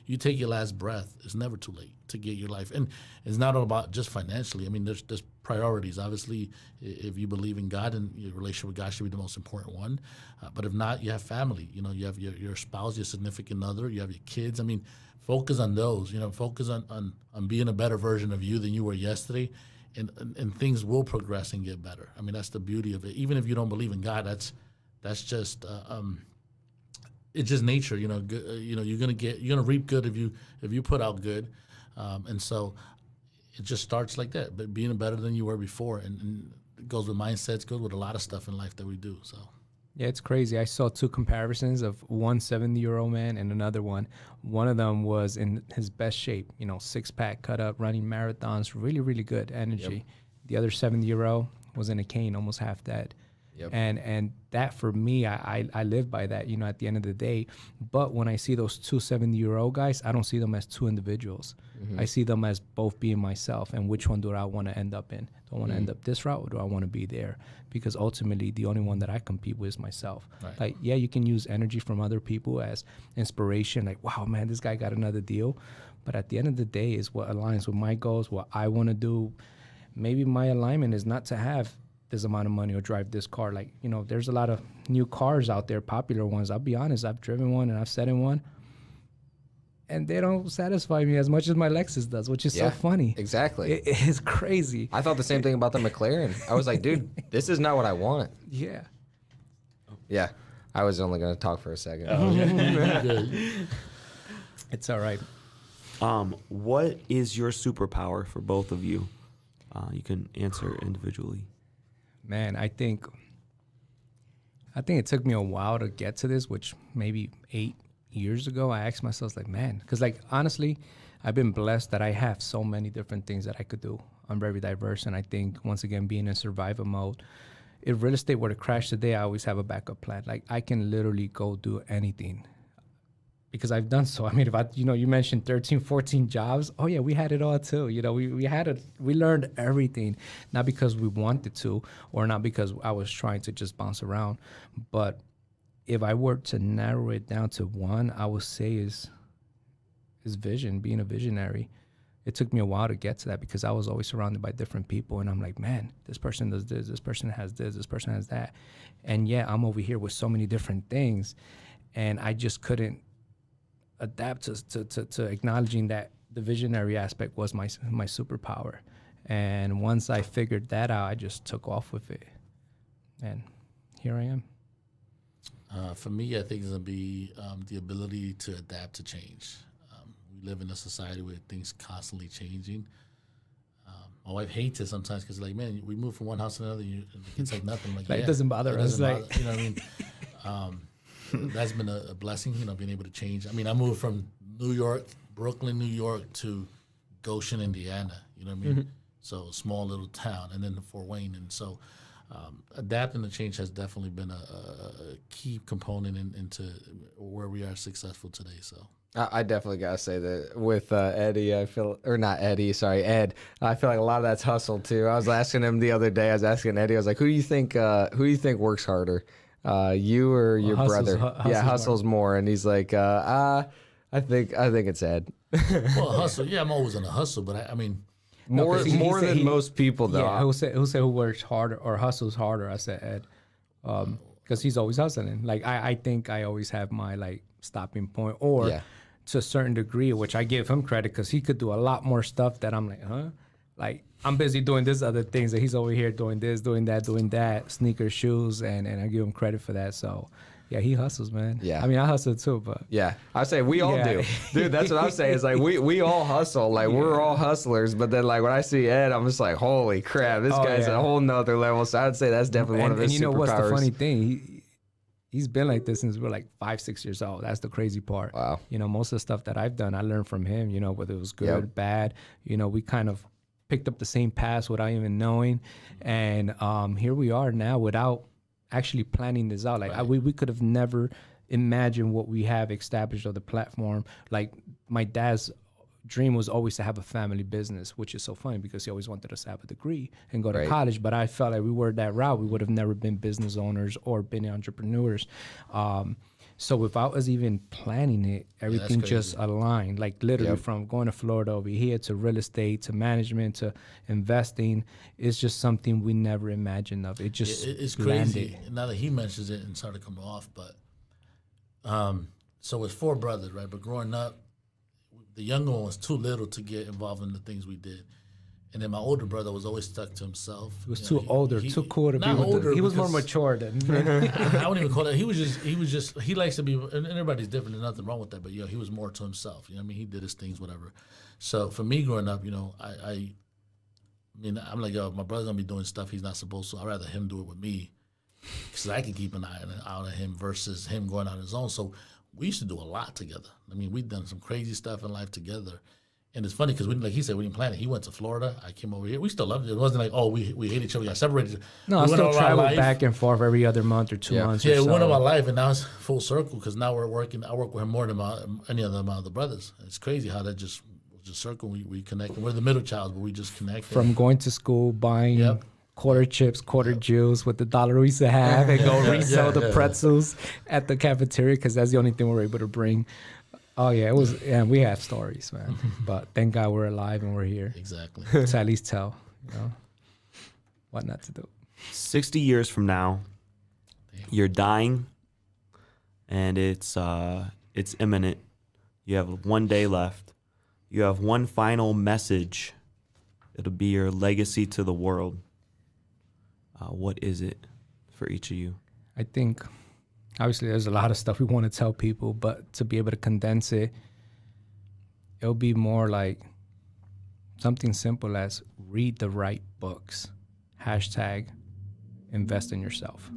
you take your last breath. It's never too late to get your life. And it's not all about just financially. I mean, there's priorities. Obviously, if you believe in God, and your relationship with God should be the most important one. But if not, you have family. You know, you have your spouse, your significant other. You have your kids. I mean, focus on those. You know, focus on being a better version of you than you were yesterday. And things will progress and get better. I mean, that's the beauty of it. Even if you don't believe in God, that's just it's just nature. You know, you're gonna reap good if you put out good, and so it just starts like that. But being better than you were before, and it goes with mindsets, goes with a lot of stuff in life that we do. So. Yeah, it's crazy. I saw two comparisons of one 70-year-old man and another one. One of them was in his best shape, you know, six-pack, cut up, running marathons, really, really good energy. Yep. The other 70-year-old was in a cane, almost half dead. Yep. And that, for me, I live by that, you know, at the end of the day. But when I see those two 70-year-old guys, I don't see them as two individuals. Mm-hmm. I see them as both being myself. And which one do I want to end up in? Do I want to end up this route, or do I want to be there? Because ultimately, the only one that I compete with is myself. Right. Like, yeah, you can use energy from other people as inspiration. Like, wow, man, this guy got another deal. But at the end of the day, is what aligns with my goals, what I want to do. Maybe my alignment is not to have this amount of money or drive this car. Like, you know, there's a lot of new cars out there, popular ones. I'll be honest, I've driven one and I've sat in one, and they don't satisfy me as much as my Lexus does, which is so funny. Exactly. It is crazy. I thought the same thing about the McLaren. I was like, dude, this is not what I want. Yeah. Yeah. I was only going to talk for a second. It's all right. What is your superpower for both of you? You can answer individually. Man, I think it took me a while to get to this, which maybe 8 years ago, I asked myself, like, man, because, like, honestly, I've been blessed that I have so many different things that I could do. I'm very diverse, and I think, once again, being in survival mode, if real estate were to crash today, I always have a backup plan. Like, I can literally go do anything because I've done so. I mean, if you mentioned 13, 14 jobs. Oh yeah, we had it all too. You know, we learned everything, not because we wanted to, or not because I was trying to just bounce around. But if I were to narrow it down to one, I would say is vision, being a visionary. It took me a while to get to that because I was always surrounded by different people, and I'm like, man, this person does this person has this person has that. And yeah, I'm over here with so many different things, and I just couldn't adapt to acknowledging that the visionary aspect was my superpower. And once I figured that out, I just took off with it. And here I am. For me, I think it's going to be the ability to adapt to change. We live in a society where things constantly changing. My wife hates it sometimes because, like, man, we move from one house to another, and it's like nothing. Like, it doesn't bother us. You know what I mean? That's been a blessing, you know, being able to change. I mean, I moved from Brooklyn, New York to Goshen, Indiana, you know what I mean? Mm-hmm. So a small little town, and then to Fort Wayne. And so adapting to change has definitely been a key component into where we are successful today. So I definitely gotta say that with Eddie, Ed. I feel like a lot of that's hustle too. I was asking him the other day. I was asking Eddie. I was like, who do you think works harder? You or your brother? Hustle's more. And he's like, I think it's Ed. Well, hustle. Yeah, I'm always on a hustle, but I mean, more than most people though. Yeah, who said who works harder or hustles harder? I said Ed, because he's always hustling. Like I think I always have my like stopping point, or to a certain degree, which I give him credit because he could do a lot more stuff that I'm like, huh? Like, I'm busy doing this other things, and he's over here doing this, doing that, sneakers, shoes, and I give him credit for that. So, yeah, he hustles, man. Yeah. I mean, I hustle too, but. Yeah. I say we all do. Dude, that's what I'm saying. It's like we all hustle. Like, we're all hustlers. But then, like, when I see Ed, I'm just like, holy crap, this guy's a whole nother level. So I'd say that's definitely one of his superpowers. And you know what's the funny thing? He's been like this since we're like 5-6 years old. That's the crazy part. Wow. You know, most of the stuff that I've done, I learned from him, you know, whether it was good, bad. You know, we kind of picked up the same paths without even knowing. And here we are now without actually planning this out. Like, we could have never imagined what we have established on the platform. Like, my dad's dream was always to have a family business, which is so funny because he always wanted us to have a degree and go to college. But I felt like we were that route. We would have never been business owners or been entrepreneurs. So without us even planning it, everything just aligned. Like, literally from going to Florida over here to real estate to management to investing, it's just something we never imagined of. It just it's landed. crazy. Now that he mentions it and started to come off, but so it's 4 brothers, right? But growing up, the younger one was too little to get involved in the things we did. And then my older brother was always stuck to himself. He was too cool to be with us. He was more mature than I wouldn't even call it. He was just, he likes to be, and everybody's different. There's nothing wrong with that. But, he was more to himself. You know what I mean? He did his things, whatever. So for me growing up, I mean, I'm like, my brother's going to be doing stuff he's not supposed to. I'd rather him do it with me because I can keep an eye out on him versus him going on his own. So we used to do a lot together. I mean, we've done some crazy stuff in life together. And it's funny because, like he said, we didn't plan it. He went to Florida. I came over here. We still loved it. It wasn't like, we hate each other. We got separated. No, I still travel back and forth every other month or 2 months. Yeah, or we so. went on my life, and now it's full circle because now we're working. I work with him more than any other of my other brothers. It's crazy how that just circle. We connect. We're the middle child, but we just connect. From going to school, buying quarter chips, quarter Jews with the dollar we used to have, and go resell the pretzels at the cafeteria because that's the only thing we're able to bring. Oh yeah, it was. Yeah, we have stories, man. But thank God we're alive and we're here. Exactly. To at least tell, what not to do. 60 years from now, you're dying, and it's imminent. You have 1 day left. You have one final message. It'll be your legacy to the world. What is it for each of you? I think, obviously, there's a lot of stuff we want to tell people, but to be able to condense it, it'll be more like something simple as read the right books. # invest in yourself.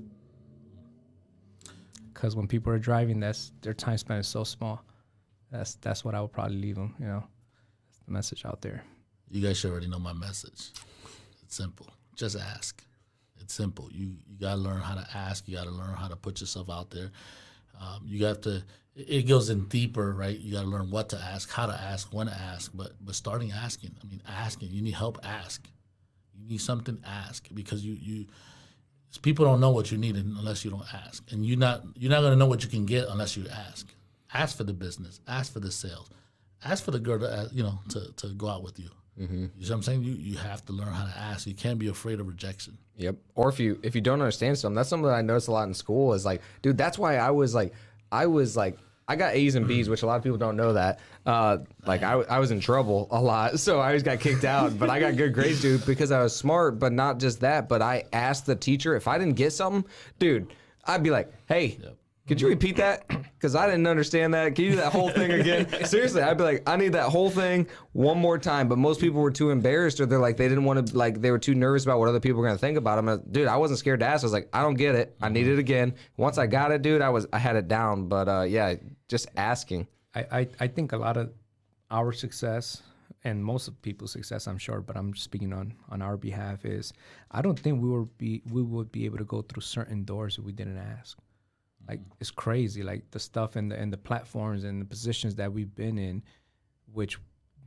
Because when people are driving, their time spent is so small. That's what I would probably leave them. That's the message out there. You guys should already know my message. It's simple. Just ask. It's simple. You got to learn how to ask. You got to learn how to put yourself out there. You have to, it goes in deeper, right? You got to learn what to ask, how to ask, when to ask, but starting asking. I mean, asking. You need help, ask. You need something, ask. Because people don't know what you need unless you don't ask. And you're not going to know what you can get unless you ask. Ask for the business. Ask for the sales. Ask for the girl to go out with you. Mm-hmm. You see what I'm saying? You have to learn how to ask. You can't be afraid of rejection. Yep. Or if you don't understand something, that's something that I noticed a lot in school is like, dude, that's why I was like, I got A's and B's, which a lot of people don't know that. I was in trouble a lot, so I always got kicked out. But I got good grades, dude, because I was smart. But not just that, but I asked the teacher if I didn't get something, dude, I'd be like, hey. Yep. Could you repeat that? Because I didn't understand that. Can you do that whole thing again? Seriously, I'd be like, I need that whole thing one more time. But most people were too embarrassed, or they didn't want to, they were too nervous about what other people were going to think about them. Dude, I wasn't scared to ask. I was like, I don't get it. I need it again. Once I got it, dude, I had it down. But just asking. I think a lot of our success and most of people's success, I'm sure, but I'm speaking on our behalf, is I don't think we would be able to go through certain doors if we didn't ask. Like, it's crazy, like the stuff and the platforms and the positions that we've been in, which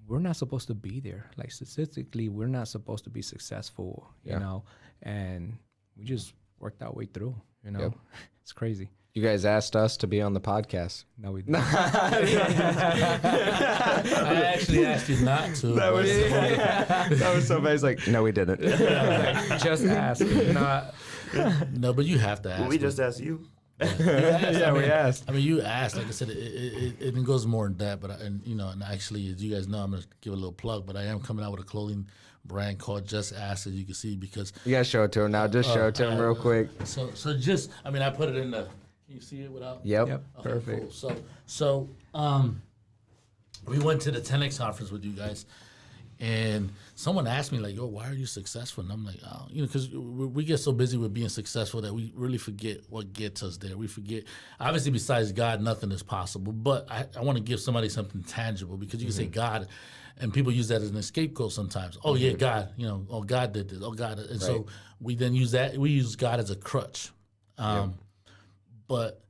we're not supposed to be there. Like, statistically, we're not supposed to be successful, you know, and we just worked our way through, Yep. It's crazy. You guys asked us to be on the podcast. No, we didn't. I actually asked you not to. That was so bad. It's like, no, we didn't. Just ask. No, but you have to ask. Well, we just asked you. Yeah, we asked. I mean, you asked. Like I said, it goes more in depth. But and actually, as you guys know, I'm gonna give a little plug. But I am coming out with a clothing brand called Just Ask, as you can see, because You gotta show it to him now. Just show it to him real quick. So just, I mean, I put it in the. Can you see it without? Yep. Okay, Perfect. Cool. So we went to the 10X conference with you guys, and someone asked me like, "Yo, why are you successful?" And I'm like, "Oh, because we get so busy with being successful that we really forget what gets us there. We forget, obviously, besides God, nothing is possible. But I want to give somebody something tangible, because you can say God, and people use that as an scapegoat sometimes. Oh yeah, God, oh God did this. Oh God, and so we then use that. We use God as a crutch, but.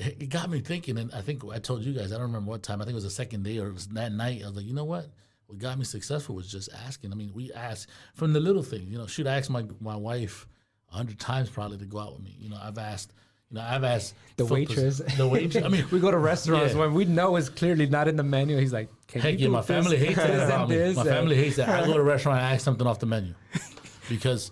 It got me thinking, and I think I told you guys, I don't remember what time, I think it was the second day or it was that night. I was like, you know what got me successful was just asking. I mean, we ask from the little things. Shoot, I asked my wife 100 times probably to go out with me. I've asked The waitress. The waitress. I mean, we go to restaurants when we know it's clearly not in the menu. He's like, "Can heck you yeah, my family hates that about me. My family hates that. I go to a restaurant and I ask something off the menu, because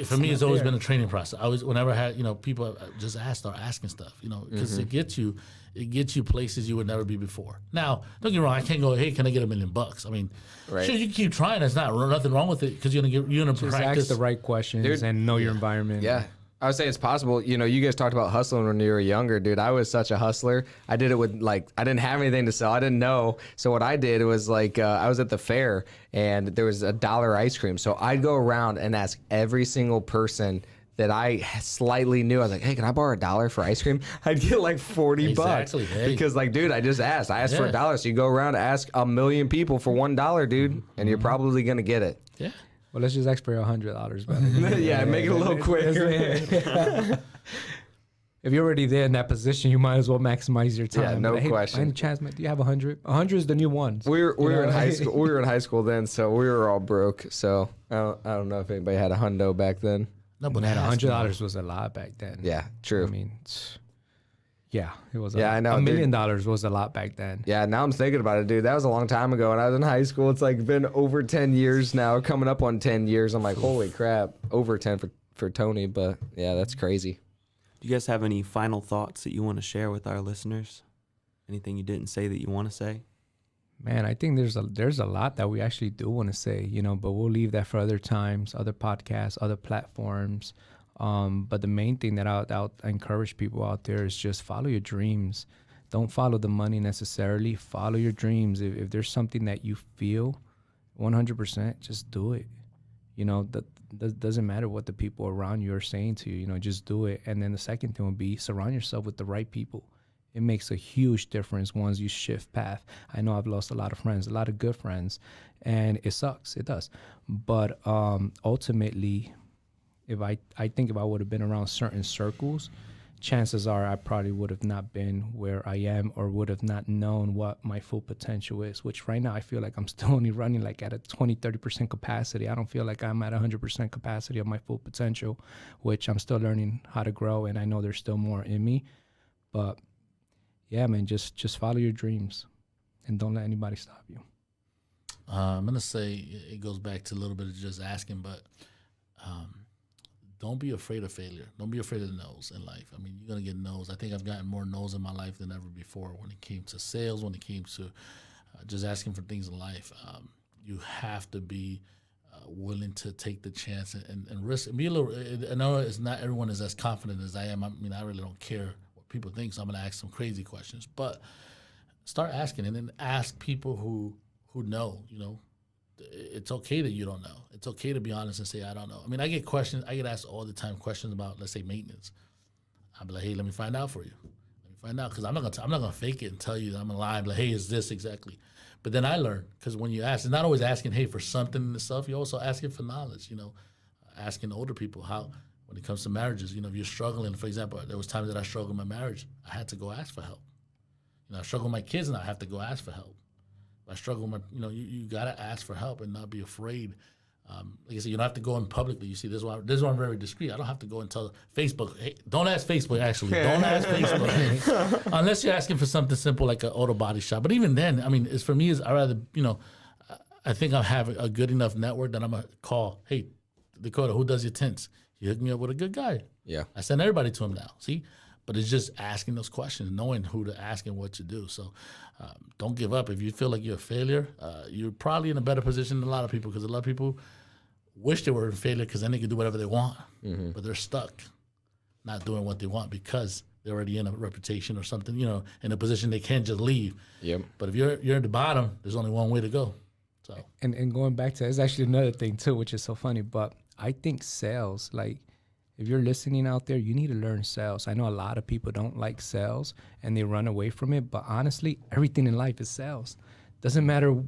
for me, it's always been a training process. I always, whenever I had, people just start asking stuff, because it gets you places you would never be before. Now, don't get me wrong, I can't go, hey, can I get $1 million? I mean, sure, you can keep trying. There's nothing wrong with it, because you're gonna just practice ask the right questions and know your environment. Yeah. I would say it's possible. You guys talked about hustling when you were younger, dude. I was such a hustler. I did it with I didn't have anything to sell. I didn't know. So what I did was I was at the fair and there was $1 ice cream. So I'd go around and ask every single person that I slightly knew. I was like, hey, can I borrow $1 for ice cream? I'd get like 40 bucks. Hey. Because dude, I just asked. I asked for $1. So you go around and ask 1 million people for $1, dude, and you're probably going to get it. Yeah. Well, let's just ask for $100, brother. Yeah, make it a little quicker. If you're already there in that position, you might as well maximize your time. Yeah, no question. By any chance, man, do you have 100? 100 is the new ones. We were in high school. We were in high school then, so we were all broke. So I don't know if anybody had a hundo back then. No, but Man, $100 was a lot back then. Yeah, true. I mean, yeah, it was. I know. $1 million was a lot back then. Yeah, now I'm thinking about it, dude. That was a long time ago, and I was in high school. It's been over 10 years now, coming up on 10 years. I'm like, holy crap, over 10 for Tony. But yeah, that's crazy. Do you guys have any final thoughts that you want to share with our listeners? Anything you didn't say that you want to say? Man, I think there's a lot that we actually do want to say, but we'll leave that for other times, other podcasts, other platforms. But the main thing that I'll encourage people out there is just follow your dreams. Don't follow the money necessarily. Follow your dreams. If there's something that you feel 100%, just do it. That doesn't matter what the people around you are saying to you. Just do it. And then the second thing would be surround yourself with the right people. It makes a huge difference once you shift path. I know I've lost a lot of friends, a lot of good friends, and it sucks. It does. But ultimately, I think if I would have been around certain circles, chances are I probably would have not been where I am, or would have not known what my full potential is, which right now I feel like I'm still only running at a 20-30% capacity. I don't feel like I'm at 100% capacity of my full potential, which I'm still learning how to grow, and I know there's still more in me. But yeah, man, just follow your dreams and don't let anybody stop you. I'm going to say it goes back to a little bit of just asking, but don't be afraid of failure. Don't be afraid of no's in life. I mean, you're going to get no's. I think I've gotten more no's in my life than ever before when it came to sales, when it came to just asking for things in life. You have to be willing to take the chance and risk. And be a little. I know it's not everyone is as confident as I am. I mean, I really don't care what people think, so I'm going to ask some crazy questions. But start asking, and then ask people who know. It's okay that you don't know. It's okay to be honest and say, I don't know. I mean, I get asked all the time questions about, let's say, maintenance. I'll be like, hey, let me find out for you. Let me find out, because I'm not gonna fake it and tell you that I'm gonna lie. I'm like, hey, is this exactly? But then I learn, because when you ask, it's not always asking, hey, for something and stuff. You're also asking for knowledge. Asking older people how, when it comes to marriages, if you're struggling, for example, there was times that I struggled in my marriage. I had to go ask for help. I struggle with my kids, and I have to go ask for help. I struggle with my, you got to ask for help and not be afraid. Like I said, you don't have to go in publicly. You see, this is why I'm very discreet. I don't have to go and tell Facebook, hey, don't ask Facebook, actually. Don't ask Facebook. Unless you're asking for something simple like an auto body shop. But even then, I mean, for me, I rather, I think I have a good enough network that I'm going to call, hey, Dakota, who does your tints? You hook me up with a good guy. Yeah. I send everybody to him now, see? But it's just asking those questions, knowing who to ask and what to do. So don't give up. If you feel like you're a failure, you're probably in a better position than a lot of people, because a lot of people wish they were a failure because then they can do whatever they want. But they're stuck not doing what they want because they're already in a reputation or something, you know, in a position they can't just leave. Yep. But if you're at the bottom, there's only one way to go. So And going back to, it's actually another thing too, which is so funny, but I think sales, like, if you're listening out there, you need to learn sales. I know a lot of people don't like sales and they run away from it, but honestly, everything in life is sales. Doesn't matter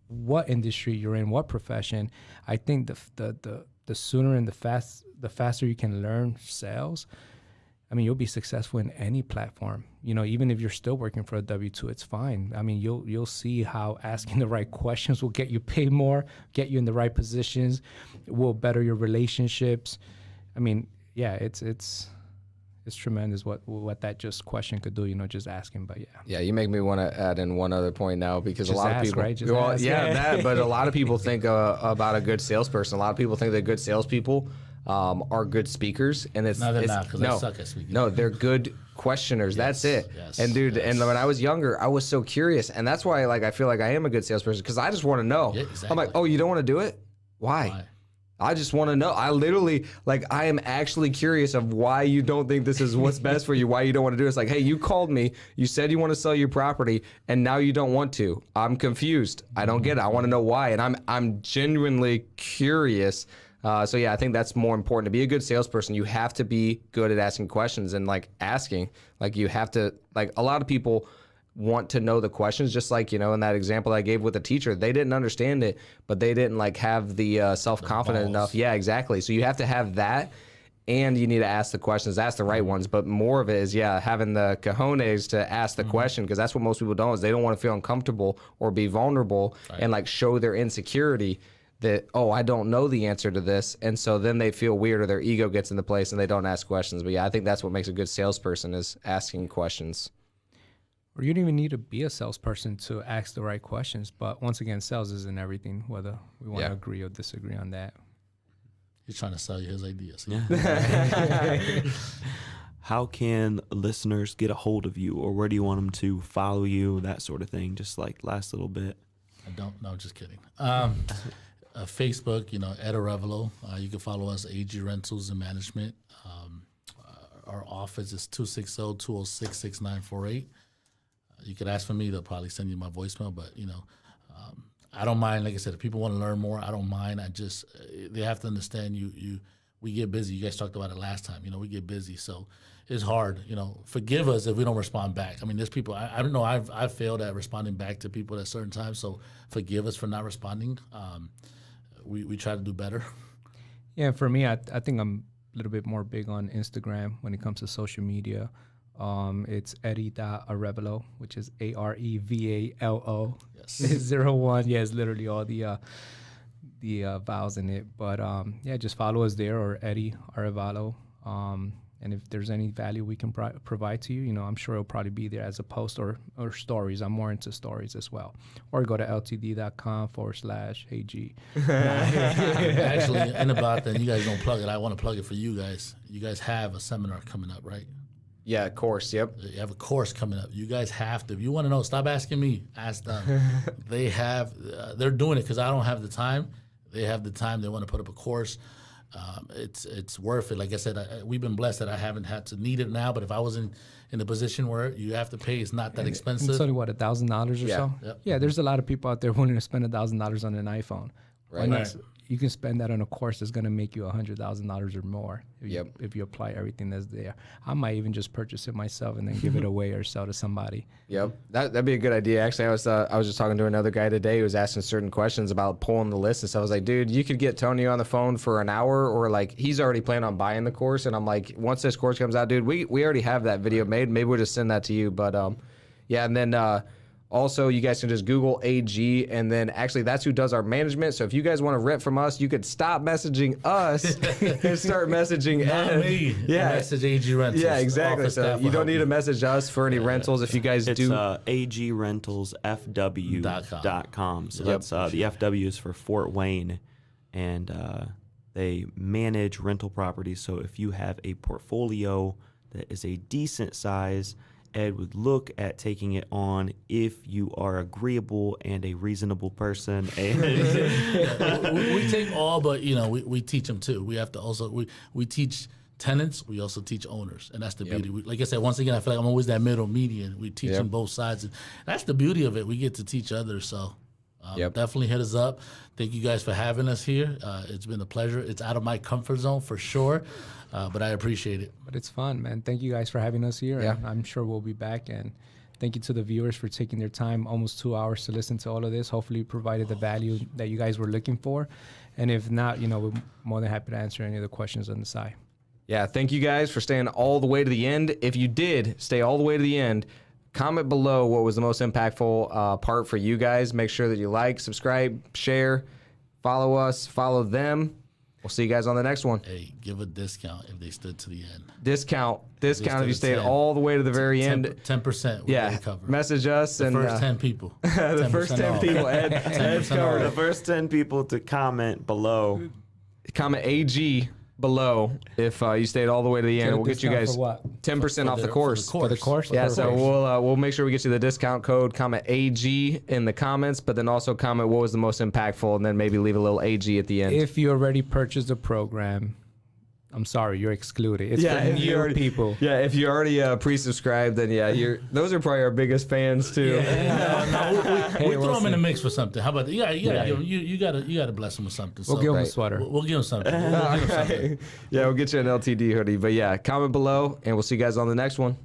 what industry you're in, what profession. I think the sooner and the faster you can learn sales, I mean, you'll be successful in any platform. You know, even if you're still working for a W-2, it's fine. I mean, you'll see how asking the right questions will get you paid more, get you in the right positions, will better your relationships. I mean, yeah, it's tremendous what that just question could do, you know, just asking. But yeah. Yeah, you make me want to add in one other point now, because Just a lot ask, of people, right? Just ask. but a lot of people think about a good salesperson. A lot of people think that good salespeople are good speakers, and it's no, they're it's, not, because I suck at speaking. No, they're good questioners. That's it. Yes, and dude, yes. and when I was younger, I was so curious, and that's why I feel like I am a good salesperson, because I just want to know. Yeah, exactly. I'm like, oh, you don't want to do it? Why? I just want to know. I literally, I am actually curious of why you don't think this is what's best for you, why you don't want to do it. It's like, hey, you called me, you said you want to sell your property, and now you don't want to. I'm confused. I don't get it. I want to know why, and I'm genuinely curious. So yeah, I think that's more important. To be a good salesperson, you have to be good at asking questions and asking. You have to, a lot of people want to know the questions, just like, in that example I gave with the teacher, they didn't understand it, but they didn't have the self-confidence enough. Yeah, exactly. So you have to have that, and you need to ask the questions, ask the right ones. But more of it is, having the cojones to ask the question, because that's what most people don't, is they don't want to feel uncomfortable or be vulnerable and show their insecurity that, oh, I don't know the answer to this. And so then they feel weird, or their ego gets into place and they don't ask questions. But yeah, I think that's what makes a good salesperson, is asking questions. Or you don't even need to be a salesperson to ask the right questions. But once again, sales isn't everything, whether we want to agree or disagree on that. He's trying to sell you his ideas. Yeah. How can listeners get a hold of you, or where do you want them to follow you, that sort of thing? Just last little bit. I don't know, just kidding. Facebook, Ed Arevalo. You can follow us, AG Rentals and Management. Our office is 260-206-6948. You could ask for me. They'll probably send you my voicemail, but, I don't mind. Like I said, if people want to learn more, I don't mind. They have to understand we get busy. You guys talked about it last time. We get busy, so it's hard. Forgive us if we don't respond back. I mean, there's people, I don't know, I've failed at responding back to people at certain times, so forgive us for not responding. We try to do better. Yeah, for me, I think I'm a little bit more big on Instagram when it comes to social media. It's Eddie.Arevalo, which is Arevalo. Yes. 01. Yeah, it's literally all the vowels in it. But just follow us there, or Eddie Arevalo. And if there's any value we can provide to you, I'm sure it'll probably be there as a post or stories. I'm more into stories as well. Or go to ltd.com/AG. Actually, and about that, you guys don't plug it. I want to plug it for you guys. You guys have a seminar coming up, right? Yeah, course. Yep. You have a course coming up. You guys have to. If you want to know, stop asking me. Ask them. They're doing it because I don't have the time. They have the time. They want to put up a course. It's worth it. Like I said, we've been blessed that I haven't had to need it now. But if I was in a position where you have to pay, it's not that expensive. It's only $1,000 or so. Yep. Yeah, there's a lot of people out there willing to spend $1,000 on an iPhone. Right. You can spend that on a course that's going to make you $100,000 or more if you apply everything that's there. I might even just purchase it myself and then give it away or sell to somebody. Yep, that'd be a good idea. Actually, I was just talking to another guy today who was asking certain questions about pulling the list and stuff. I was like, dude, you could get Tony on the phone for an hour, or he's already planning on buying the course. And I'm like, once this course comes out, dude, we already have that video made. Maybe we'll just send that to you. But yeah, and then also, you guys can just Google AG, and then actually that's who does our management. So if you guys want to rent from us, you could stop messaging us and start messaging Not Ed. me. Yeah. Message AG Rentals. Yeah, exactly. Office So staff you will don't help need to message us for any rentals if you guys It's do. agrentalsfw.com. So that's the FW is for Fort Wayne, and they manage rental properties. So if you have a portfolio that is a decent size, Ed would look at taking it on if you are agreeable and a reasonable person. And we take all, but we teach them too. We have to also we teach tenants. We also teach owners, and that's the beauty. Like I said, once again, I feel like I'm always that middle median. We teach them both sides, and that's the beauty of it. We get to teach others. So definitely hit us up. Thank you guys for having us here. It's been a pleasure. It's out of my comfort zone for sure. But I appreciate it. But it's fun, man. Thank you guys for having us here. Yeah. And I'm sure we'll be back. And thank you to the viewers for taking their time, almost 2 hours to listen to all of this. Hopefully, we provided the value that you guys were looking for. And if not, we're more than happy to answer any of the questions on the side. Yeah, thank you guys for staying all the way to the end. If you did stay all the way to the end, comment below what was the most impactful part for you guys. Make sure that you like, subscribe, share, follow us, follow them. We'll see you guys on the next one. Hey, give a discount if they stood to the end. Discount if you stayed 10. all the way to the very end. 10%. Yeah, message us. The and first 10 people. the first 10 off. people. Ed's covered. the first 10 people to comment below. Comment AG below if you stayed all the way to the end. We'll get you guys for what? 10% off the course. For the course? Yeah, so we'll make sure we get you the discount code. Comment AG in the comments, but then also comment what was the most impactful, and then maybe leave a little AG at the end. If you already purchased the program, I'm sorry, you're excluded. It's for new people. Yeah, if you already pre-subscribed, then those are probably our biggest fans too. We throw them in the mix for something. How about that? You gotta bless them with something. We'll give them a sweater. We'll give them something. Yeah, we'll get you an LTD hoodie. But yeah, comment below, and we'll see you guys on the next one.